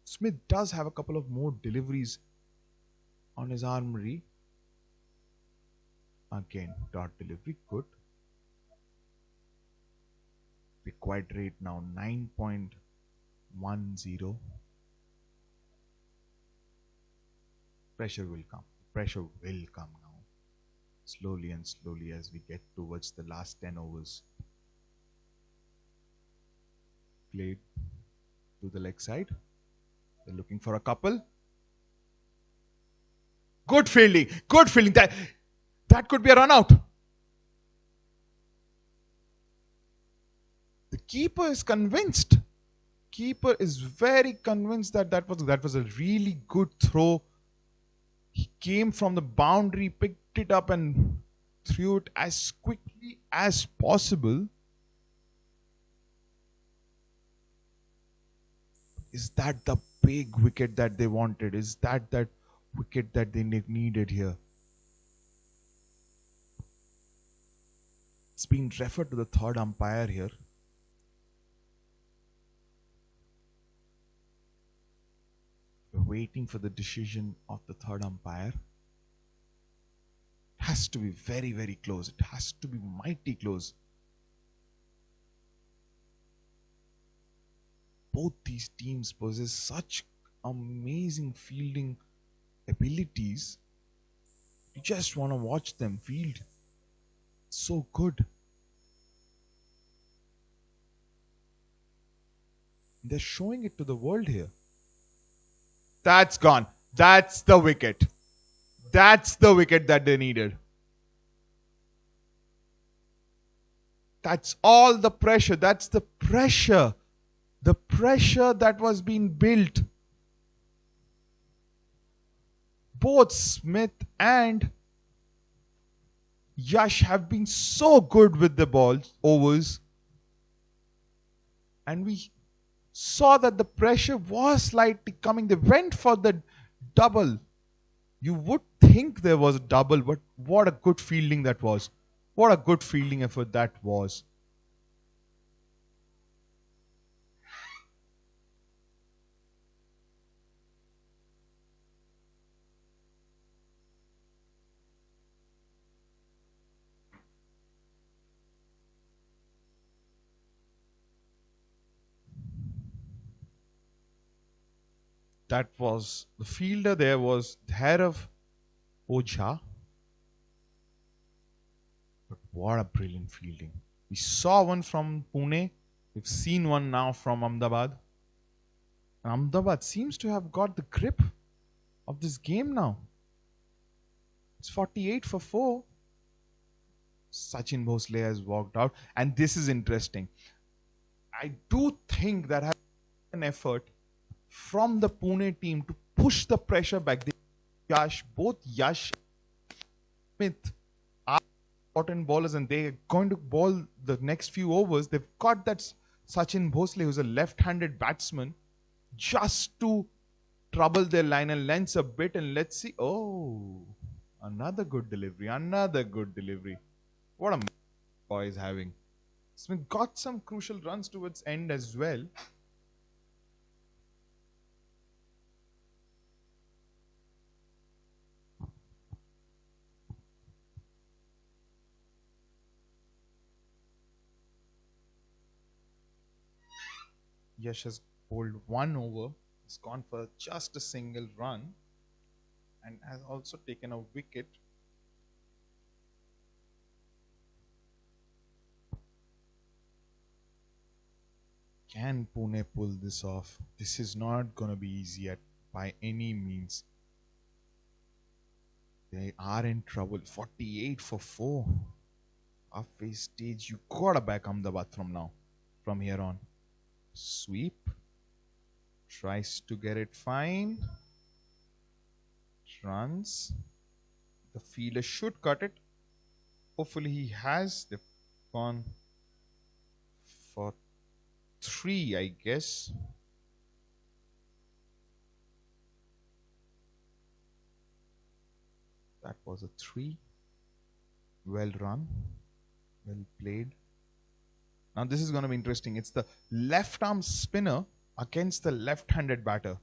Smith does have a couple of more deliveries on his armory. Again, dot delivery, good. Required rate now 9.10. Pressure will come. Pressure will come now. Slowly and slowly as we get towards the last 10 overs. Played to the leg side. They're looking for a couple. Good fielding. Good fielding. That could be a run out. The keeper is convinced. Keeper is very convinced that was a really good throw. He came from the boundary, picked it up and threw it as quickly as possible. Is that the big wicket that they wanted? Is that wicket that they needed here? It's being referred to the third umpire here. We're waiting for the decision of the third umpire. It has to be very, very close. It has to be mighty close. Both these teams possess such amazing fielding abilities. You just want to watch them field. So good. They're showing it to the world here. That's gone. That's the wicket. That's the wicket that they needed. That's all the pressure. That's the pressure. The pressure that was being built. Both Smith and Yash have been so good with the balls, overs. And we saw that the pressure was slightly coming. They went for the double. You would think there was a double, but what a good fielding that was. What a good fielding effort that was. That was the fielder there was Dharav Ojha. But what a brilliant fielding. We saw one from Pune. We've seen one now from Ahmedabad. And Ahmedabad seems to have got the grip of this game now. It's 48 for 4. Sachin Bhosle has walked out. And this is interesting. I do think that has an effort from the Pune team to push the pressure back. Both Yash and Smith are important bowlers and they're going to bowl the next few overs. They've got that Sachin Bhosle, who's a left-handed batsman, just to trouble their line and lengths a bit. And let's see. Oh, another good delivery. Another good delivery. What a boy is having. Smith got some crucial runs towards end as well. Yash has bowled 1 over. He's gone for just a single run and has also taken a wicket. Can Pune pull this off? This is not going to be easy by any means. They are in trouble. 48 for 4. Halfway stage. You gotta back Ahmedabad from here on. Sweep. Tries to get it fine. Runs. The fielder should cut it. Hopefully he has. They've gone for 3, I guess. That was a 3. Well run. Well played. Now this is going to be interesting. It's the left arm spinner against the left-handed batter.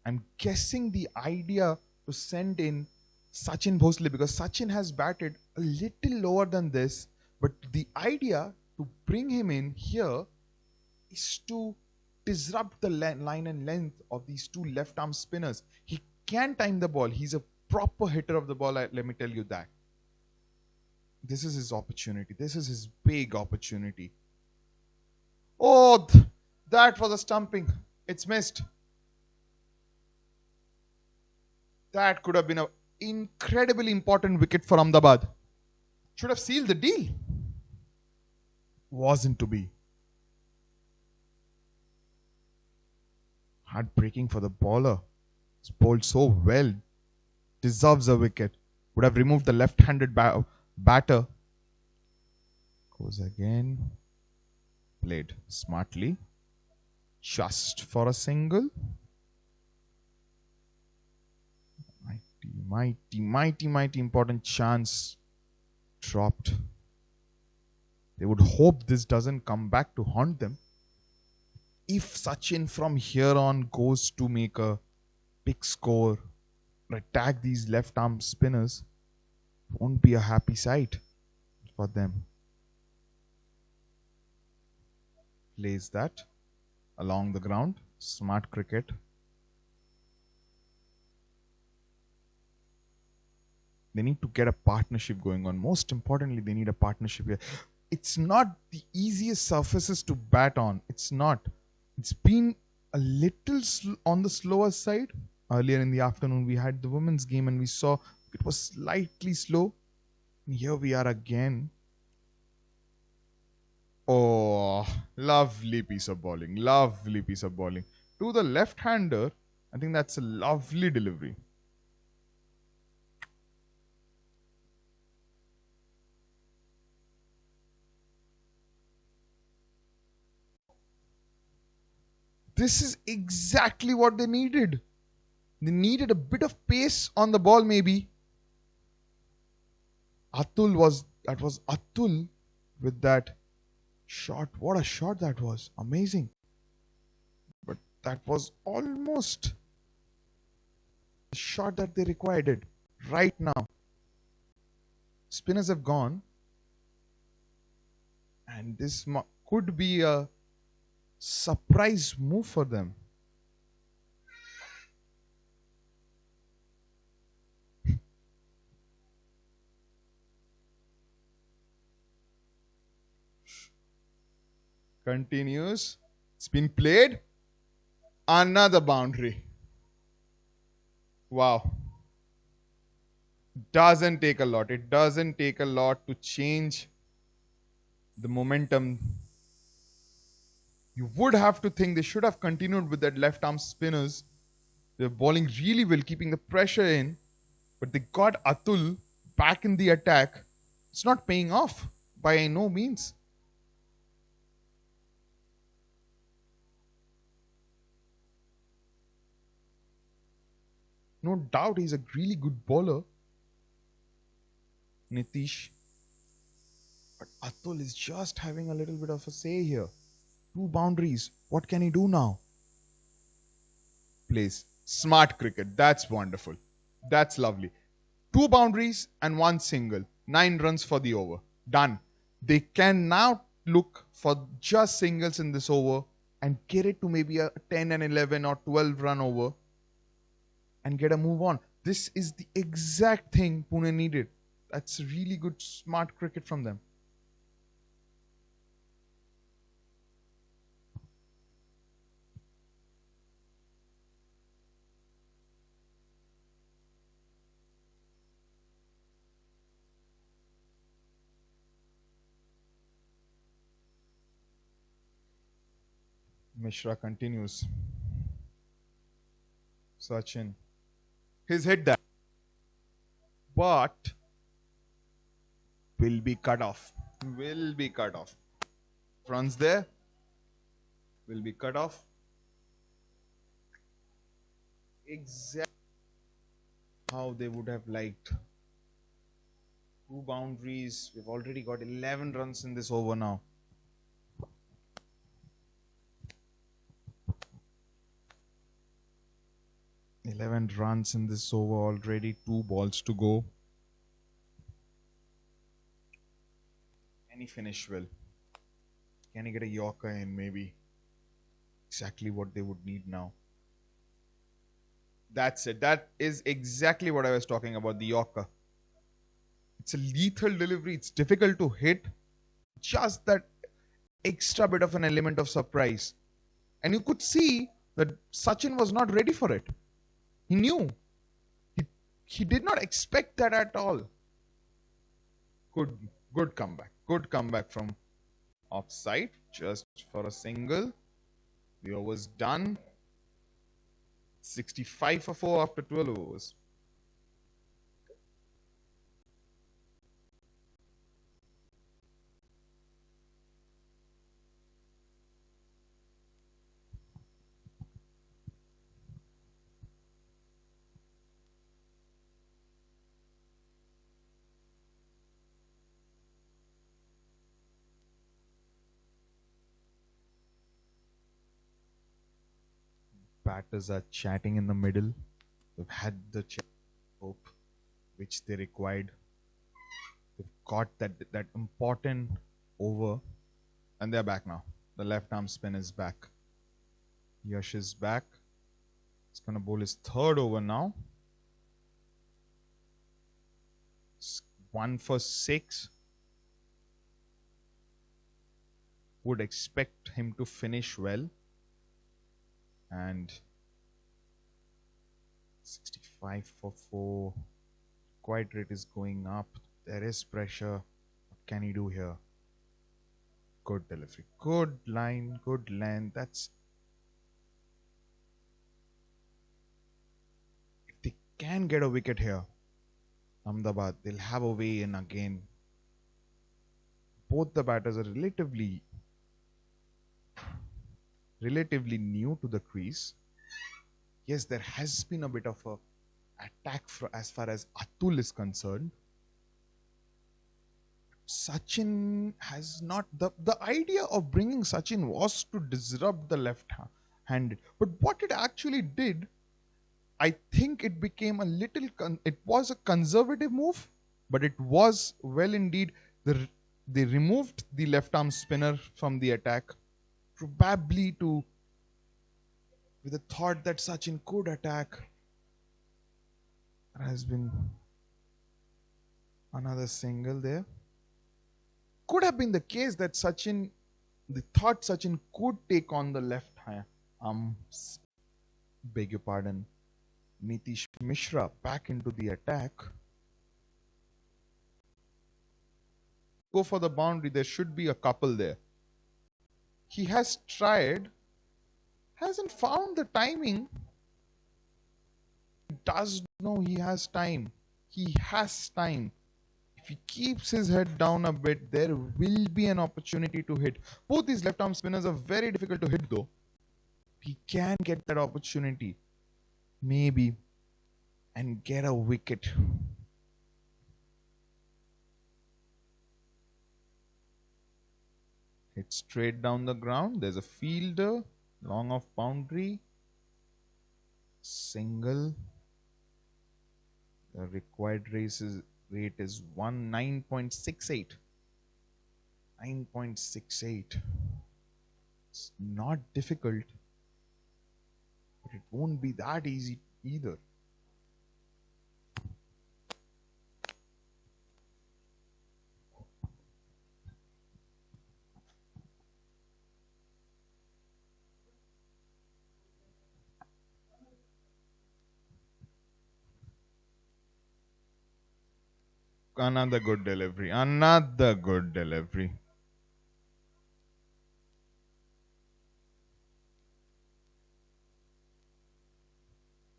I'm guessing the idea to send in Sachin Bhosle, because Sachin has batted a little lower than this, but the idea to bring him in here is to disrupt the line and length of these two left arm spinners. He can time the ball. He's a proper hitter of the ball, let me tell you that. This is his opportunity. This is his big opportunity. Oh, that was a stumping. It's missed. That could have been an incredibly important wicket for Ahmedabad. Should have sealed the deal. Wasn't to be. Heartbreaking for the bowler. He's bowled so well. Deserves a wicket. Would have removed the left-handed batter. Goes again. Played smartly. Just for a single. Mighty important chance dropped. They would hope this doesn't come back to haunt them. If Sachin from here on goes to make a big score or attack these left arm spinners, it won't be a happy sight for them. Plays that along the ground. Smart cricket. They need to get a partnership going on. Most importantly, they need a partnership here. It's not the easiest surfaces to bat on. It's not. It's been a little on the slower side. Earlier in the afternoon, we had the women's game and we saw it was slightly slow. And here we are again. Oh, lovely piece of bowling. Lovely piece of bowling. To the left-hander, I think that's a lovely delivery. This is exactly what they needed. They needed a bit of pace on the ball, maybe. That was Atul with that shot. What a shot that was. Amazing. But that was almost the shot that they required right now. Spinners have gone. And this could be a surprise move for them. Continues. It's been played. Another boundary. Wow. Doesn't take a lot. It doesn't take a lot to change the momentum. You would have to think they should have continued with that left arm spinners. They're bowling really well, keeping the pressure in. But they got Atul back in the attack. It's not paying off by no means. No doubt he's a really good bowler, Nitish. But Atul is just having a little bit of a say here. 2 boundaries. What can he do now? Plays. Smart cricket. That's wonderful. That's lovely. 2 boundaries and 1 single. 9 runs for the over. Done. They can now look for just singles in this over and get it to maybe a 10 and 11 or 12 run over and get a move on. This is the exact thing Pune needed. That's really good, smart cricket from them. Mishra continues. Sachin. He's hit that. But will be cut off. Will be cut off. Runs there. Will be cut off. Exactly how they would have liked. 2 boundaries. We've already got 11 runs in this over now. Runs in this over already. 2 balls to go. Can he finish well? Can he get a Yorker in maybe? Exactly what they would need now. That's it. That is exactly what I was talking about, the Yorker. It's a lethal delivery. It's difficult to hit. Just that extra bit of an element of surprise. And you could see that Sachin was not ready for it. He knew. He did not expect that at all. Good comeback. Good comeback from offside. Just for a single. The over's done. 65 for 4 after 12 overs. Batters are chatting in the middle. They've had the hope which they required. They've got that important over and they're back now. The left arm spin is back. Yash is back. He's going to bowl his third over now. 1 for 6. Would expect him to finish well. And 65 for 4. Quiet rate is going up. There is pressure. What can he do here? Good delivery. Good line. Good length. If they can get a wicket here, Ahmedabad, they'll have a way in again. Both the batters are relatively new to the crease. Yes, there has been a bit of a attack as far as Atul is concerned. Sachin has not the idea of bringing Sachin was to disrupt the left-handed, but what it actually did, I think it became a little. It was a conservative move, but it was well indeed. They removed the left-arm spinner from the attack, probably with the thought that Sachin could attack. There has been another single there. Could have been the case that they thought Sachin could take on the left arm. Beg your pardon. Nitish Mishra back into the attack. Go for the boundary. There should be a couple there. He has tried, hasn't found the timing. He does know he has time. He has time. If he keeps his head down a bit, there will be an opportunity to hit. Both these left arm spinners are very difficult to hit though. He can get that opportunity. Maybe. And get a wicket. Hit straight down the ground. There's a fielder. Long off boundary. Single. The required rate is 9.68. 9.68. It's not difficult, but it won't be that easy either. Another good delivery. Another good delivery.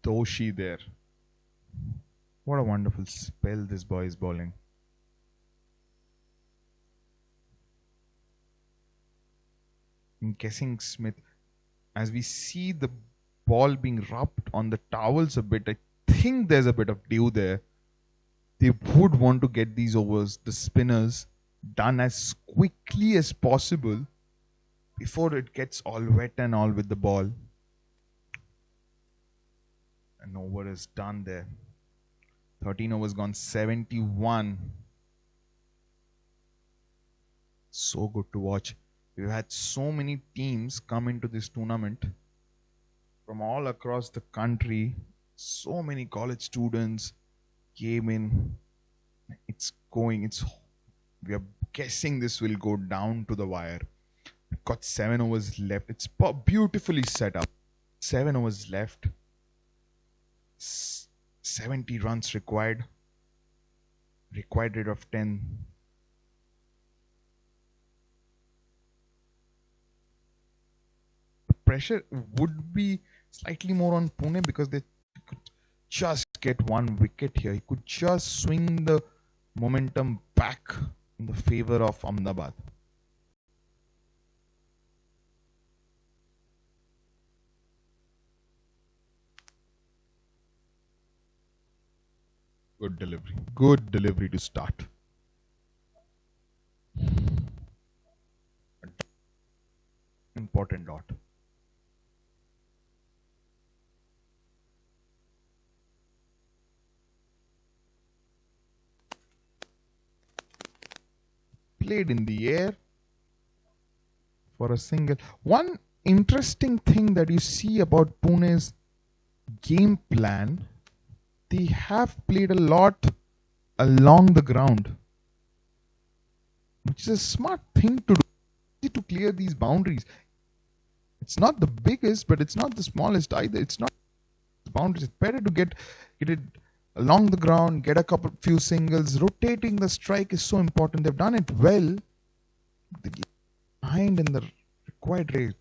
Toshi there. What a wonderful spell this boy is bowling. I'm guessing Smith, as we see the ball being rubbed on the towels a bit, I think there's a bit of dew there. They would want to get these overs, the spinners, done as quickly as possible before it gets all wet and all with the ball. An over is done there. 13 overs gone, 71. So good to watch. We've had so many teams come into this tournament from all across the country. So many college students came in. We are guessing this will go down to the wire. We've got 7 overs left. It's beautifully set up. 7 overs left. 70 runs required. Required rate of 10. The pressure would be slightly more on Pune because they could just get one wicket here. He could just swing the momentum back in the favor of Ahmedabad. Good delivery. Good delivery to start. Important dot. Played in the air for a single. One interesting thing that you see about Pune's game plan, they have played a lot along the ground, which is a smart thing to do to clear these boundaries. It's not the biggest, but it's not the smallest either. It's not the boundaries. It's better to get it along the ground, get a few singles. Rotating the strike is so important. They've done it well. They're behind in the required rate.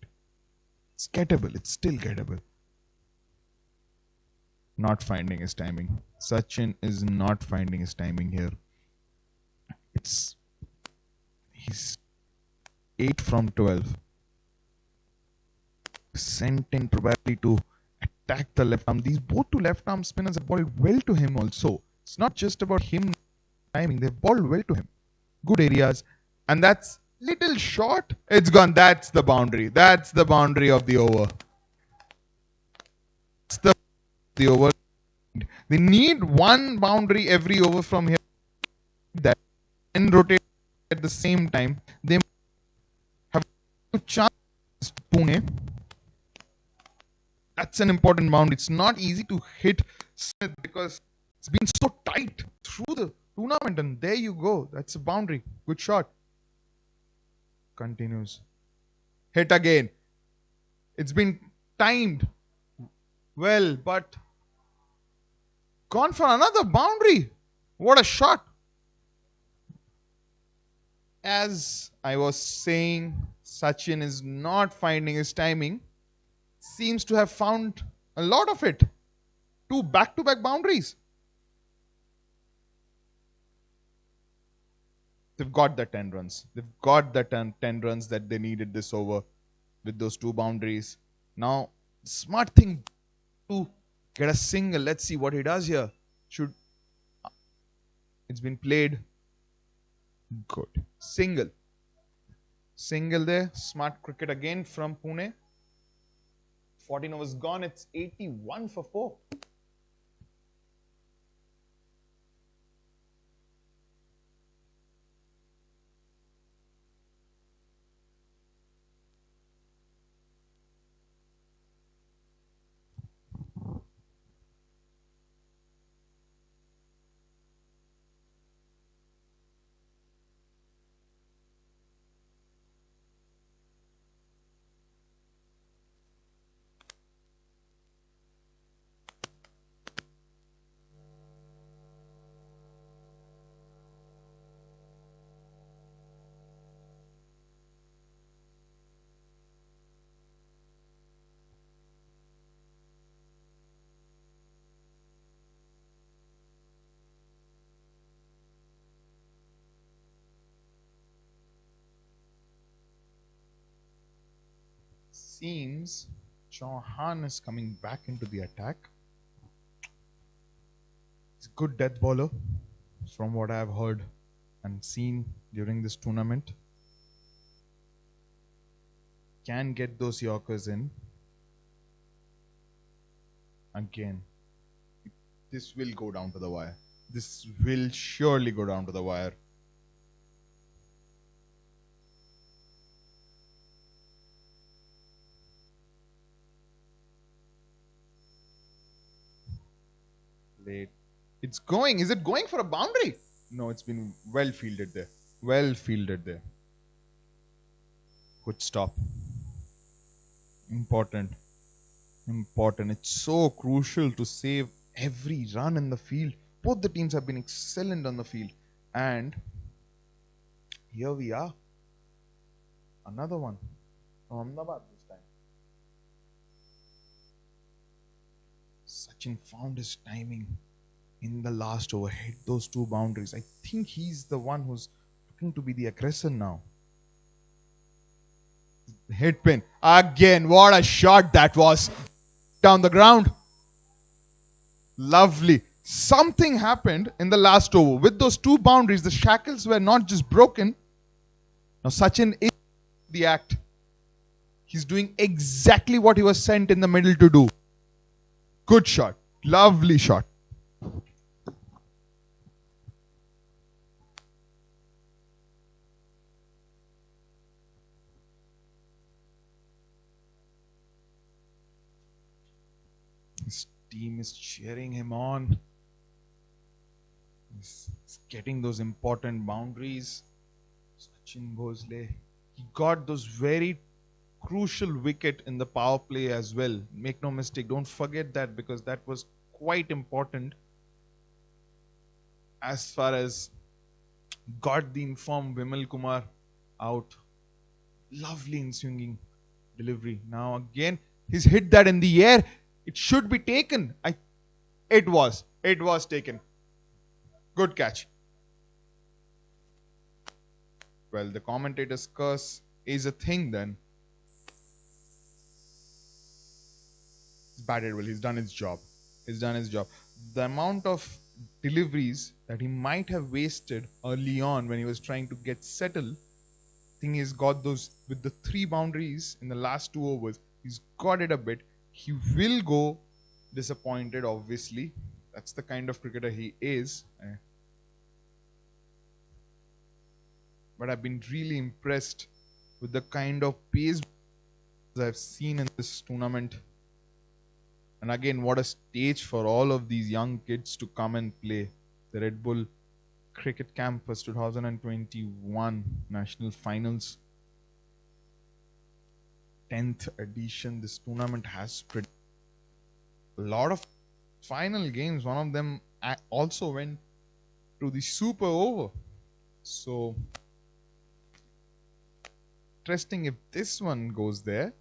It's gettable. It's still gettable. Not finding his timing. Sachin is not finding his timing here. He's 8 from 12. Sent in probably to attack the left arm. These both two left arm spinners have bowled well to him also. It's not just about him timing. They've bowled well to him. Good areas. And that's little short. It's gone. That's the boundary. That's the boundary of the over. That's the over. They need one boundary every over from here. That and rotate at the same time. They have a chance. Pune. That's an important boundary. It's not easy to hit Smith because it's been so tight through the tournament. And there you go. That's a boundary. Good shot. Continues. Hit again. It's been timed well, but gone for another boundary. What a shot. As I was saying, Sachin is not finding his timing. Seems to have found a lot of it. 2 back-to-back boundaries. They've got the 10 runs. They've got the 10 runs that they needed this over with those 2 boundaries. Now, smart thing to get a single. Let's see what he does here. It's been played. Good. Single. Single there. Smart cricket again from Pune. 14 overs gone. It's 81 for 4. Seems Chauhan is coming back into the attack. He's a good death bowler from what I've heard and seen during this tournament. Can get those Yorkers in. Again, this will go down to the wire. This will surely go down to the wire. Late. It's going. Is it going for a boundary? No, it's been well fielded there. Well fielded there. Good stop. Important. Important. It's so crucial to save every run in the field. Both the teams have been excellent on the field. And here we are. Another one from Ahmedabad this time. Sachin found his timing in the last over, hit those 2 boundaries. I think he's the one who's looking to be the aggressor now. Hit pin. Again, what a shot that was. Down the ground. Lovely. Something happened in the last over. With those 2 boundaries, the shackles were not just broken. Now Sachin is the act. He's doing exactly what he was sent in the middle to do. Good shot. Lovely shot. team is cheering him on. He's getting those important boundaries. Sachin Bhosle. He got those very crucial wicket in the power play as well. Make no mistake, don't forget that, because that was quite important as far as got the informed Vimal Kumar out. Lovely in swinging delivery. Now again, he's hit that in the air. It should be taken. It was. It was taken. Good catch. Well, the commentator's curse is a thing then. He's batted well. He's done his job. He's done his job. The amount of deliveries that he might have wasted early on when he was trying to get settled, I think he's got those with the 3 boundaries in the last 2 overs. He's got it a bit. He will go disappointed, obviously. That's the kind of cricketer he is. But I've been really impressed with the kind of pace I've seen in this tournament. And again, what a stage for all of these young kids to come and play. The Red Bull Cricket Campus 2021 National Finals. 10th edition. This tournament has a lot of final games. One of them also went to the super over. So, interesting if this one goes there.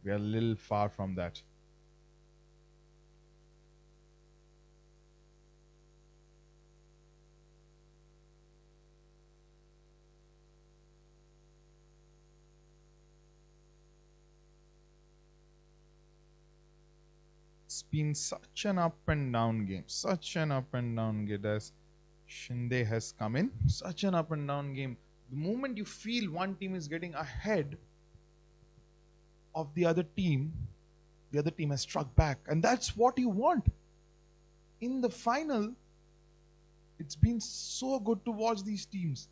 We are a little far from that. It's been such an up and down game. Such an up and down game as Shinde has come in. Such an up and down game. The moment you feel one team is getting ahead of the other team has struck back. And that's what you want. In the final, it's been so good to watch these teams.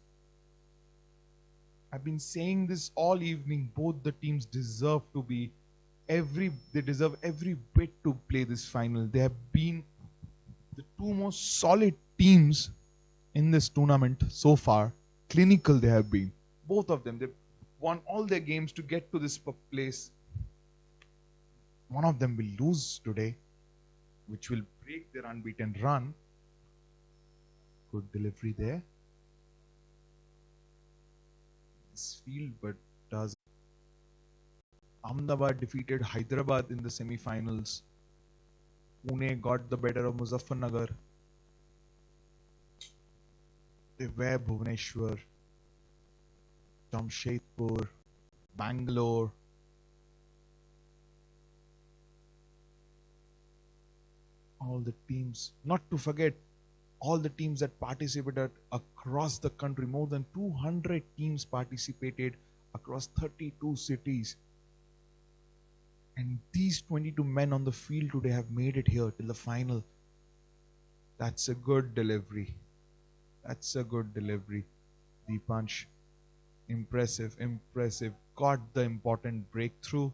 I've been saying this all evening. Both the teams deserve to be they deserve every bit to play this final. They have been the 2 most solid teams in this tournament so far. Clinical they have been. Both of them. They've won all their games to get to this place. One of them will lose today, which will break their unbeaten run. Good delivery there. This field, but does. Ahmedabad defeated Hyderabad in the semi-finals. Pune got the better of Muzaffarnagar. They were Bhubaneswar, Jamshedpur, Bangalore. All the teams, not to forget, all the teams that participated across the country. More than 200 teams participated across 32 cities. And these 22 men on the field today have made it here till the final. That's a good delivery. That's a good delivery. Deepansh, impressive, impressive. Got the important breakthrough.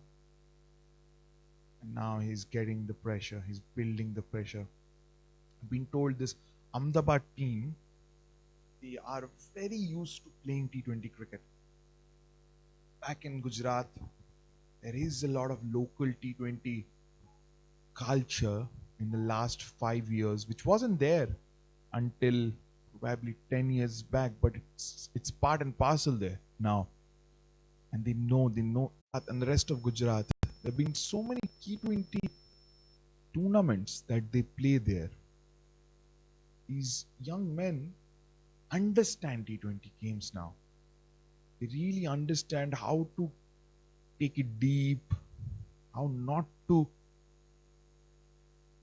And now he's getting the pressure. He's building the pressure. I've been told this Ahmedabad team, they are very used to playing T20 cricket. Back in Gujarat, there is a lot of local T20 culture in the last 5 years, which wasn't there until probably 10 years back, but it's part and parcel there now. And they know, and the rest of Gujarat, there have been so many T20 tournaments that they play there. These young men understand T20 games now. They really understand how to take it deep, how not to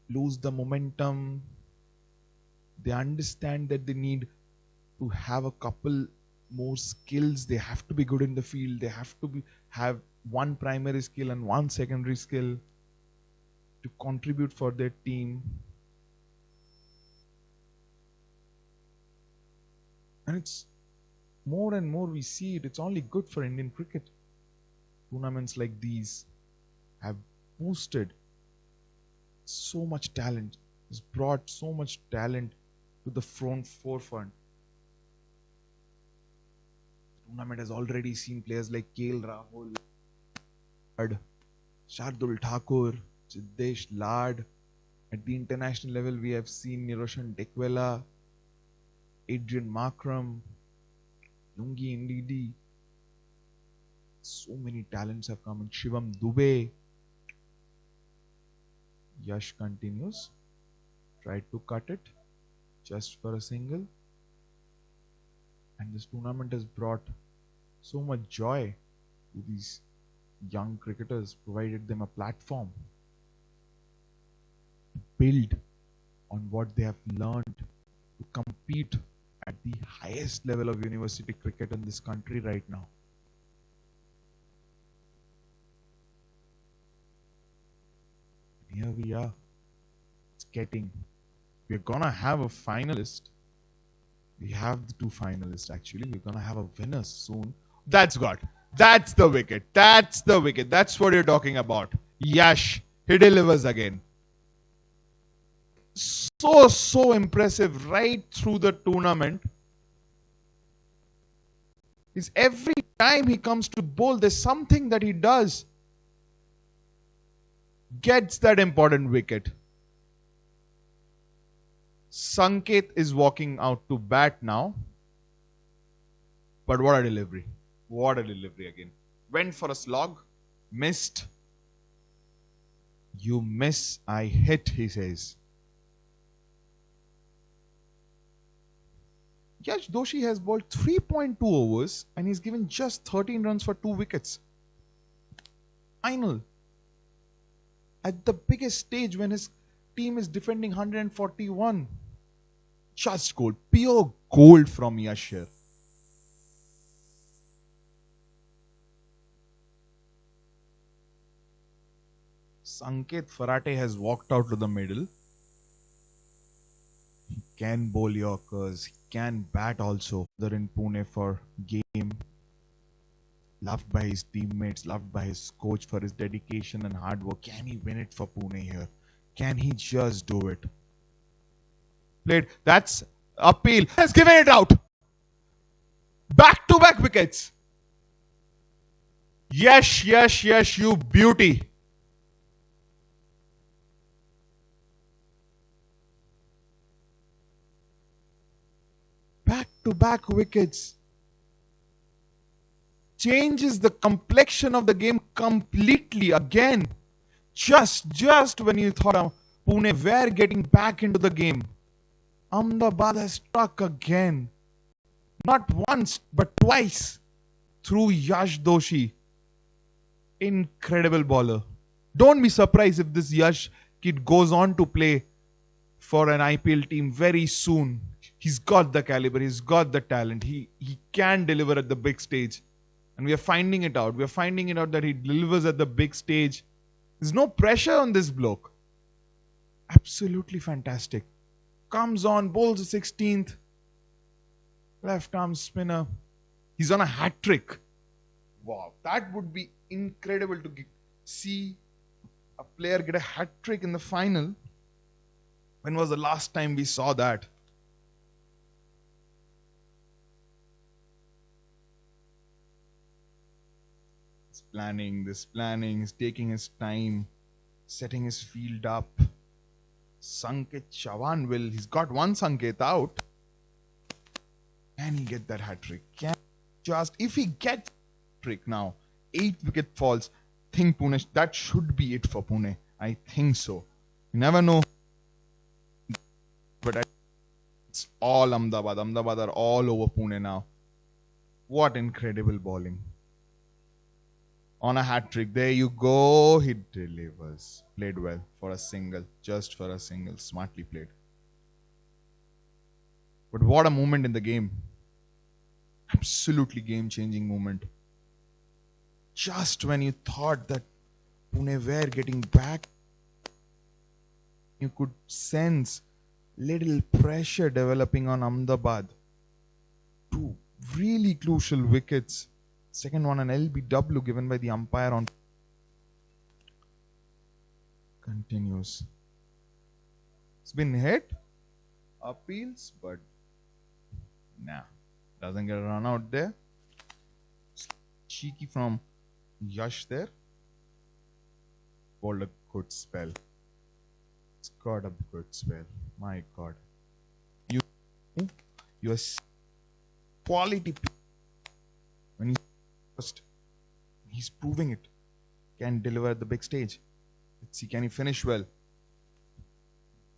lose the momentum. They understand that they need to have a couple more skills. They have to be good in the field. They have to have one primary skill and one secondary skill to contribute for their team. And it's more and more we see it. It's only good for Indian cricket. Tournaments like these have boosted So much talent. He's brought so much talent to the forefront. The tournament has already seen players like KL Rahul, Shardul Thakur, Siddesh Lad. At the international level, we have seen Niroshan Dekwela, Adrian Markram, Lungi Ndidi. So many talents have come in. Shivam Dubey. Yash continues. Tried to cut it just for a single. And this tournament has brought so much joy to these young cricketers, provided them a platform to build on what they have learned, to compete at the highest level of university cricket in this country right now. Here we are. We're gonna have a finalist. We have the two finalists actually. We're gonna have a winner soon. That's God. That's the wicket. That's the wicket. That's what you're talking about. Yash, he delivers again. So impressive right through the tournament. Is every time he comes to bowl, there's something that he does. Gets that important wicket. Sanket is walking out to bat now. But what a delivery. What a delivery again. Went for a slog. Missed. You miss, I hit, he says. Yash Doshi has bowled 3.2 overs and he's given just 13 runs for 2 wickets. Final. At the biggest stage when his team is defending 141. Just gold. Pure gold from Yash here. Sanket Farate has walked out to the middle. He can bowl Yorkers. He can bat also. They're in Pune for game. Loved by his teammates, loved by his coach for his dedication and hard work. Can he win it for Pune here? Can he just do it? Played. That's appeal. Has given it out. Back-to-back wickets. Yes, you beauty. Back-to-back wickets. Changes the complexion of the game completely again. Just when you thought Pune were getting back into the game, Ahmedabad has struck again. Not once, but twice. Through Yash Doshi. Incredible bowler. Don't be surprised if this Yash kid goes on to play for an IPL team very soon. He's got the caliber, he's got the talent. He can deliver at the big stage. And we are finding it out. We are finding it out that he delivers at the big stage. There's no pressure on this bloke. Absolutely fantastic. Comes on, bowls the 16th. Left arm spinner. He's on a hat trick. Wow, that would be incredible to see a player get a hat trick in the final. When was the last time we saw that? This planning, he's taking his time, setting his field up. Sanket Chavan he's got one Sanket out. Can he get that hat trick? If he gets trick now, 8 wicket falls, think Pune, that should be it for Pune. I think so. You never know. But it's all Ahmedabad. Ahmedabad are all over Pune now. What incredible bowling. On a hat trick. There you go. He delivers. Played well for a single. Just for a single. Smartly played. But what a moment in the game. Absolutely game-changing moment. Just when you thought that Pune were getting back, you could sense little pressure developing on Ahmedabad. 2 really crucial wickets. Second one, an LBW given by the umpire on. Continues. It's been hit. Appeals, but nah. Doesn't get a run out there. Cheeky from Yash there. Bowled a good spell. It's got a good spell. My God. You, you're quality. When he's first, he's proving it. Can deliver at the big stage. Let's see, can he finish well?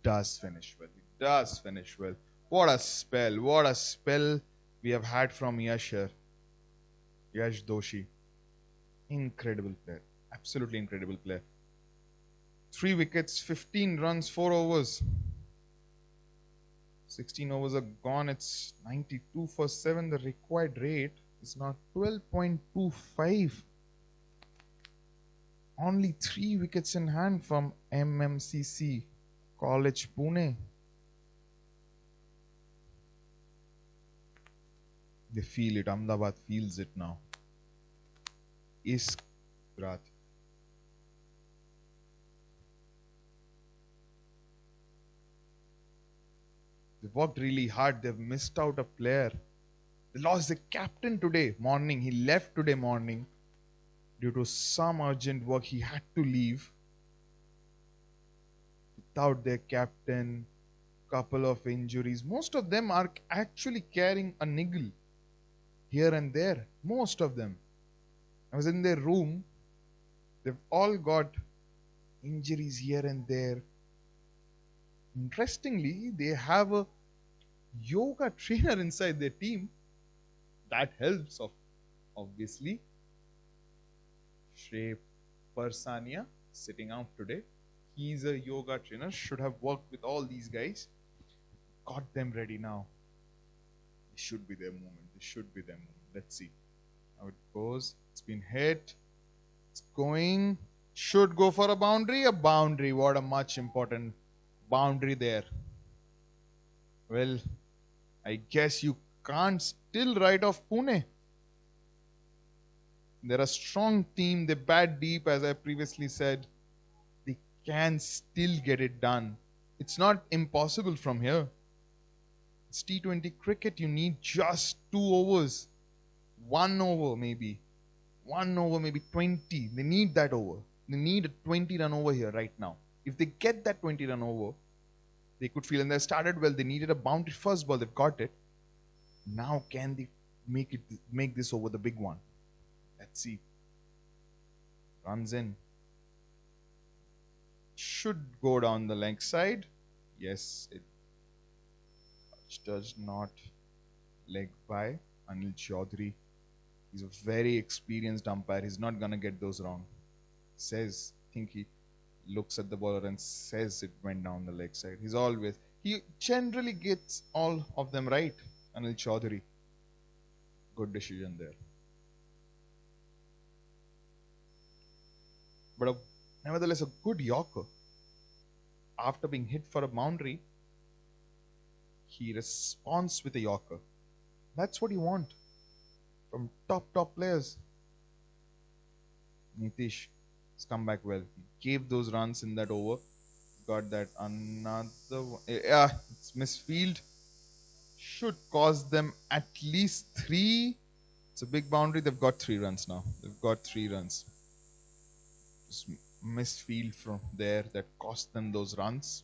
Does finish well. He does finish well. What a spell. What a spell we have had from Yash here. Yash Doshi. Incredible player. Absolutely incredible player. 3 wickets, 15 runs, 4 overs. 16 overs are gone. It's 92 for 7. The required rate is now 12.25. Only 3 wickets in hand from MMCC College Pune. They feel it. Ahmedabad feels it now. Is Gujarat. They've worked really hard. They've missed out a player. They lost the captain today morning. He left today morning due to some urgent work. He had to leave. Without their captain, couple of injuries. Most of them are actually carrying a niggle here and there. Most of them. I was in their room. They've all got injuries here and there. Interestingly, they have a yoga trainer inside their team. That helps, obviously. Shrey Persania sitting out today. He's a yoga trainer. Should have worked with all these guys. Got them ready now. This should be their moment. This should be their moment. Let's see how it goes. It's been hit. It's going. Should go for a boundary. A boundary. What a much important boundary there. Well, I guess you can't still write off Pune. They're a strong team. They bat deep, as I previously said. They can still get it done. It's not impossible from here. It's T20 cricket. You need just 2 overs. 1 over maybe. 1 over maybe 20. They need that over. They need a 20 run over here right now. If they get that 20 run over, they could feel, and they started well. They needed a boundary first ball. They've got it. Now can they make this over the big one? Let's see. Runs in. Should go down the leg side. Yes, it does not. Leg by Anil Chaudhary. He's a very experienced umpire. He's not gonna get those wrong. Says, I think he looks at the bowler and says it went down the leg side. He generally gets all of them right. Anil Chaudhary. Good decision there. But nevertheless, a good Yorker. After being hit for a boundary, he responds with a Yorker. That's what you want from top players. Nitish has come back well. He gave those runs in that over. Got that another one. Yeah, it's misfield. Should cause them at least 3. It's a big boundary. They've got 3 runs now. They've got 3 runs. Just misfield from there that cost them those runs.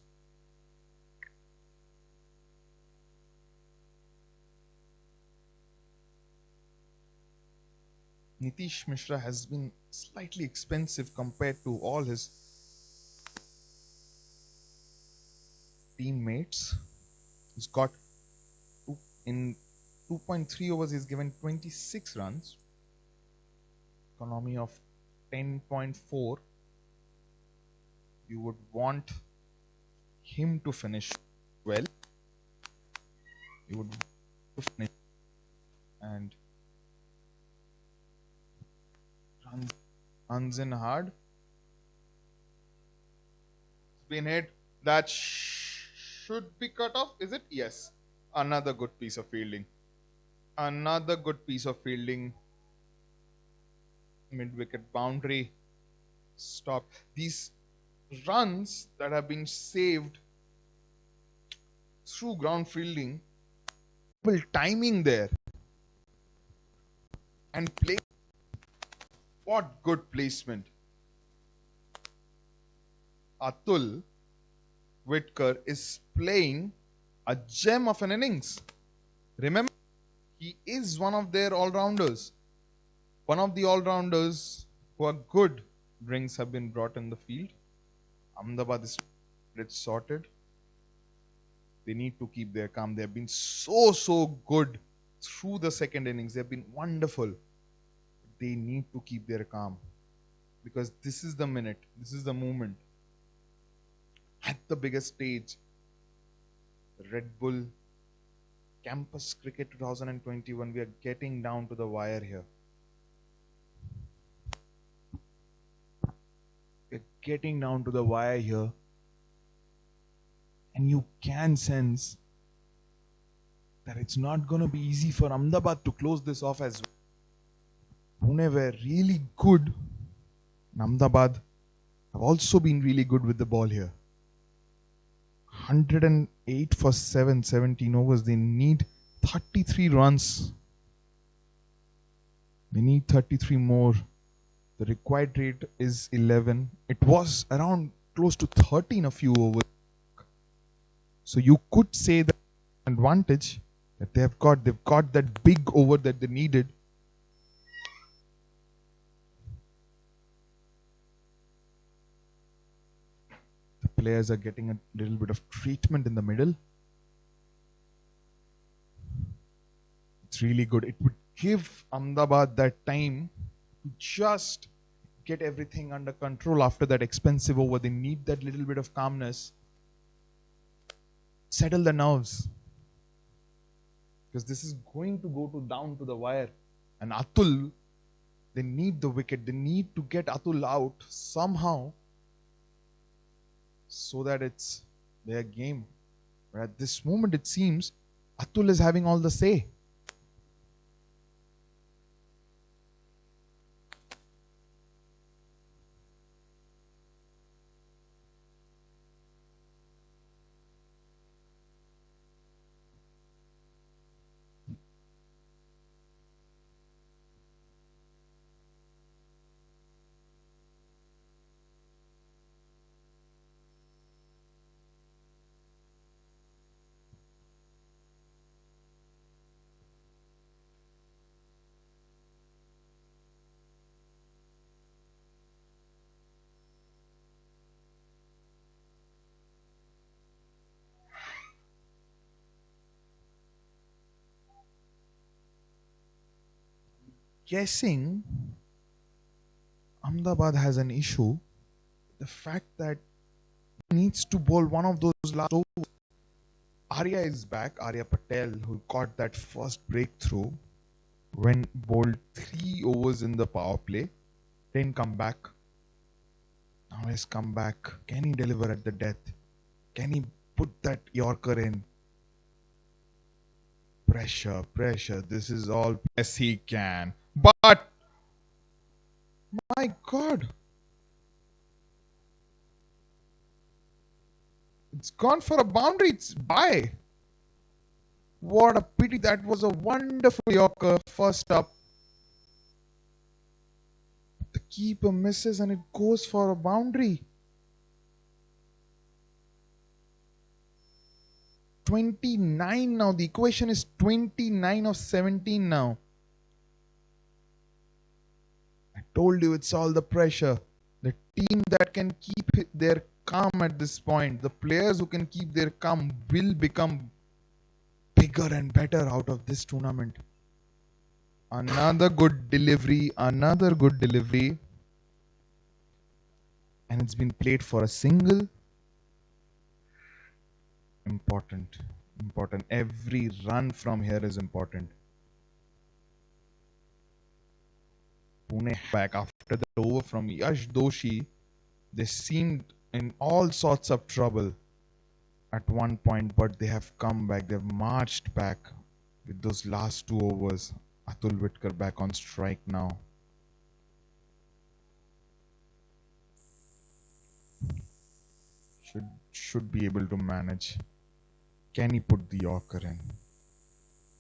Nitish Mishra has been slightly expensive compared to all his teammates. He's got in 2.3 overs, he's given 26 runs. Economy of 10.4. You would want him to finish well. You would to finish and runs in hard. It's been hit. That should be cut off. Is it? Yes. Another good piece of fielding. Another good piece of fielding. Mid-wicket boundary. Stop. These runs that have been saved through ground fielding, well, timing there, and play. What good placement. Atul Whitaker is playing a gem of an innings. Remember, he is one of their all-rounders. One of the all-rounders who are good. Rings have been brought in the field. Ahmedabad is it's sorted. They need to keep their calm. They have been so good through the second innings. They have been wonderful. They need to keep their calm because this is the minute. This is the moment. At the biggest stage, Red Bull Campus Cricket 2021. We are getting down to the wire here. We're getting down to the wire here. And you can sense that it's not going to be easy for Ahmedabad to close this off as well. Pune were really good. And Ahmedabad have also been really good with the ball here. 108 for 17 overs. They need 33 runs. They need 33 more. The required rate is 11. It was around close to 13 a few overs. So you could say that advantage that they've got that big over that they needed. The players are getting a little bit of treatment in the middle. It's really good. It would give Ahmedabad that time to just get everything under control after that expensive over. They need that little bit of calmness. Settle the nerves. Because this is going to go down to the wire. And Atul, they need the wicket. They need to get Atul out somehow so that it's their game. But at this moment, it seems Atul is having all the say. Guessing Ahmedabad has an issue. The fact that he needs to bowl one of those last overs. Arya is back. Arya Patel, who caught that first breakthrough when bowled 3 overs in the power play. Then come back. Now he's come back. Can he deliver at the death? Can he put that Yorker in? Pressure. This is all. Yes, he can. But my God, it's gone for a boundary. It's by. What a pity. That was a wonderful Yorker first up. The keeper misses and it goes for a boundary. 29 now. The equation is 29 of 17 now. I told you it's all the pressure. The team that can keep their calm at this point, the players who can keep their calm will become bigger and better out of this tournament. Another good delivery. And it's been played for a single. Important. Every run from here is important. Pune back after the over from Yash Doshi. They seemed in all sorts of trouble at one point, but they have come back. They've marched back with those last 2 overs. Atul Whitaker back on strike now. Should be able to manage. Can he put the Yorker in?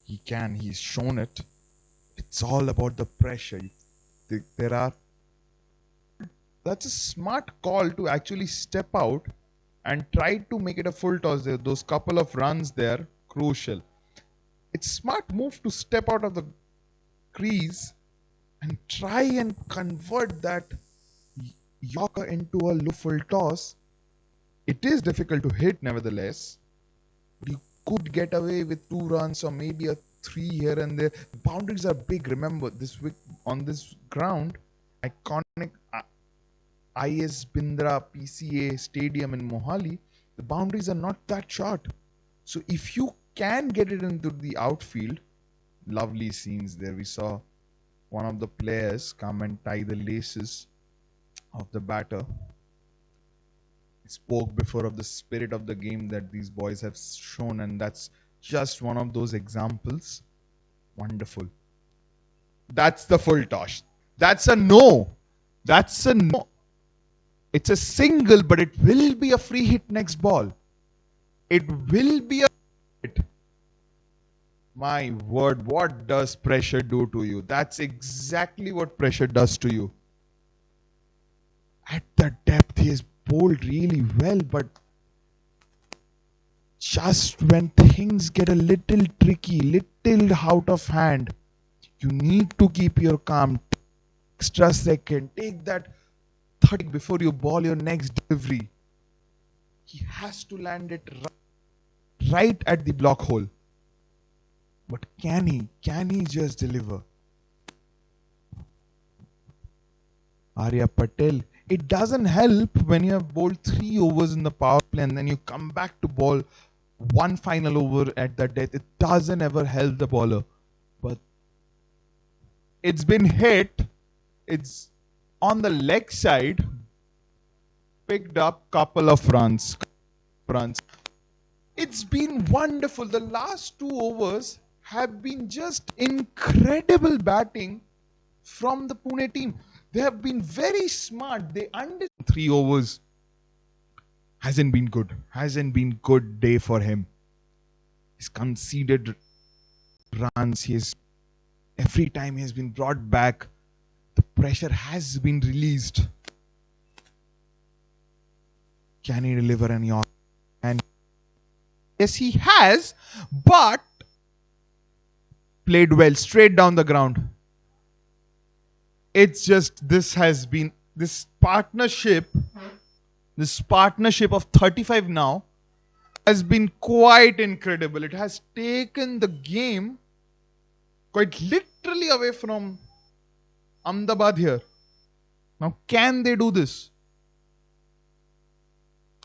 He can. He's shown it. It's all about the pressure. There are. That's a smart call to actually step out and try to make it a full toss. Those couple of runs there, crucial. It's smart move to step out of the crease and try and convert that Yorker into a low full toss. It is difficult to hit, nevertheless. But you could get away with 2 runs or maybe a 3 here and there. Boundaries are big. Remember, this week on this ground, iconic IS Bindra PCA Stadium in Mohali, the boundaries are not that short. So if you can get it into the outfield, lovely scenes there. We saw one of the players come and tie the laces of the batter. He spoke before of the spirit of the game that these boys have shown, and that's just one of those examples. Wonderful. That's the full toss. That's a no. That's a no. It's a single, but it will be a free hit next ball. It will be a hit. My word, what does pressure do to you? That's exactly what pressure does to you. At the depth, he has bowled really well, but just when things get a little tricky, little out of hand, you need to keep your calm. Extra second, take that 30 before you ball your next delivery. He has to land it right at the block hole. But can he? Can he just deliver? Arya Patel. It doesn't help when you have bowled 3 overs in the power play and then you come back to bowl one final over at the death. It doesn't ever help the bowler. But it's been hit. It's on the leg side. Picked up couple of runs. It's been wonderful. The last 2 overs have been just incredible batting from the Pune team. They have been very smart. They understand 3 overs. Hasn't been good. Hasn't been good day for him. He's conceded runs. Every time he has been brought back, the pressure has been released. Can he deliver any off? And yes, he has, but played well, straight down the ground. It's just this partnership of 35 now has been quite incredible. It has taken the game quite literally away from Ahmedabad here. Now, can they do this?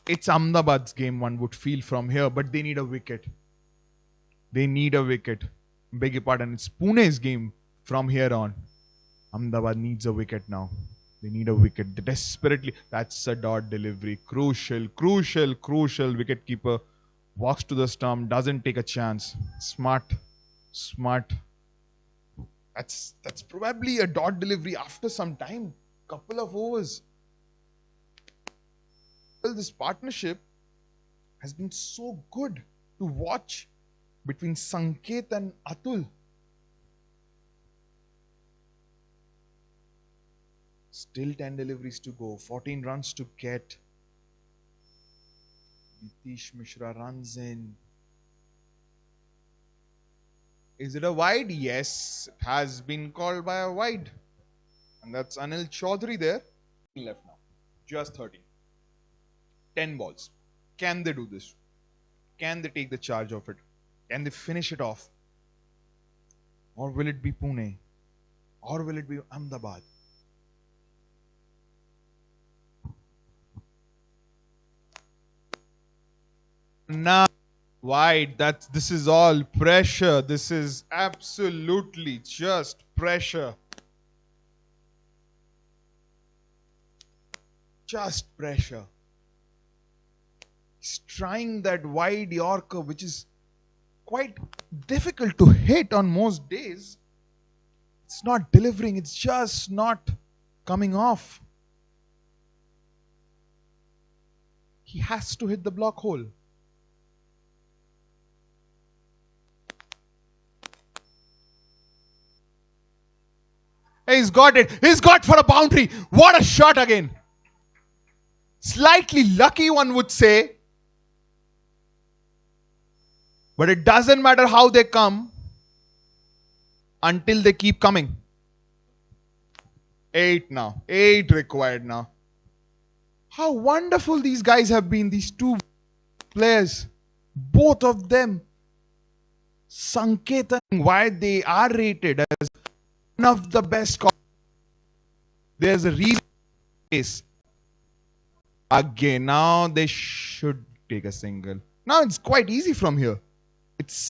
It's Ahmedabad's game, one would feel from here, but they need a wicket. They need a wicket. Beg your pardon, it's Pune's game from here on. Ahmedabad needs a wicket now. They need a wicket desperately. That's a dot delivery. Crucial wicketkeeper. Walks to the stump, doesn't take a chance. Smart. That's probably a dot delivery after some time. Couple of overs. Well, this partnership has been so good to watch between Sanket and Atul. Still 10 deliveries to go, 14 runs to get. Nitish Mishra runs in. Is it a wide? Yes, it has been called by a wide. And that's Anil Chaudhary there. Left now. Just 13. 10 balls. Can they do this? Can they take the charge of it? Can they finish it off? Or will it be Pune? Or will it be Ahmedabad? Now, wide. This is all pressure. This is absolutely just pressure. Just pressure. He's trying that wide Yorker, which is quite difficult to hit on most days. It's not delivering. It's just not coming off. He has to hit the block hole. He's got it. He's got for a boundary. What a shot again. Slightly lucky, one would say. But it doesn't matter how they come until they keep coming. 8 now. 8 required now. How wonderful these guys have been, these two players. Both of them. Sanket, why they are rated as one of the best. There's a reason. Again, now they should take a single. Now it's quite easy from here. It's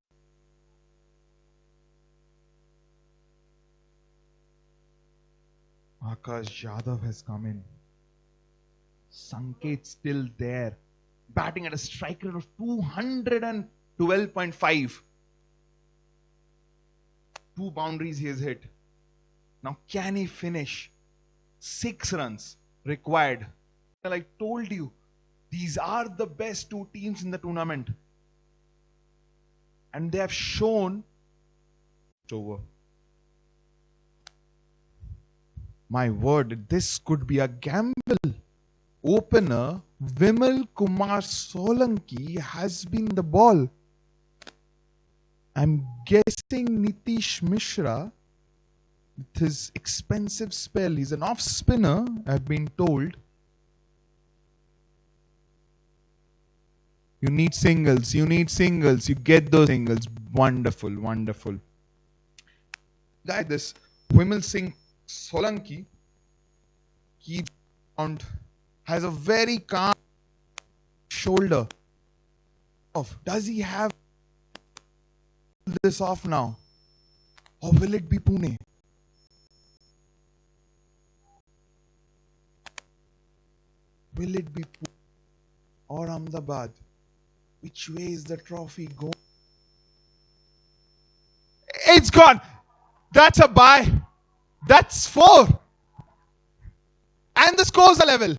Akash Yadav has come in. Sanket still there. Batting at a strike rate of 212.5. 2 boundaries he has hit. Now can he finish? 6 runs required. I told you, these are the best 2 teams in the tournament. And they have shown it's over. My word, this could be a gamble. Opener Vimal Kumar Solanki has been the ball. I'm guessing Nitish Mishra, with his expensive spell, he's an off spinner, I've been told. You need singles, you get those singles. Wonderful, wonderful. Guy, this Vimal Singh Solanki has a very calm shoulder. Does he have this off now? Or will it be Pune? Will it be Pune or Ahmedabad? Which way is the trophy going? It's gone. That's a bye. That's 4. And the scores are level.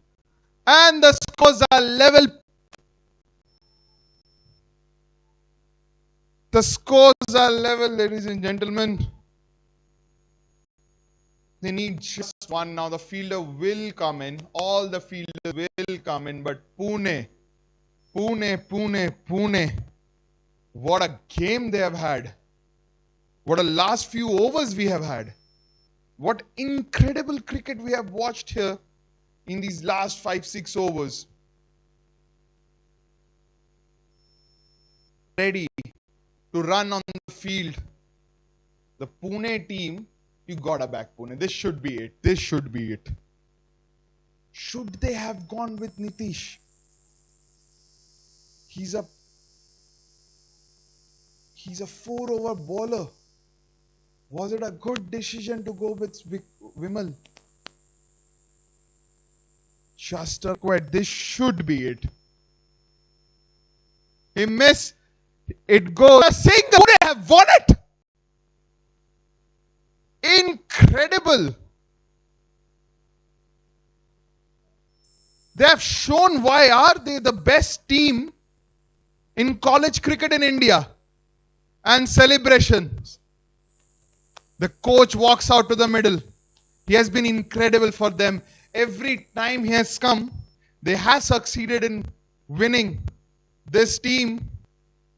And the scores are level. The scores are level, ladies and gentlemen. They need just 1 now. The fielder will come in. All the fielders will come in. But Pune. What a game they have had. What a last few overs we have had. What incredible cricket we have watched here in these last 5-6 overs. Ready to run on the field. The Pune team, you gotta back Pune. This should be it. This should be it. Should they have gone with Nitish? He's a 4-over bowler. Was it a good decision to go with Vimal? Just a quit. This should be it. He missed. It goes. A single. They have won it. Incredible. They have shown why are they the best team in college cricket in India. And celebrations. The coach walks out to the middle. He has been incredible for them. Every time he has come, they have succeeded in winning. This team,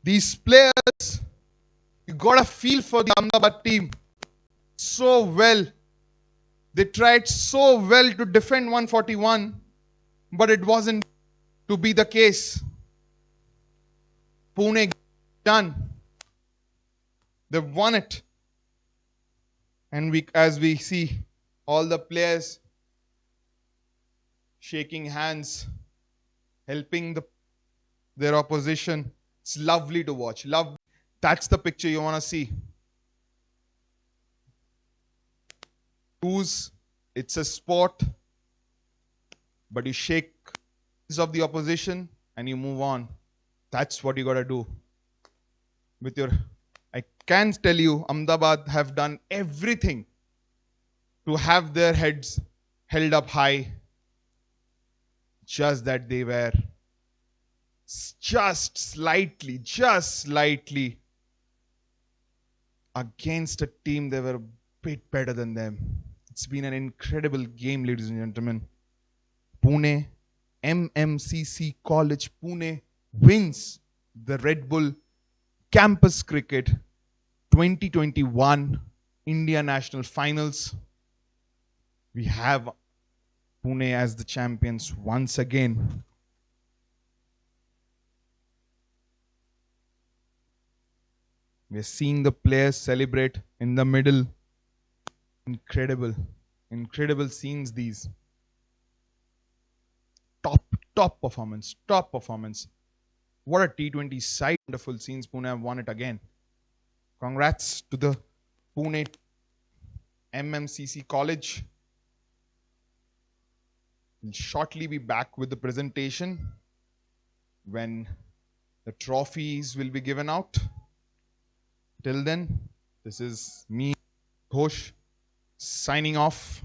these players, you got a feel for the Ahmedabad team so well. They tried so well to defend 141, but it wasn't to be the case. Pune done. They won it. And as we see all the players shaking hands, helping their opposition. It's lovely to watch. That's the picture you want to see. It's a sport, but you shake hands of the opposition and you move on. That's what you got to do. I can tell you, Ahmedabad have done everything to have their heads held up high. Just that they were just slightly against a team they were a bit better than them. It's been an incredible game, ladies and gentlemen. Pune, MMCC College Pune wins the Red Bull Campus Cricket 2021 India National Finals. We have Pune as the champions once again. We're seeing the players celebrate in the middle. Incredible, incredible scenes these. Top performance, top performance. What a T20 side. Wonderful scenes. Pune have won it again. Congrats to the Pune MMCC College. We'll shortly be back with the presentation when the trophies will be given out. Till then, this is me, Ghosh, signing off.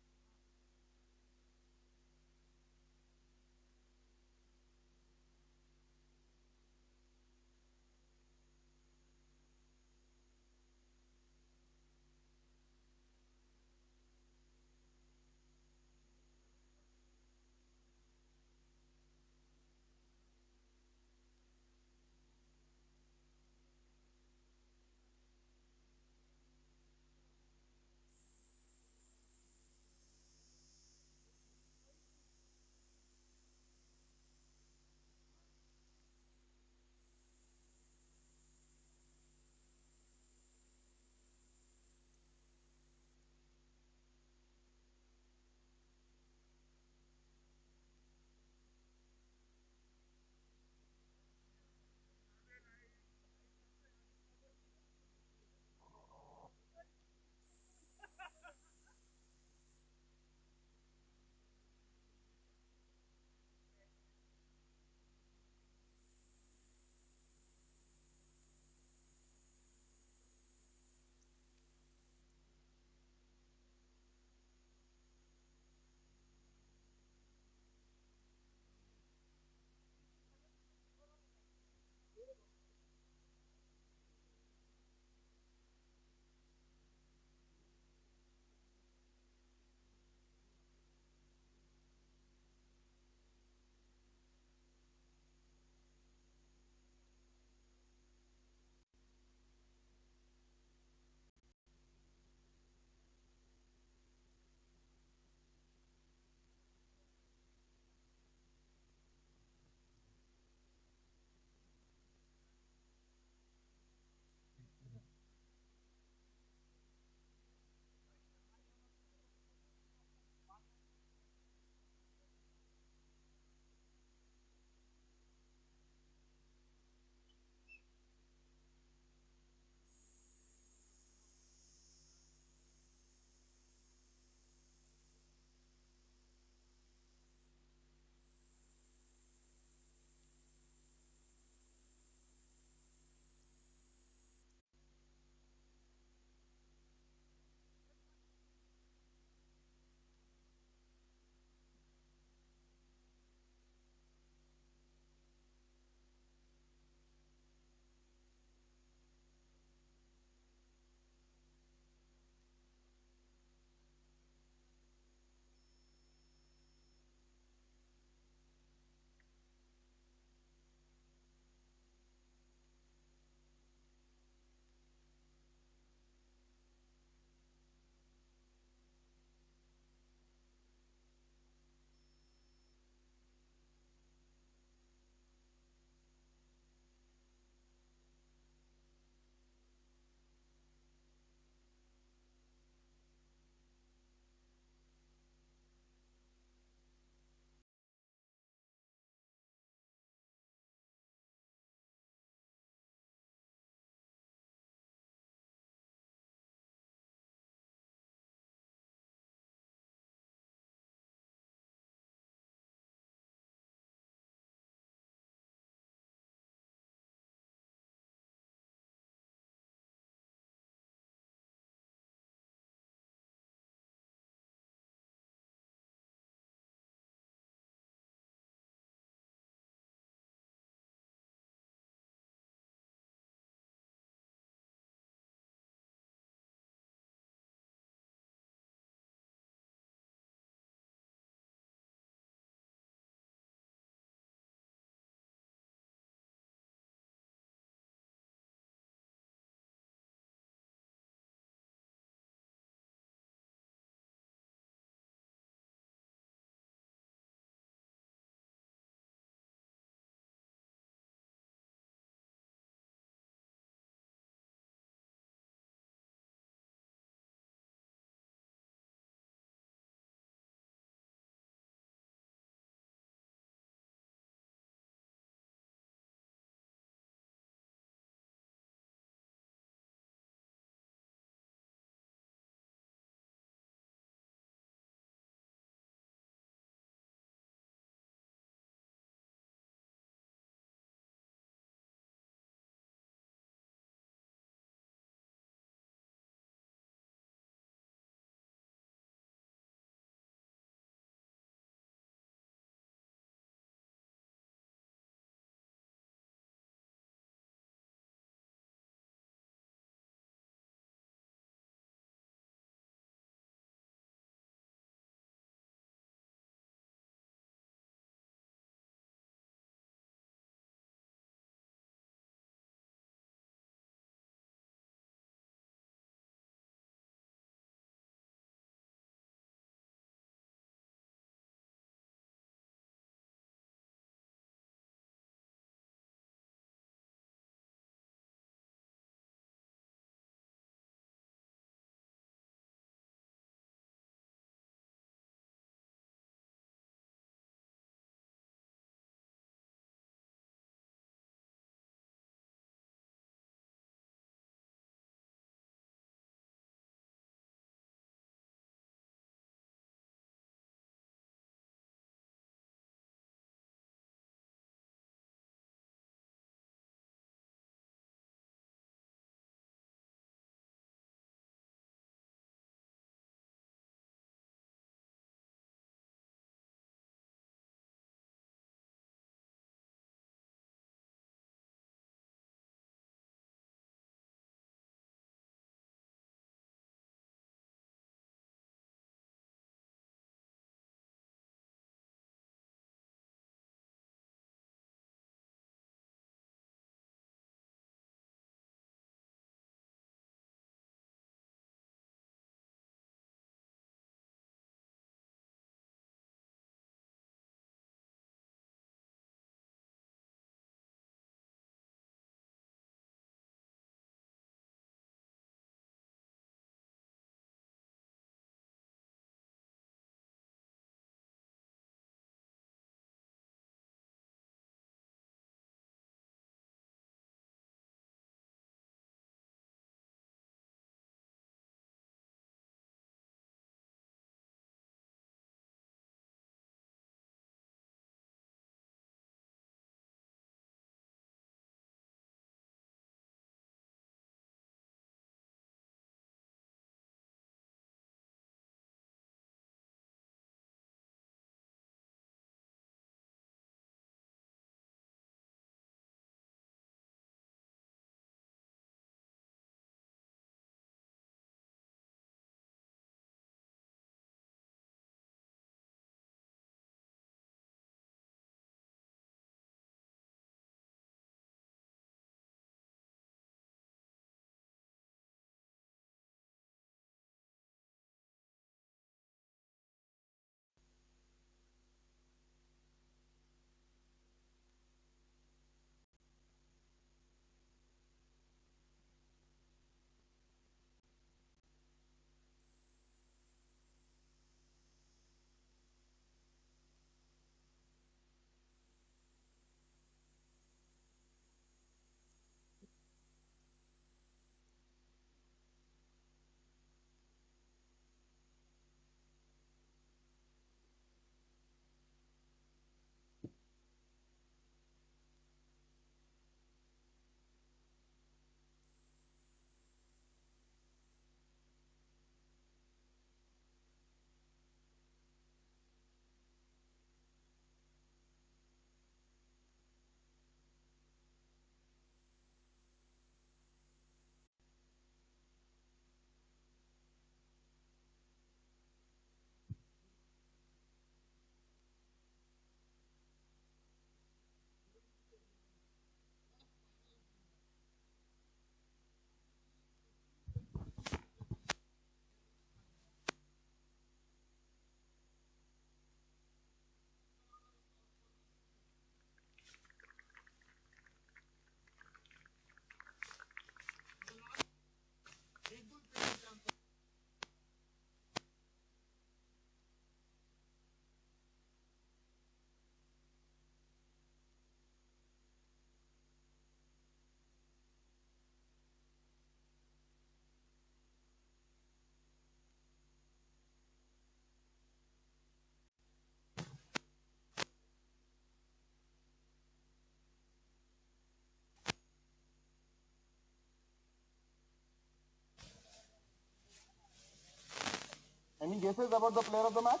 guesses about the player of the match?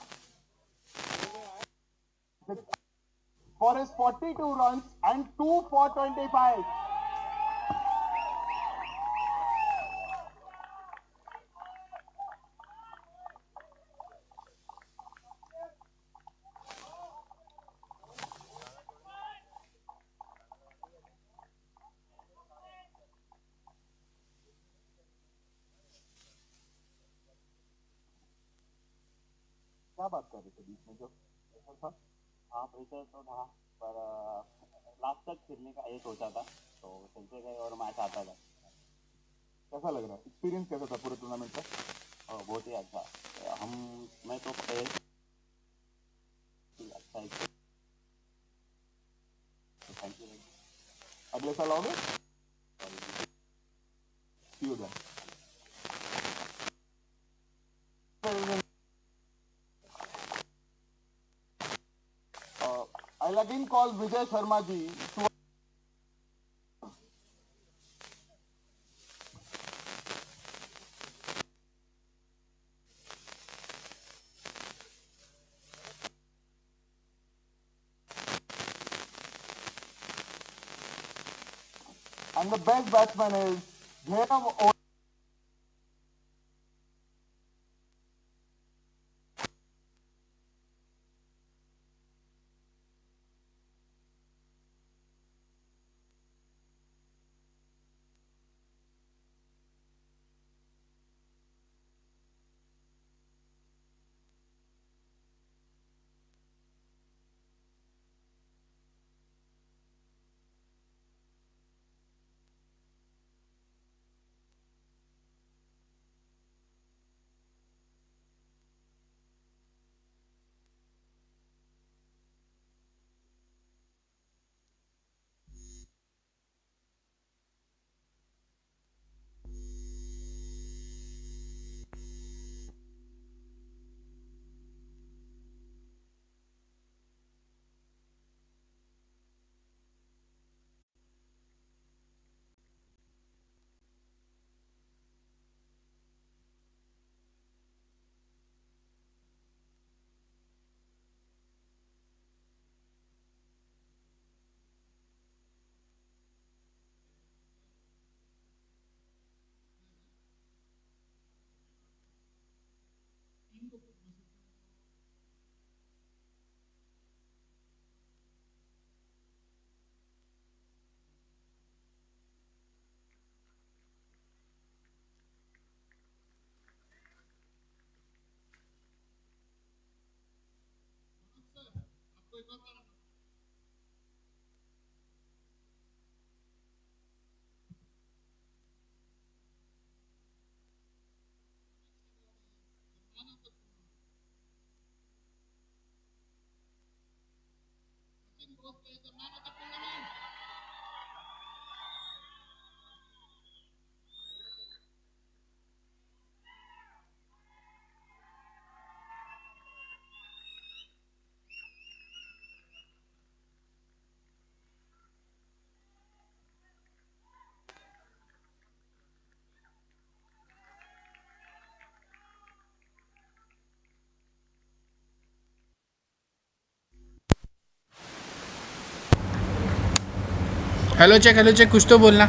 For his 42 runs and 2 for 25. क्या बात कर रहे थे बीच में जो ऐसा था? हाँ प्रेशर तो था पर लास्ट तक खेलने का ये सोचा था तो खेलते गए और मैच आता था। कैसा लग रहा है? एक्सपीरियंस कैसा था पूरे टूर्नामेंट का? और बहुत ही अच्छा। हम मैं तो अच्छा थैंक यू। अगले साल आओगे? See you then. I'll again call Vijay Sharma ji to. And the best batsman is Bhairav. Hello check कुछ तो बोलना।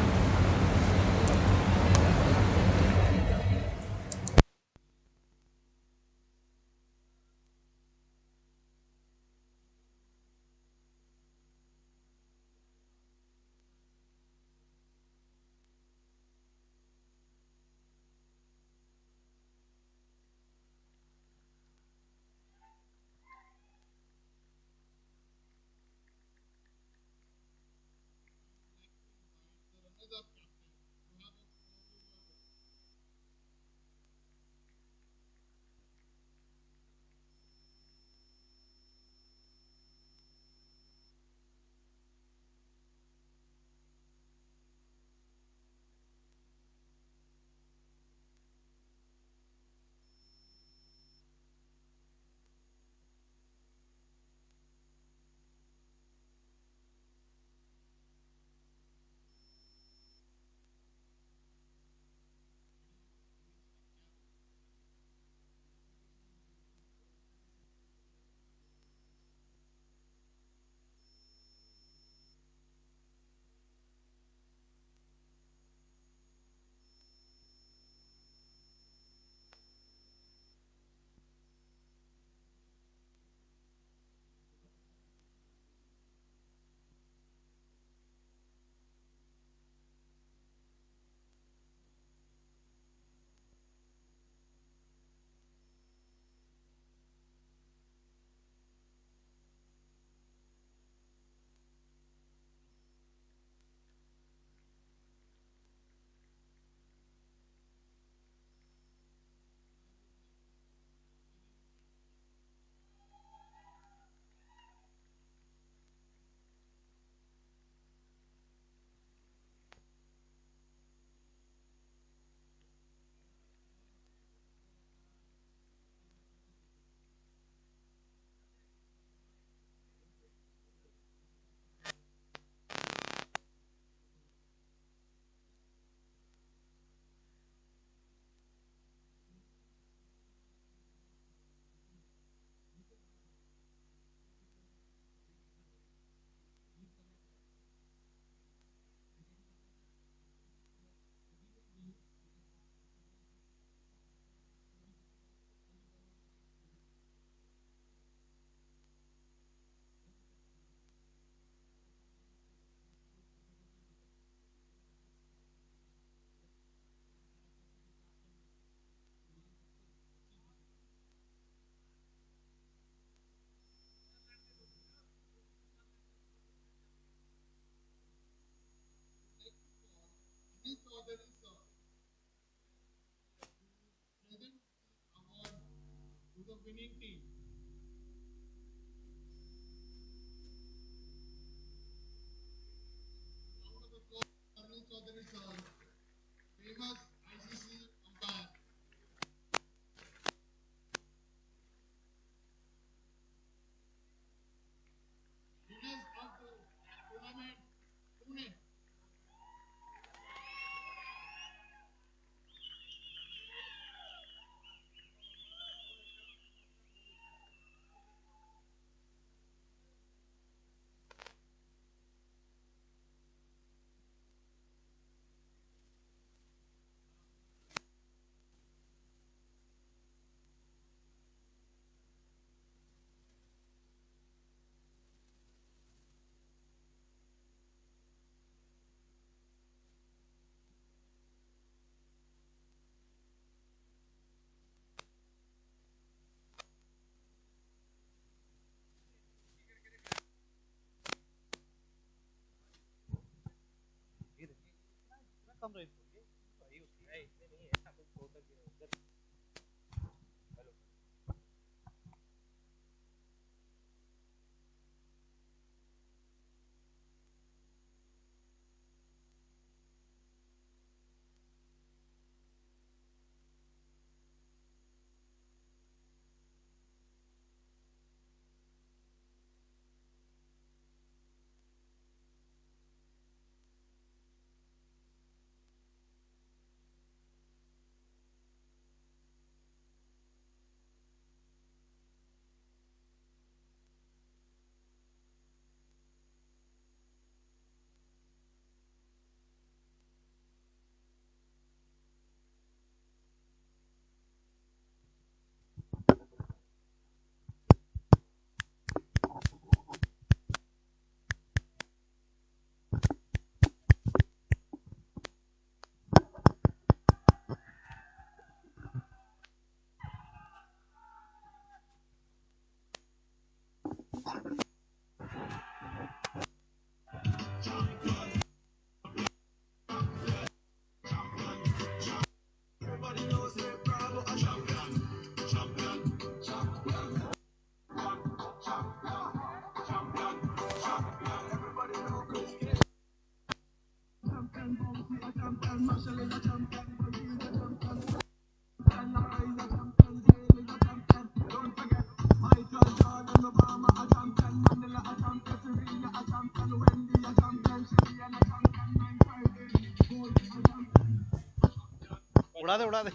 उड़ा दे उड़ा दे।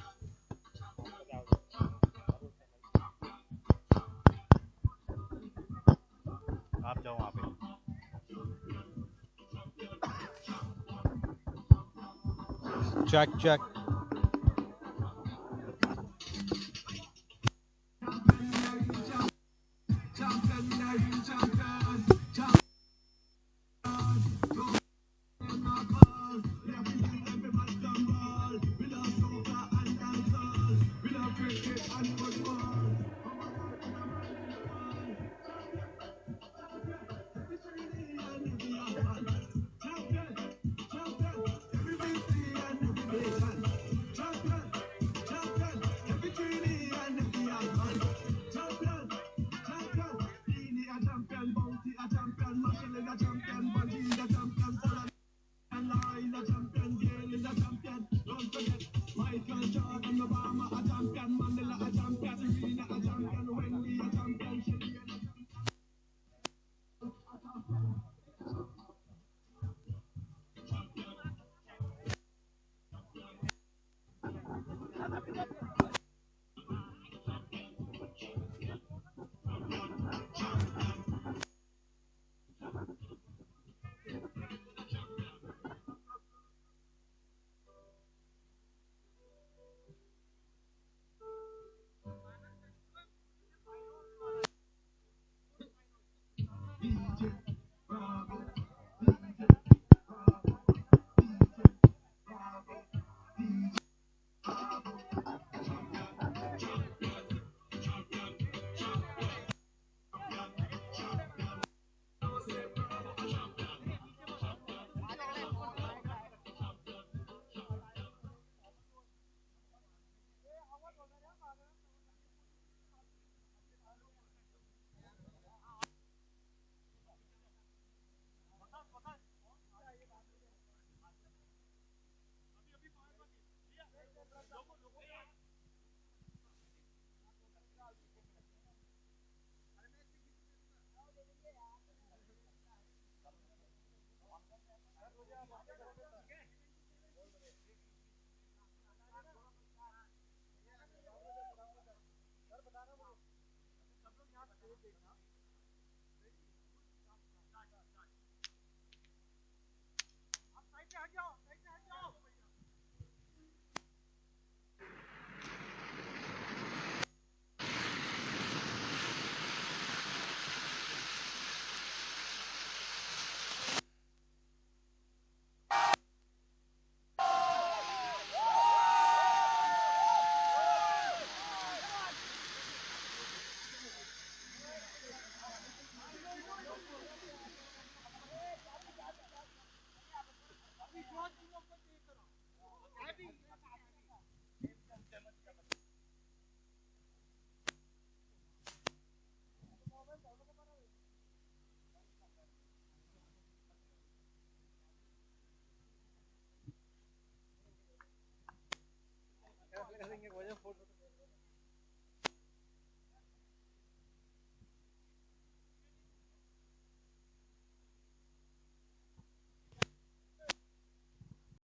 आप जाओ वहां पे। Check check.